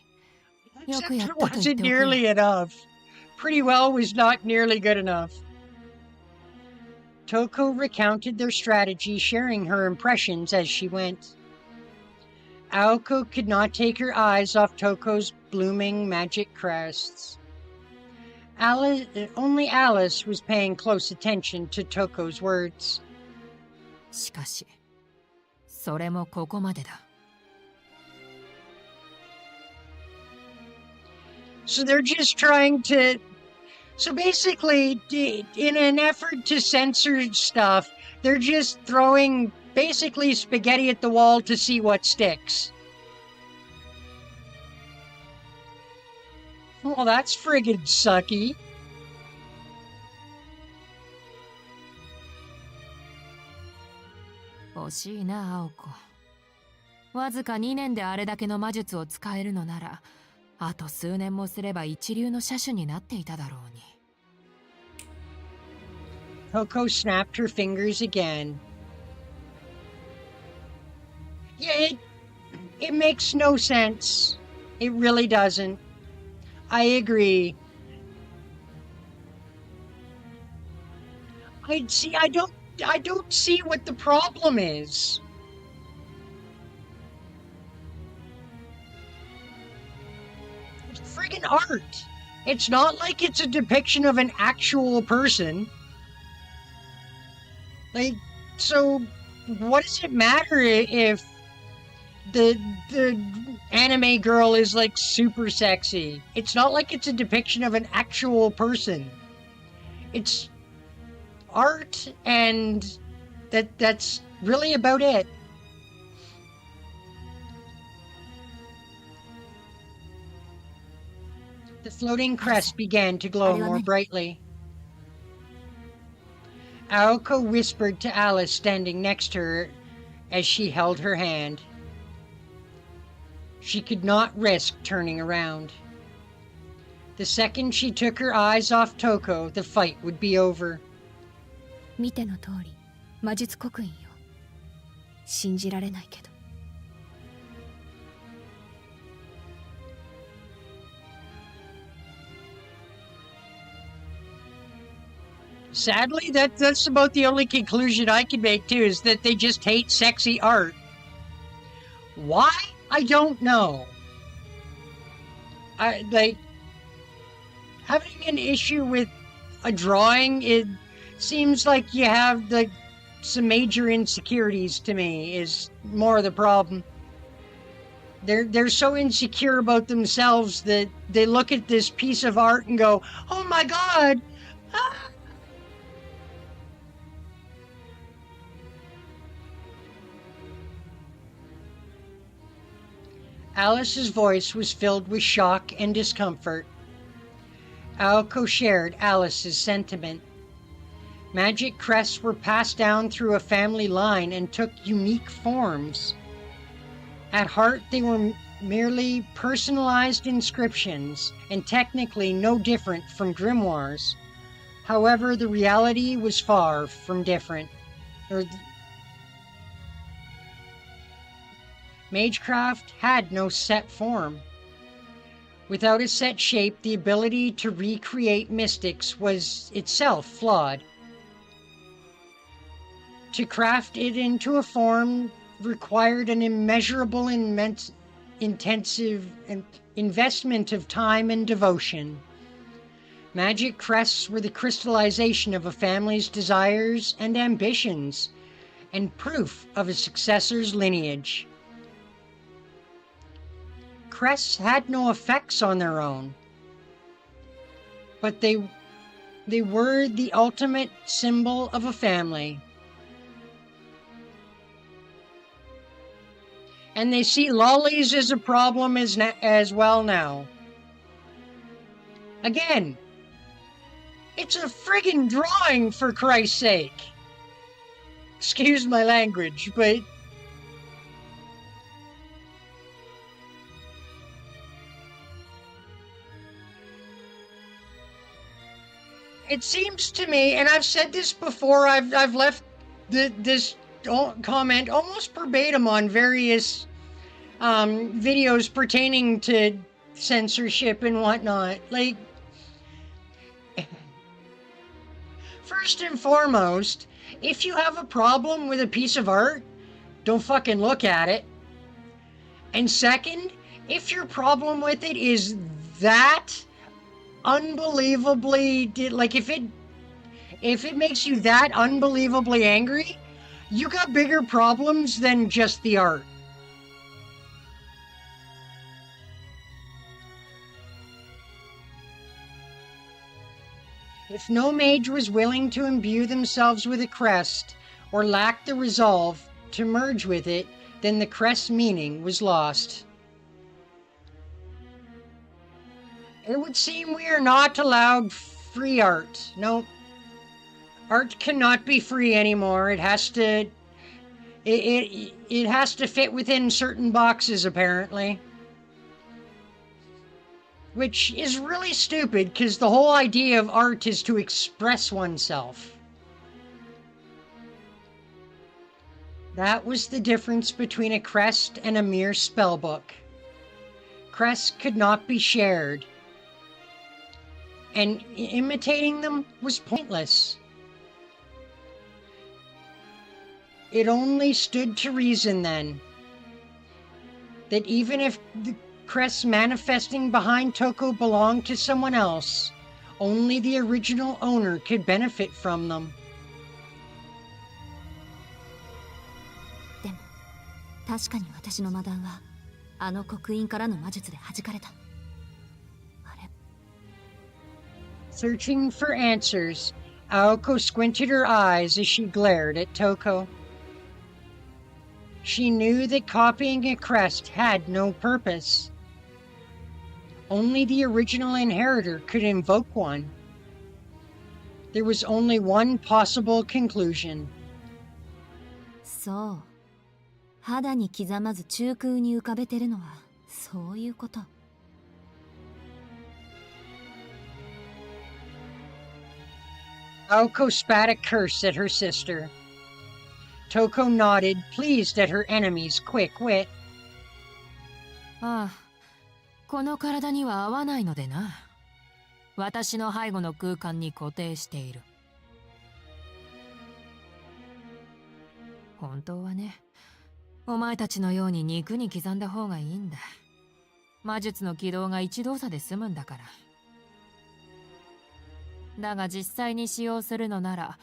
よくやったと言ってお Wasn't く nearly よ。 enough. Pretty well was not nearly good enough. Toko recounted their strategy, sharing her impressions as she went. Aoko could not take her eyes off Toko's blooming magic crests. Only Alice was paying close attention to Toko's words. しかし、それもここまでだ。So they're just trying to... So basically, in an effort to censor stuff, they're just throwing basically spaghetti at the wall to see what sticks. Well, that's friggin' sucky. 惜しいな、青子。わずか2年であれだけの魔術を使えるのなら、あと数年もすれば一流の射手になっていただろうに。Coco snapped her fingers again. Yeah, it makes no sense. It really doesn't. I agree. I don't see what the problem is. It's friggin' art. It's not like it's a depiction of an actual person. Like, so what does it matter if the anime girl is like super sexy? It's not like it's a depiction of an actual person. It's art, and that's really about it. The floating crest began to glow more brightly. Aoko whispered to Alice standing next to her as she held her hand. She could not risk turning around. The second she took her eyes off Toko, the fight would be over. 見ての通り、魔術刻印よ。信じられないけど。Sadly, that's about the only conclusion I can make too, is that they just hate sexy art. Why? I don't know. Having an issue with a drawing, it seems like you have some major insecurities to me, is more of the problem. They're so insecure about themselves that they look at this piece of art and go, "Oh my god!" Ah! Alice's voice was filled with shock and discomfort. Aoko shared Alice's sentiment. Magic crests were passed down through a family line and took unique forms. At heart, they were merely personalized inscriptions, and technically no different from grimoires. However, the reality was far from different. Magecraft had no set form. Without a set shape, the ability to recreate mystics was itself flawed. To craft it into a form required an immeasurable, intensive investment of time and devotion. Magic crests were the crystallization of a family's desires and ambitions, and proof of a successor's lineage. Crests had no effects on their own, but they were the ultimate symbol of a family. And they see lollies as a problem as well now. Again, it's a friggin' drawing, for Christ's sake. Excuse my language, but it seems to me, and I've said this before, I've left this comment almost verbatim on various videos pertaining to censorship and whatnot. Like, first and foremost, if you have a problem with a piece of art, don't fucking look at it. And second, if your problem with it is that unbelievably, like, if it makes you that unbelievably angry, you got bigger problems than just the art. If no mage was willing to imbue themselves with a crest, or lacked the resolve to merge with it, then the crest's meaning was lost. It would seem we are not allowed free art. No, art cannot be free anymore. It has to fit within certain boxes, apparently. Which is really stupid, because the whole idea of art is to express oneself. That was the difference between a crest and a mere spellbook. Crests could not be shared, and imitating them was pointless. It only stood to reason then that even if the crests manifesting behind Toko belonged to someone else, only the original owner could benefit from them. でも、確かに私の魔弾はあの刻印からの魔術で弾かれた。あれ？ Searching for answers, Aoko squinted her eyes as she glared at Toko. She knew that copying a crest had no purpose. Only the original inheritor could invoke one. There was only one possible conclusion. そう。肌に刻まず中空に浮かべてるのはそういうこと。Aoko spat a curse at her sister. Toko nodded, pleased at her enemy's quick wit. ああ、この体には合わないのでな。私の背後の空間に固定している。本当はね、お前たちのように肉に刻んだ方がいいんだ。魔術の起動が一動作で済むんだから。だが実際に使用するのなら、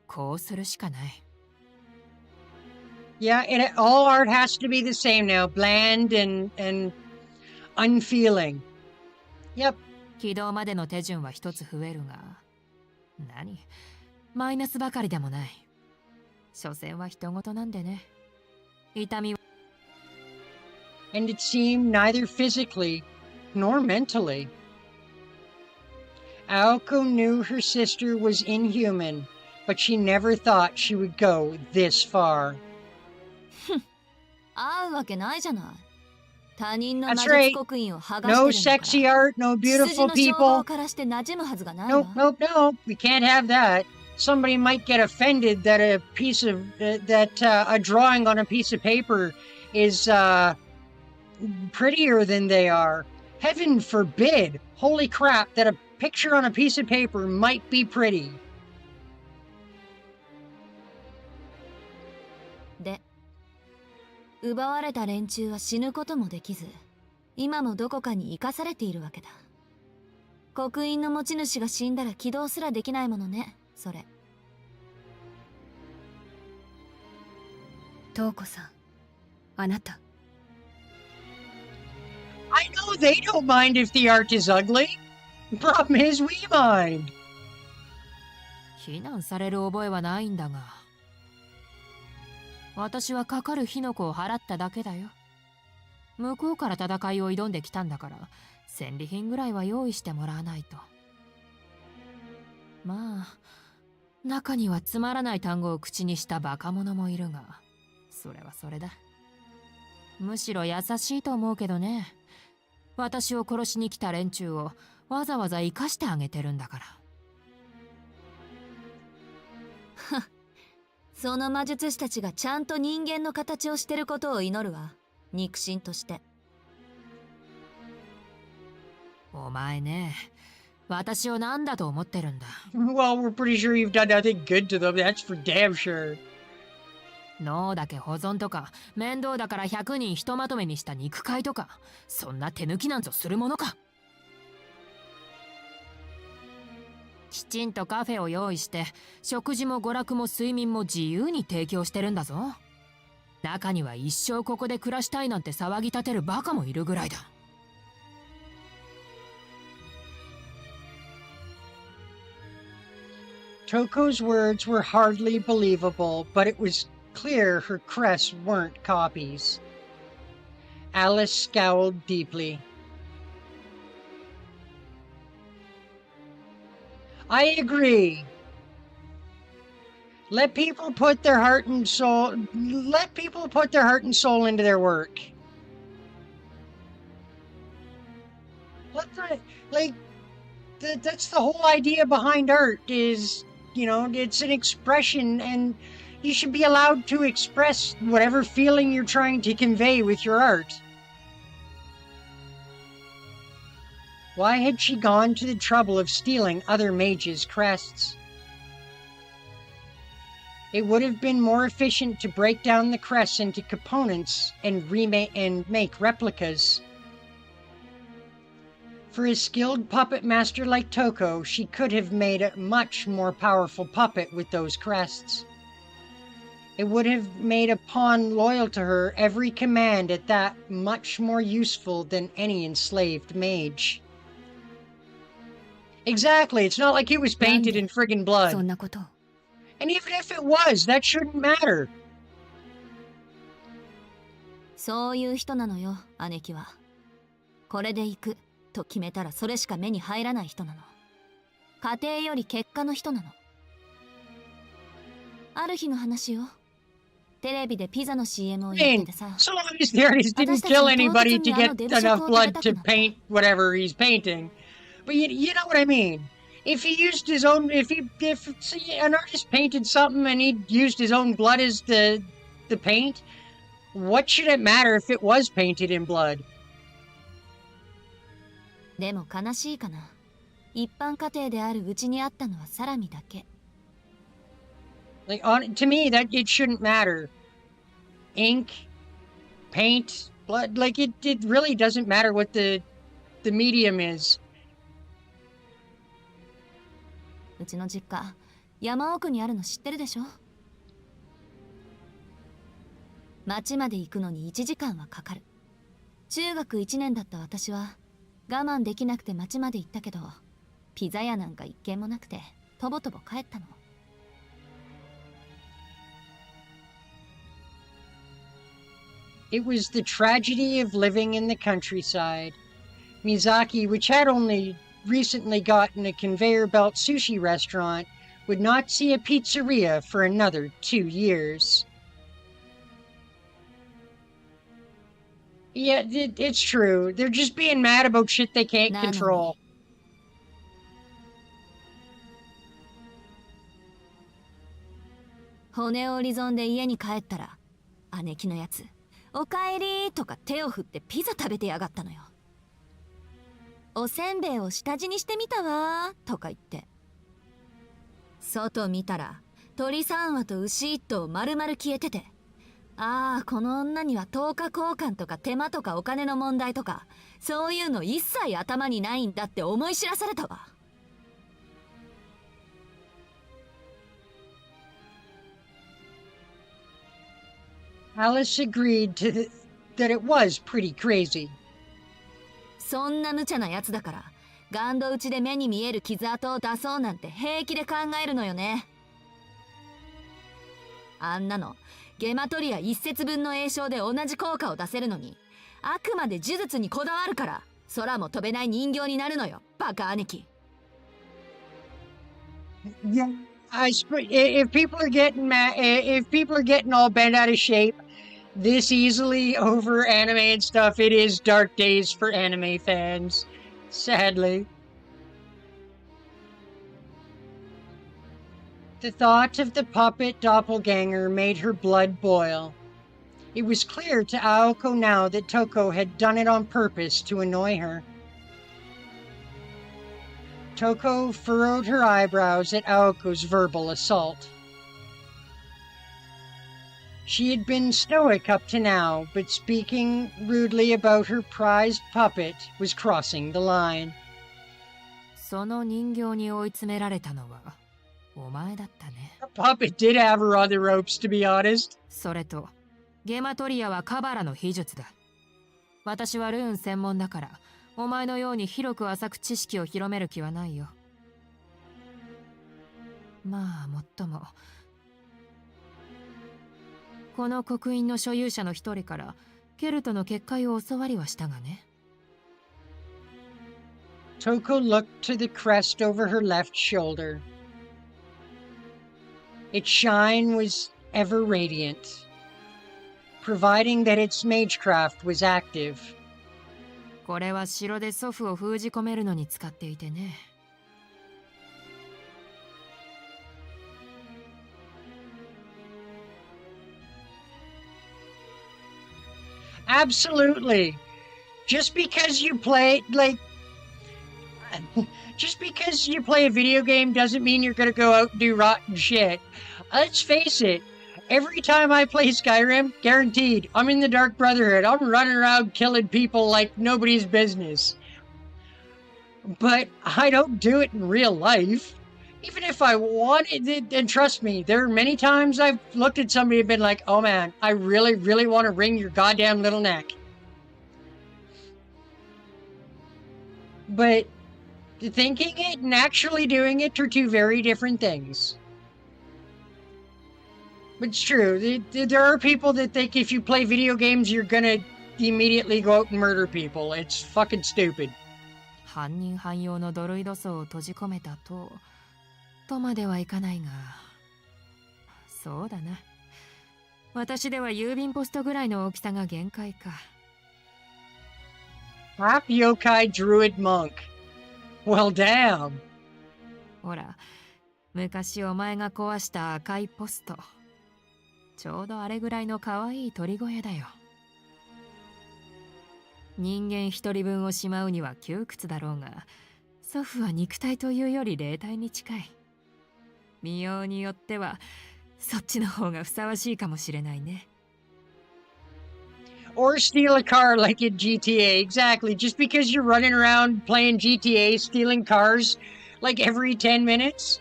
こうするしかない。Yeah, all art has to be the same now, bland and unfeeling. Yep. 起動までの手順は一つ増えるが、マイナスばかりでもない。所詮は人事なんでね。痛みは。And it seemed neither physically nor mentally. Aoko knew her sister was inhuman, but she never thought she would go this far. 合うわけないじゃない。他人の魔 That's 術 right. 刻印を剥がしてるん No だから。 sexy art, no 血 beautiful 筋の称号 people. をからして馴染むはずがないわ。 Nope, nope, nope. We can't have that. Somebody might get offended that a piece of a drawing on a piece of paper is prettier than they are. Heaven forbid! Holy crap! That a picture on a piece of paper might be pretty. で、奪われた連中は死ぬこともできず、今もどこかに生かされているわけだ。刻印の持ち主が死んだら起動すらできないものね、それ。瞳子さん、あなた。I know they don't mind if the art is ugly. The problem is we mind. 非難される覚えはないんだが、私はかかる火の粉を払っただけだよ。向こうから戦いを挑んできたんだから、戦利品ぐらいは用意してもらわないと。まあ、中にはつまらない単語を口にしたバカ者もいるが、それはそれだ。むしろ優しいと思うけどね。私を殺しに来た連中をわざわざ生かしてあげてるんだから。その魔術師たちがちゃんと人間の形をしてることを祈るわ。肉親として。お前ね、私を何だと思ってるんだ。Well, we're pretty sure you've done nothing good to them, that's for damn sure. 脳だけ保存とか、面倒だから100人ひとまとめにした肉塊とか、そんな手抜きなんぞするものか。きちんとカフェを用意して、食事も娯楽も睡眠も自由に提供してるんだぞ。中には一生ここで暮らしたいなんて騒ぎ立てるバカもいるぐらいだ。Toko's words were hardly believable, but it was clear her crests weren't copies. Alice scowled deeply. I agree. Let people put their heart and soul into their work. That's the whole idea behind art is, you know, it's an expression, and you should be allowed to express whatever feeling you're trying to convey with your art. Why had she gone to the trouble of stealing other mages' crests? It would have been more efficient to break down the crests into components and make replicas. For a skilled puppet master like Toko, she could have made a much more powerful puppet with those crests. It would have made a pawn loyal to her every command at that much more useful than any enslaved mage. Exactly, it's not like it was painted in friggin' blood. そんなこと。And even if it was, that shouldn't matter. そういう人なのよ、姉貴は。これで行くと決めたらそれしか目に入らない人なの。家庭より結果の人なの。ある日の話よ。テレビでピザの CM をやっててさ。So long as the artist didn't kill anybody to get enough blood to paint whatever he's painting. But you know what I mean. If he used his own, if an artist painted something and he used his own blood as the paint, what should it matter if it was painted in blood? でも悲しいかな。一般家庭であるうちにあったのはサラミだけ。Like to me, that it shouldn't matter. Ink, paint, blood, like it really doesn't matter what the medium is. うちの実家、山奥にあるの知ってるでしょ？町まで行くのに1時間はかかる。中学1年だった私は我慢できなくて町まで行ったけど、ピザ屋なんか一軒もなくてとぼとぼ帰ったの。It was the tragedy of living in the countryside. Miyazaki, which had only recently gotten a conveyor belt sushi restaurant, would not see a pizzeria for another 2 years. Yeah, it's true. They're just being mad about shit they can't control. 骨折り損で家に帰ったら、姉貴のやつ、おかえりとか手を振ってピザ食べてやがったのよ。おせんべいを下地にしてみたわとか言って。外見たら鳥3羽と牛1頭丸々消えてて、ああ、この女には10日交換とか手間とかお金の問題とか、そういうの一切頭にないんだって思い知らされたわ。Alice agreed that it was pretty crazy. そんな無茶なやつだから、ガンド打ちで目に見える傷跡を出そうなんて平気で考えるのよね。あんなのゲマトリア一節分の栄唱で同じ効果を出せるのに、あくまで呪術にこだわるから空も飛べない人形になるのよ、バカ兄貴。Yeah, if people are getting mad, if people are getting all bent out of shape this easily over anime and stuff, it is dark days for anime fans, sadly. The thought of the puppet doppelganger made her blood boil. It was clear to Aoko now that Toko had done it on purpose to annoy her. Toko furrowed her eyebrows at Aoko's verbal assault. She had been stoic up to now, but speaking rudely about her prized puppet was crossing the line. その人形に追い詰められたのはお前だったね。 The puppet did have her on the ropes, to be honest. それとゲマトリアはカバラの秘術だ。私はルーン専門だから、お前のように広く浅く知識を広める気はないよ。まあもっともこの刻印の所有者の一人からケルトの結界を教わりはしたがね。Toko looked to the crest over her left shoulder. Its shine was ever radiant, providing that its magecraft was active. これは城で祖父を封じ込めるのに使っていてね。Absolutely. Just because you play, just because you play a video game doesn't mean you're gonna go out and do rotten shit. Let's face it, every time I play Skyrim, guaranteed, I'm in the Dark Brotherhood. I'm running around killing people like nobody's business. But I don't do it in real life. Even if I wanted it, and trust me, there are many times I've looked at somebody and been like, oh man, I really, really want to wring your goddamn little neck. But thinking it and actually doing it are two very different things. But it's true, there are people that think if you play video games, you're gonna immediately go out and murder people. It's fucking stupid. 犯人汎用のドルイド層を閉じ込めたとまではいかないが、そうだな。私では郵便ポストぐらいの大きさが限界か。Half yokai druid monk. Well, damn. ほら、昔お前が壊した赤いポスト。ちょうどあれぐらいの可愛い鳥小屋だよ。人間一人分をしまうには窮屈だろうが、祖父は肉体というより霊体に近い。見ようによってはそっちの方がふさわしいかもしれないね。Or steal a car like in GTA. Exactly. Just because you're running around playing GTA, stealing cars like every 10 minutes,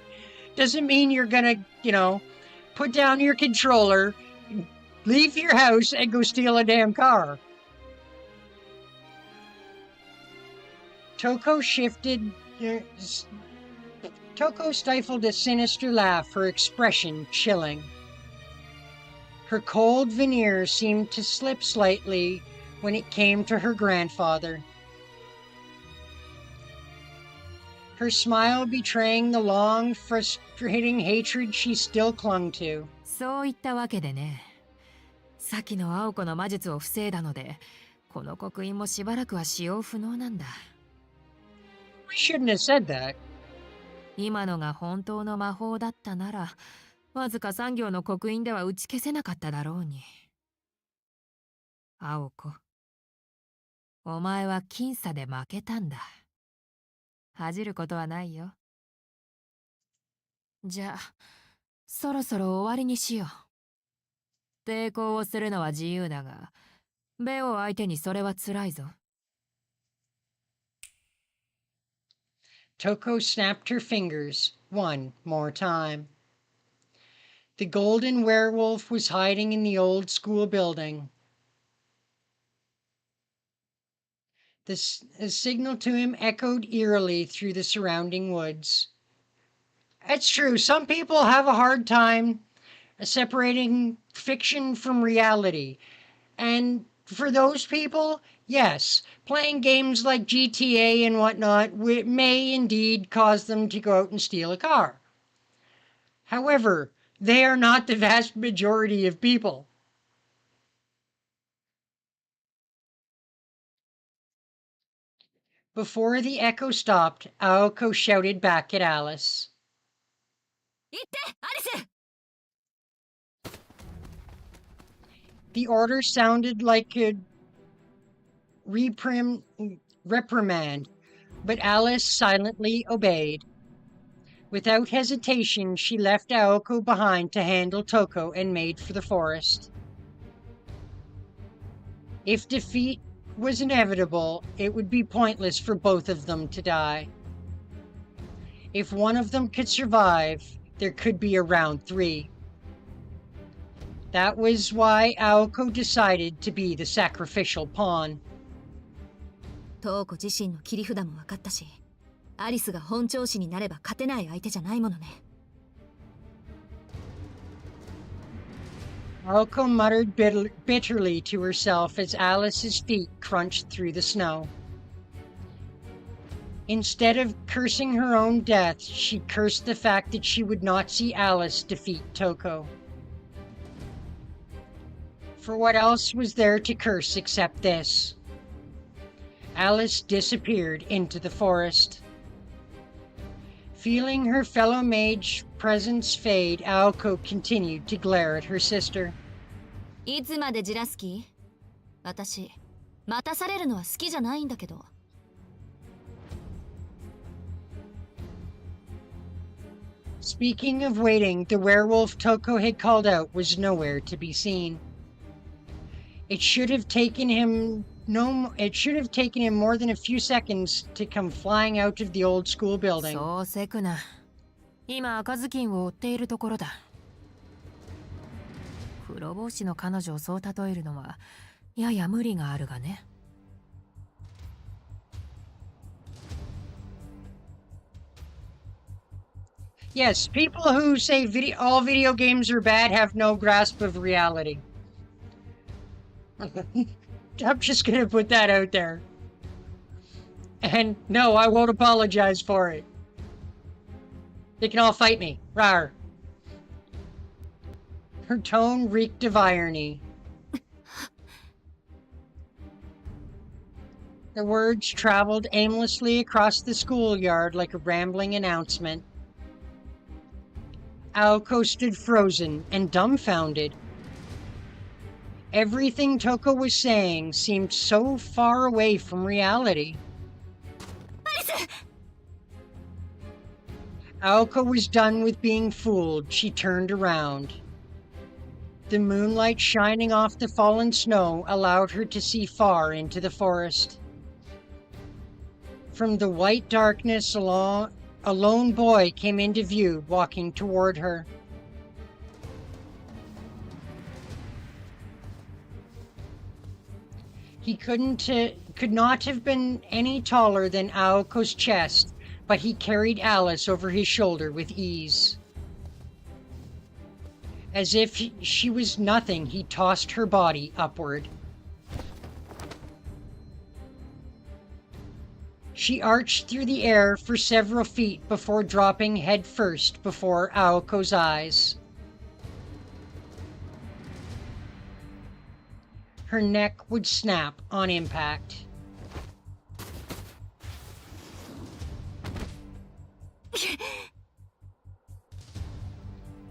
doesn't mean you're gonna, put down your controller, leave your house, and go steal a damn car. Toko stifled a sinister laugh, her expression chilling. Her cold veneer seemed to slip slightly when it came to her grandfather. Her smile betraying the long, frustrating hatred she still clung to. そういったわけでね。さっきの青子の魔術を防いだので、この刻印もしばらくは使用不能なんだ。We shouldn't have said that. 今のが本当の魔法だったなら、わずか3行の刻印では打ち消せなかっただろうに。青子、お前は僅差で負けたんだ。恥じることはないよ。じゃあ、そろそろ終わりにしよう。抵抗をするのは自由だが、ベオ相手にそれは辛いぞ。Toko snapped her fingers one more time. The golden werewolf was hiding in the old school building. The signal to him echoed eerily through the surrounding woods. It's true, some people have a hard time separating fiction from reality. And for those people, yes, playing games like GTA and whatnot may indeed cause them to go out and steal a car. However, they are not the vast majority of people. Before the echo stopped, Aoko shouted back at Alice. 行って、アリス! The order sounded like a reprimand, but Alice silently obeyed. Without hesitation, she left Aoko behind to handle Toko and made for the forest. If defeat was inevitable, it would be pointless for both of them to die. If one of them could survive, there could be a round 3. That was why Aoko decided to be the sacrificial pawn. トウコ自身の切り札も分かったし、アリスが本調子になれば勝てない相手じゃないものね。Aoko muttered bitterly to herself as Alice's feet crunched through the snow. Instead of cursing her own death, she cursed the fact that she would not see Alice defeat Toko. For what else was there to curse except this? Alice disappeared into the forest. Feeling her fellow mage presence fade, Aoko continued to glare at her sister. いつまでじらす気？私、待たされるのは好きじゃないんだけど。Speaking of waiting, the werewolf Toko had called out was nowhere to be seen. It should have taken him more than a few seconds to come flying out of the old school building. そうせくな。今赤ずきんを追っているところだ。黒帽子の彼女をそう例えるのはやや無理があるがね。Yes, people who say all video games are bad have no grasp of reality. I'm just gonna put that out there. And no, I won't apologize for it. They can all fight me. Rawr. Her tone reeked of irony. The words traveled aimlessly across the schoolyard like a rambling announcement. Aoko stood frozen and dumbfounded. Everything Toko was saying seemed so far away from reality. Alice! Aoko was done with being fooled. She turned around. The moonlight shining off the fallen snow allowed her to see far into the forest. From the white darkness, a lone boy came into view, walking toward her. He could not have been any taller than Aoko's chest, but he carried Alice over his shoulder with ease. As if she was nothing, he tossed her body upward. She arched through the air for several feet before dropping headfirst before Aoko's eyes. Her neck would snap on impact.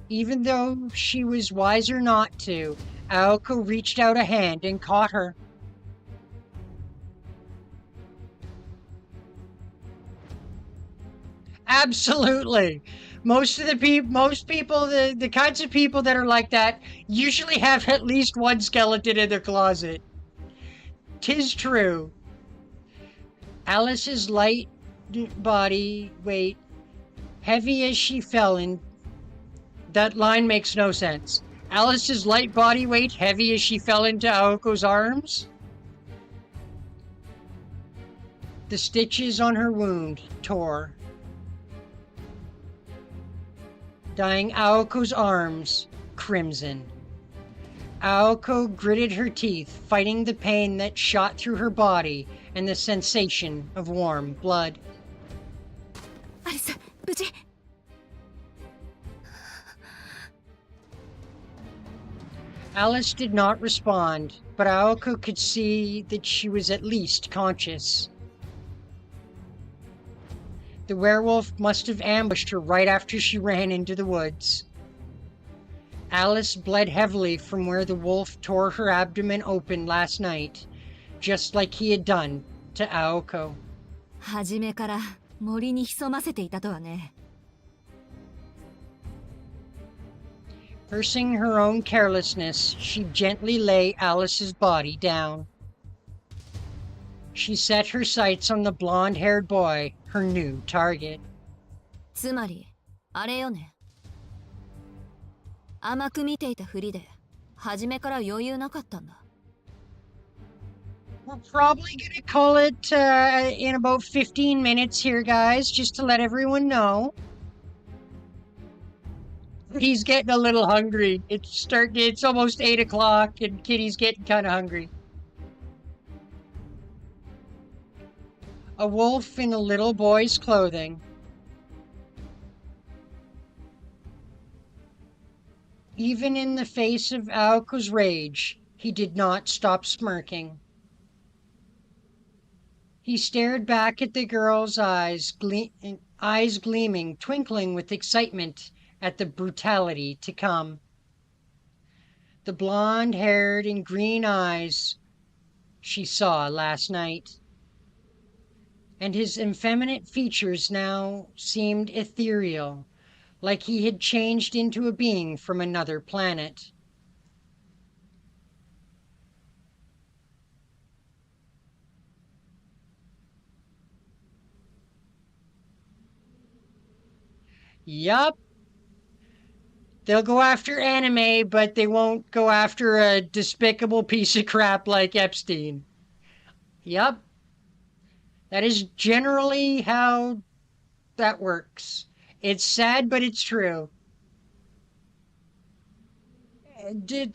Even though she was wiser not to, Aoko reached out a hand and caught her. Absolutely. Most people, the kinds of people that are like that usually have at least one skeleton in their closet. 'Tis true. Alice's light body weight, heavy as she fell in. That line makes no sense. Alice's light body weight, heavy as she fell into Aoko's arms. The stitches on her wound tore, dyeing Aoko's arms crimson. Aoko gritted her teeth, fighting the pain that shot through her body and the sensation of warm blood. アリス、無事。 Alice did not respond, but Aoko could see that she was at least conscious. The werewolf must have ambushed her right after she ran into the woods. Alice bled heavily from where the wolf tore her abdomen open last night, just like he had done to Aoko. 初めから森に潜ませていたとはね。 Cursing her own carelessness, she gently lay Alice's body down. She set her sights on the blonde-haired boy, her new target. つまり、あれよね。甘く見ていたふりで、初めから余裕なかったんだ。 We're probably gonna call it in about 15 minutes here, guys, just to let everyone know. He's getting a little hungry. It's almost 8 o'clock and Kitty's getting kind of hungry. A wolf in a little boy's clothing. Even in the face of Aoko's rage, he did not stop smirking. He stared back at the girl's eyes gleaming, twinkling with excitement at the brutality to come. The blonde-haired and green eyes she saw last night. And his effeminate features now seemed ethereal, like he had changed into a being from another planet. Yup. They'll go after anime, but they won't go after a despicable piece of crap like Epstein. Yup. That is generally how that works. It's sad, but it's true.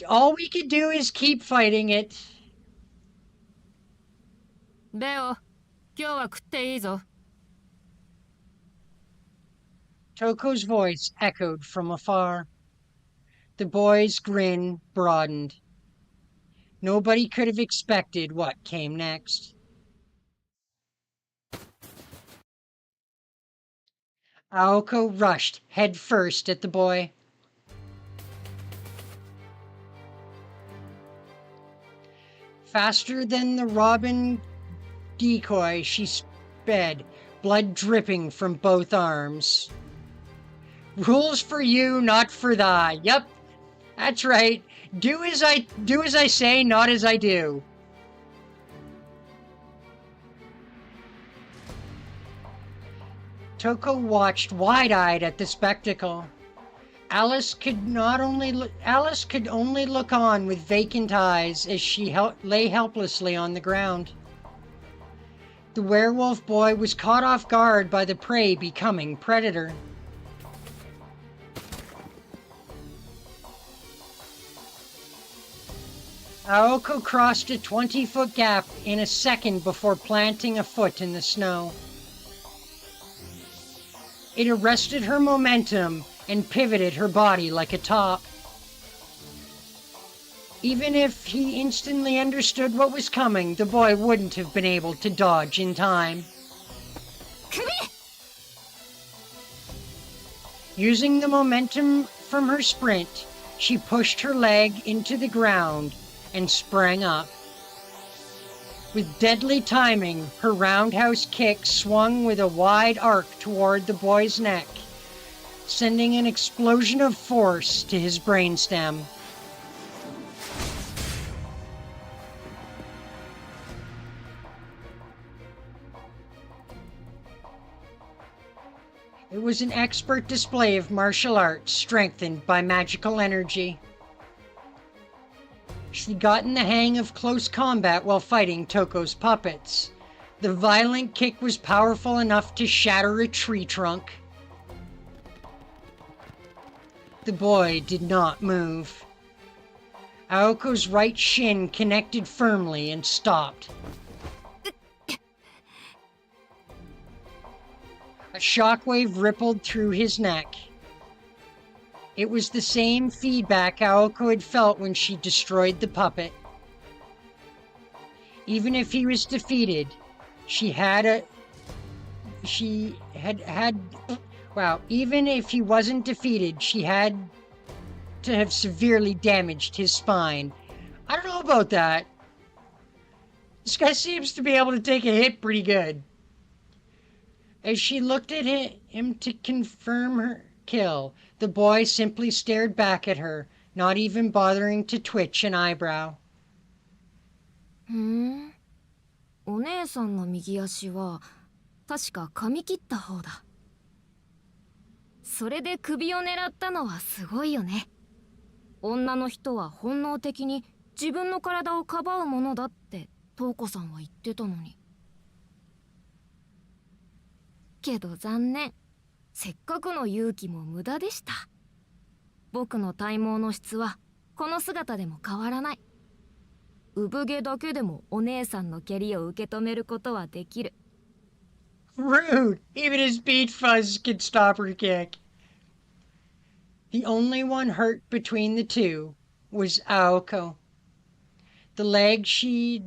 All we could do is keep fighting it. レオ、今日は食っていいぞ。 Toko's voice echoed from afar. The boy's grin broadened. Nobody could have expected what came next. Aoko rushed headfirst at the boy. Faster than the robin decoy, she sped, blood dripping from both arms. Rules for you, not for thy. Yep, that's right. Do as I say, not as I do. Toko watched wide-eyed at the spectacle. Alice could only look on with vacant eyes as she lay helplessly on the ground. The werewolf boy was caught off guard by the prey becoming predator. Aoko crossed a 20-foot gap in a second before planting a foot in the snow. It arrested her momentum and pivoted her body like a top. Even if he instantly understood what was coming, the boy wouldn't have been able to dodge in time. Using the momentum from her sprint, she pushed her leg into the ground and sprang up. With deadly timing, her roundhouse kick swung with a wide arc toward the boy's neck, sending an explosion of force to his brainstem. It was an expert display of martial arts strengthened by magical energy. She'd gotten the hang of close combat while fighting Toko's puppets. The violent kick was powerful enough to shatter a tree trunk. The boy did not move. Aoko's right shin connected firmly and stopped. A shockwave rippled through his neck. It was the same feedback Aoko had felt when she destroyed the puppet. Even if he was defeated, even if he wasn't defeated, she had to have severely damaged his spine. I don't know about that. This guy seems to be able to take a hit pretty good. As she looked at him to confirm her kill, the boy simply stared back at her, not even bothering to twitch an eyebrow. お姉さんの右足は確か噛み切った方だ。それで首を狙ったのはすごいよね。女の人は本能的に自分の体をかばうものだって瞳子さんは言ってたのに。けど残念。せっかくの勇気も無駄でした。僕の体毛の質はこの姿でも変わらない。産毛だけでもお姉さんの蹴りを受け止めることはできる。Rude! Even his beat fuzz could stop her kick. The only one hurt between the two was Aoko. The leg she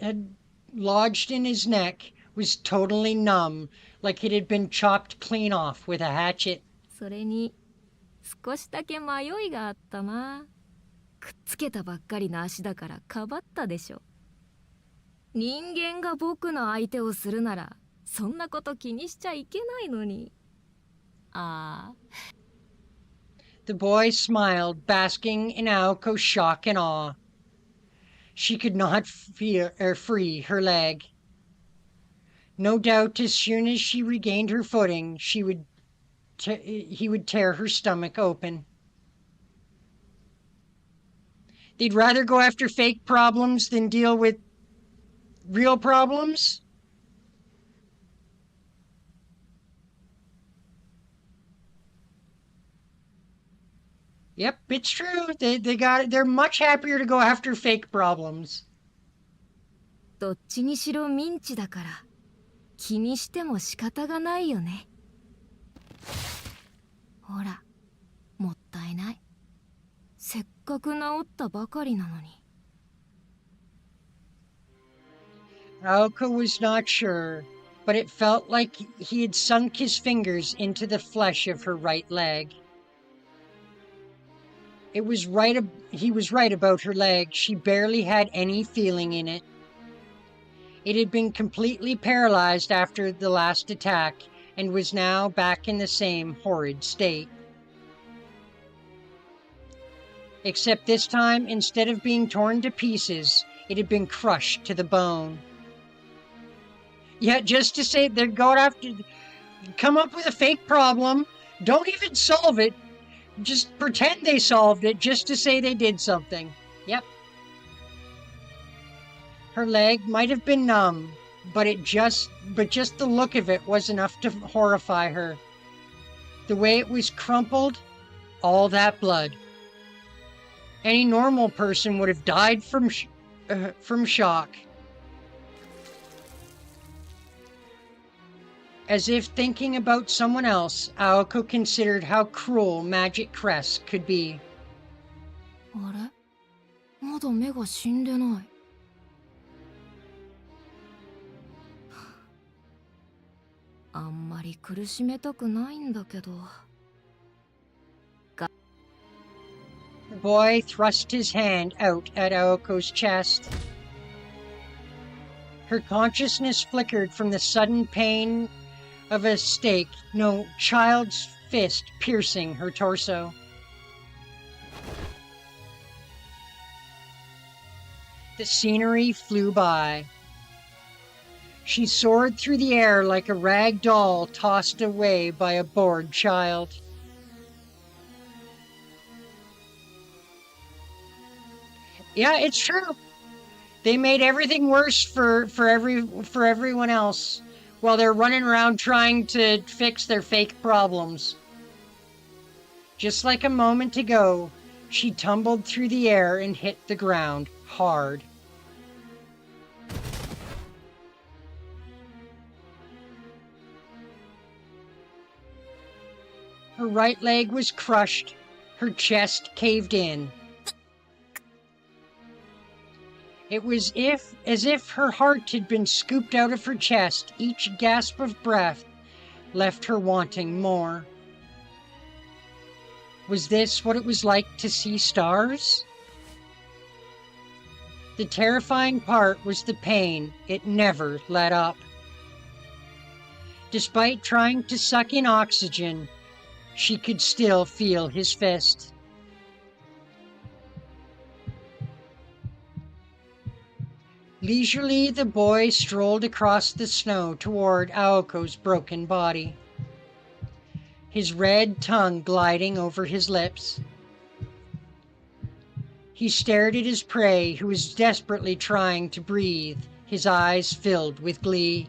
had lodged in his neck was totally numb, like it had been chopped clean off with a hatchet. それに少しだけ迷いがあったな。くっつけたばっかりの足だからかばったでしょ。人間が僕の相手をするならそんなこと気にしちゃいけないのに。ああ。The boy smiled, basking in Aoko's shock and awe. She could not free her leg. No doubt as soon as she regained her footing, he would tear her stomach open. They'd rather go after fake problems than deal with real problems? Yep, it's true. They're much happier to go after fake problems. どっちにしろミンチだから気にしても仕方がないよね。ほら、もったいない。せっかく治ったばかりなのに。Aoko was not sure, but it felt like he had sunk his fingers into the flesh of her right leg. He was right about her leg. She barely had any feeling in it. It had been completely paralyzed after the last attack and was now back in the same horrid state. Except this time, instead of being torn to pieces, it had been crushed to the bone. Yet just to say they're going after, come up with a fake problem, don't even solve it, just pretend they solved it just to say they did something. Yep. Her leg might have been numb, but just the look of it was enough to horrify her. The way it was crumpled, all that blood. Any normal person would have died from shock. As if thinking about someone else, Aoko considered how cruel magic crests could be. あれ？まだ目が死んでない。あんまり苦しめたくないんだけど。The boy thrust his hand out at Aoko's chest. Her consciousness flickered from the sudden pain of a stake, no child's fist piercing her torso. The scenery flew by. She soared through the air like a rag doll tossed away by a bored child. Yeah, it's true. They made everything worse for everyone else while they're running around trying to fix their fake problems. Just like a moment ago, she tumbled through the air and hit the ground hard. Her right leg was crushed, her chest caved in. It was as if her heart had been scooped out of her chest. Each gasp of breath left her wanting more. Was this what it was like to see stars? The terrifying part was the pain. It never let up. Despite trying to suck in oxygen, she could still feel his fist. Leisurely, the boy strolled across the snow toward Aoko's broken body, his red tongue gliding over his lips. He stared at his prey, who was desperately trying to breathe, his eyes filled with glee.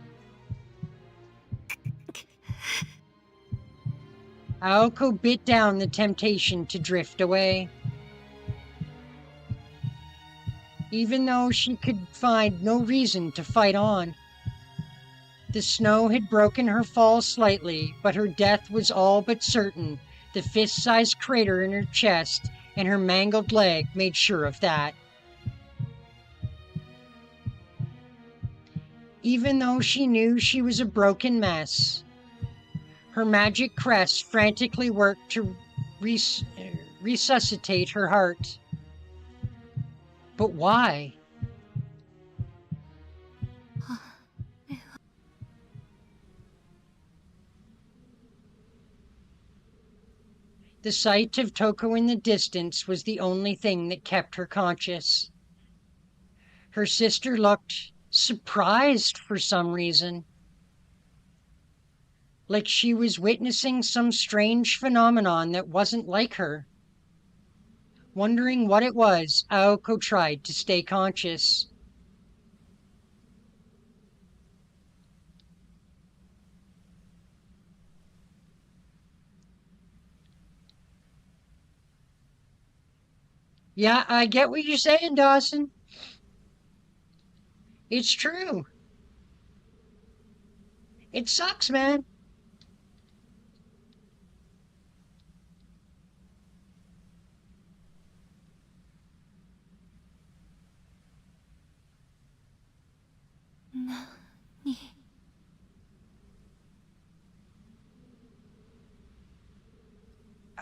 Aoko bit down the temptation to drift away. Even though she could find no reason to fight on. The snow had broken her fall slightly, but her death was all but certain. The fist-sized crater in her chest and her mangled leg made sure of that. Even though she knew she was a broken mess, her magic crest frantically worked to resuscitate her heart. But why? The sight of Toko in the distance was the only thing that kept her conscious. Her sister looked surprised for some reason, like she was witnessing some strange phenomenon that wasn't like her. Wondering what it was, Aoko tried to stay conscious. Yeah, I get what you're saying, Dawson. It's true. It sucks, man.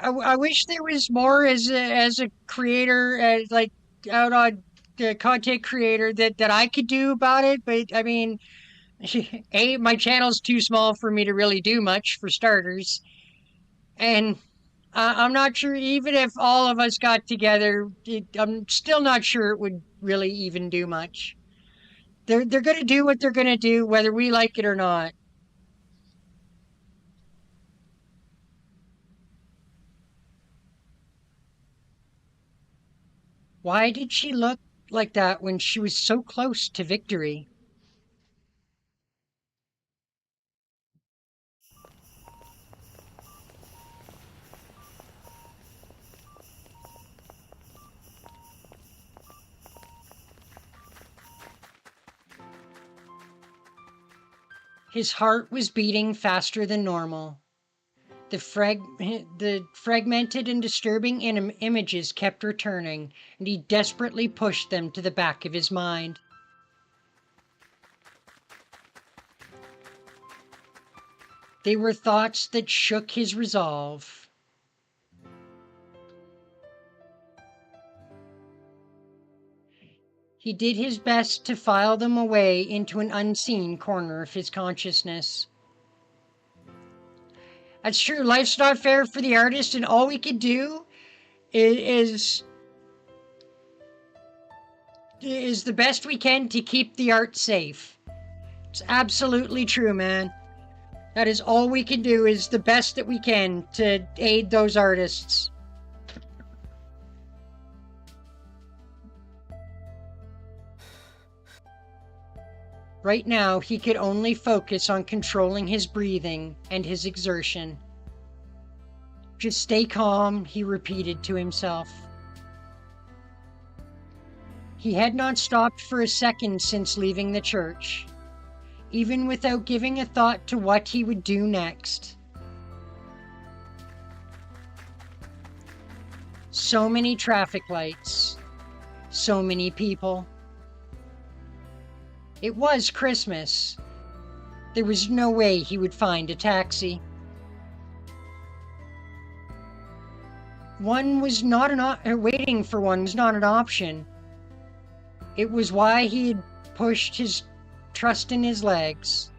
I wish there was more as a creator, as like out on the content creator that I could do about it. But I mean, my channel's too small for me to really do much for starters, and I'm not sure even if all of us got together, I'm still not sure it would really even do much. They're gonna do what they're gonna do, whether we like it or not. Why did she look like that when she was so close to victory? His heart was beating faster than normal. The fragmented and disturbing images kept returning, and he desperately pushed them to the back of his mind. They were thoughts that shook his resolve. He did his best to file them away into an unseen corner of his consciousness. That's true. Life's not fair for the artist, and all we could do is the best we can to keep the art safe. It's absolutely true, man. That is all we can do, is the best that we can to aid those artists. Right now, he could only focus on controlling his breathing and his exertion. Just stay calm, he repeated to himself. He had not stopped for a second since leaving the church, even without giving a thought to what he would do next. So many traffic lights, so many people. It was Christmas. There was no way he would find a taxi. Waiting for one was not an option. It was why he had pushed his trust in his legs.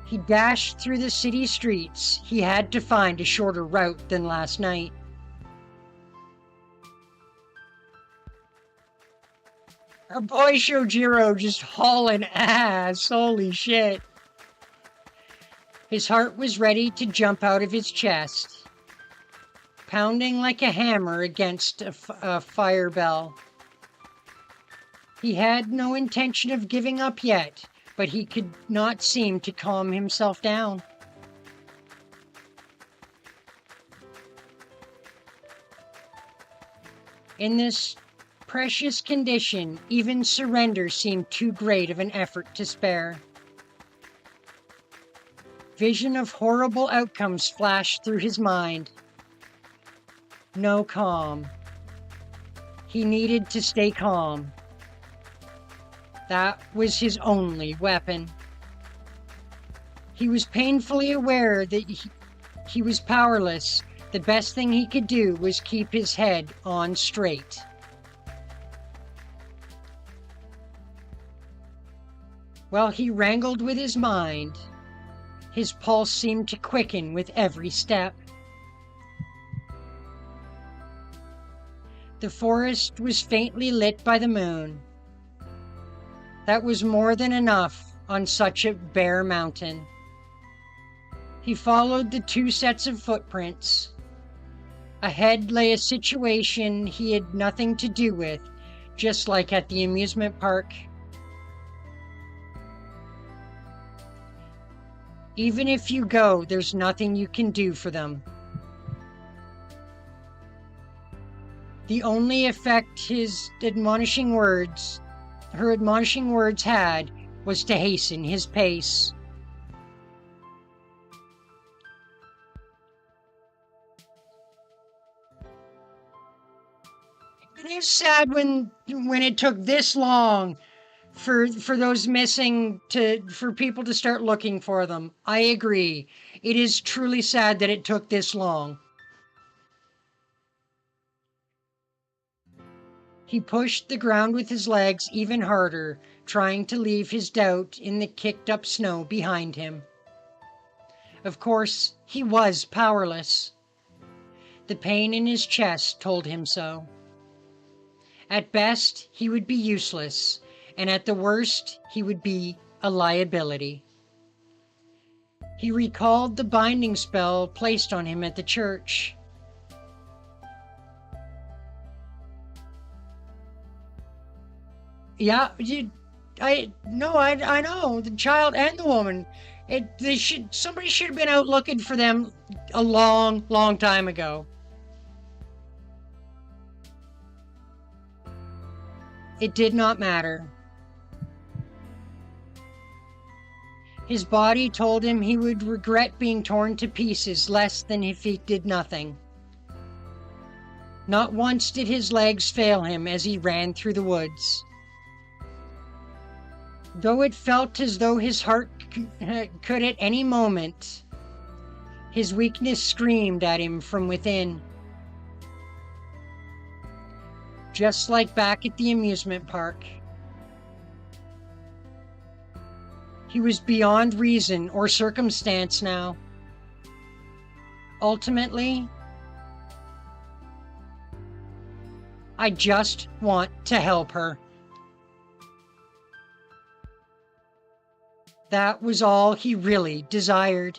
He dashed through the city streets. He had to find a shorter route than last night. Our boy Shojiro just hauling ass. Holy shit. His heart was ready to jump out of his chest, pounding like a hammer against a fire bell. He had no intention of giving up yet, but he could not seem to calm himself down. In this precious condition, even surrender seemed too great of an effort to spare. Vision of horrible outcomes flashed through his mind. No calm. He needed to stay calm. That was his only weapon. He was painfully aware that he was powerless. The best thing he could do was keep his head on straight. While he wrangled with his mind, his pulse seemed to quicken with every step. The forest was faintly lit by the moon. That was more than enough on such a bare mountain. He followed the two sets of footprints. Ahead lay a situation he had nothing to do with, just like at the amusement park. Even if you go, there's nothing you can do for them. The only effect her admonishing words had was to hasten his pace. It is sad when it took this long for those missing for people to start looking for them. I agree. It is truly sad that it took this long. He pushed the ground with his legs even harder, trying to leave his doubt in the kicked up snow behind him. Of course, he was powerless. The pain in his chest told him so. At best, he would be useless, and at the worst, he would be a liability. He recalled the binding spell placed on him at the church. Yeah, I know, the child and the woman. Somebody should have been out looking for them a long, long time ago. It did not matter. His body told him he would regret being torn to pieces less than if he did nothing. Not once did his legs fail him as he ran through the woods. Though it felt as though his heart could at any moment, his weakness screamed at him from within. just like back at the amusement park. He was beyond reason or circumstance now. Ultimately, I just want to help her. That was all he really desired.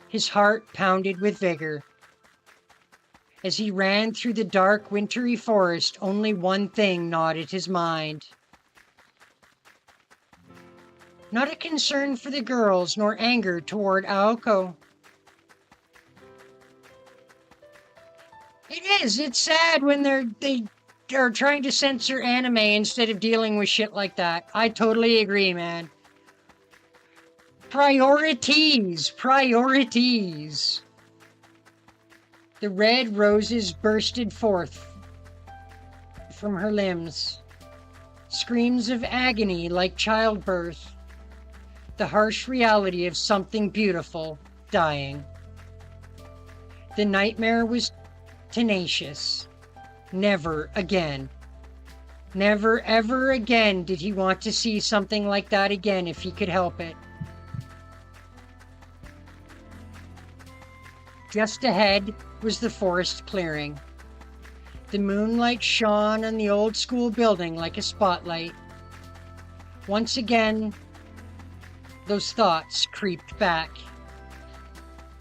His heart pounded with vigor. As he ran through the dark, wintry forest, only one thing gnawed at his mind. Not a concern for the girls, nor anger toward Aoko. It's sad when they are trying to censor anime instead of dealing with shit like that. I totally agree, man. Priorities! The red roses bursted forth from her limbs. Screams of agony like childbirth. The harsh reality of something beautiful dying. The nightmare was tenacious. Never again. Never ever again did he want to see something like that again if he could help it. Just ahead was the forest clearing. The moonlight shone on the old school building like a spotlight. Once again, those thoughts creeped back.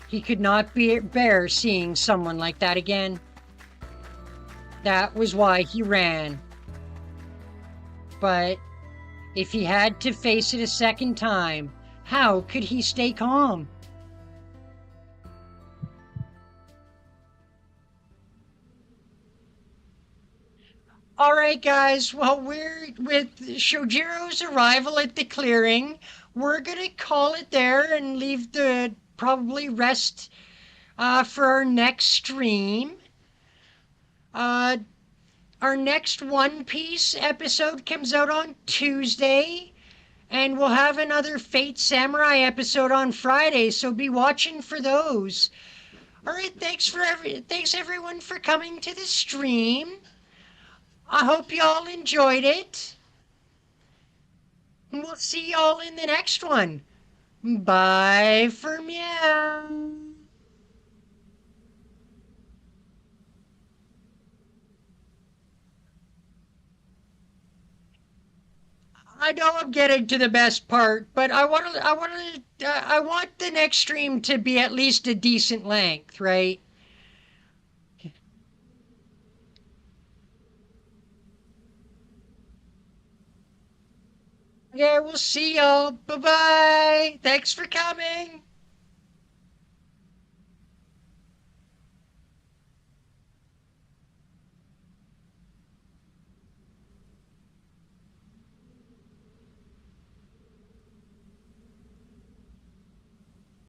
He could not bear seeing someone like that again. That was why he ran. But if he had to face it a second time, how could he stay calm? All right, guys. Well, we're with Shojiro's arrival at the clearing. We're gonna call it there and leave the probably rest for our next stream. Our next One Piece episode comes out on Tuesday, and we'll have another Fate Samurai episode on Friday. So be watching for those. All right. Thanks everyone for coming to the stream. I hope y'all enjoyed it. We'll see y'all in the next one. Bye for meow. I know I'm getting to the best part, but I want the next stream to be at least a decent length, right? Yeah, we'll see y'all. Bye-bye. Thanks for coming.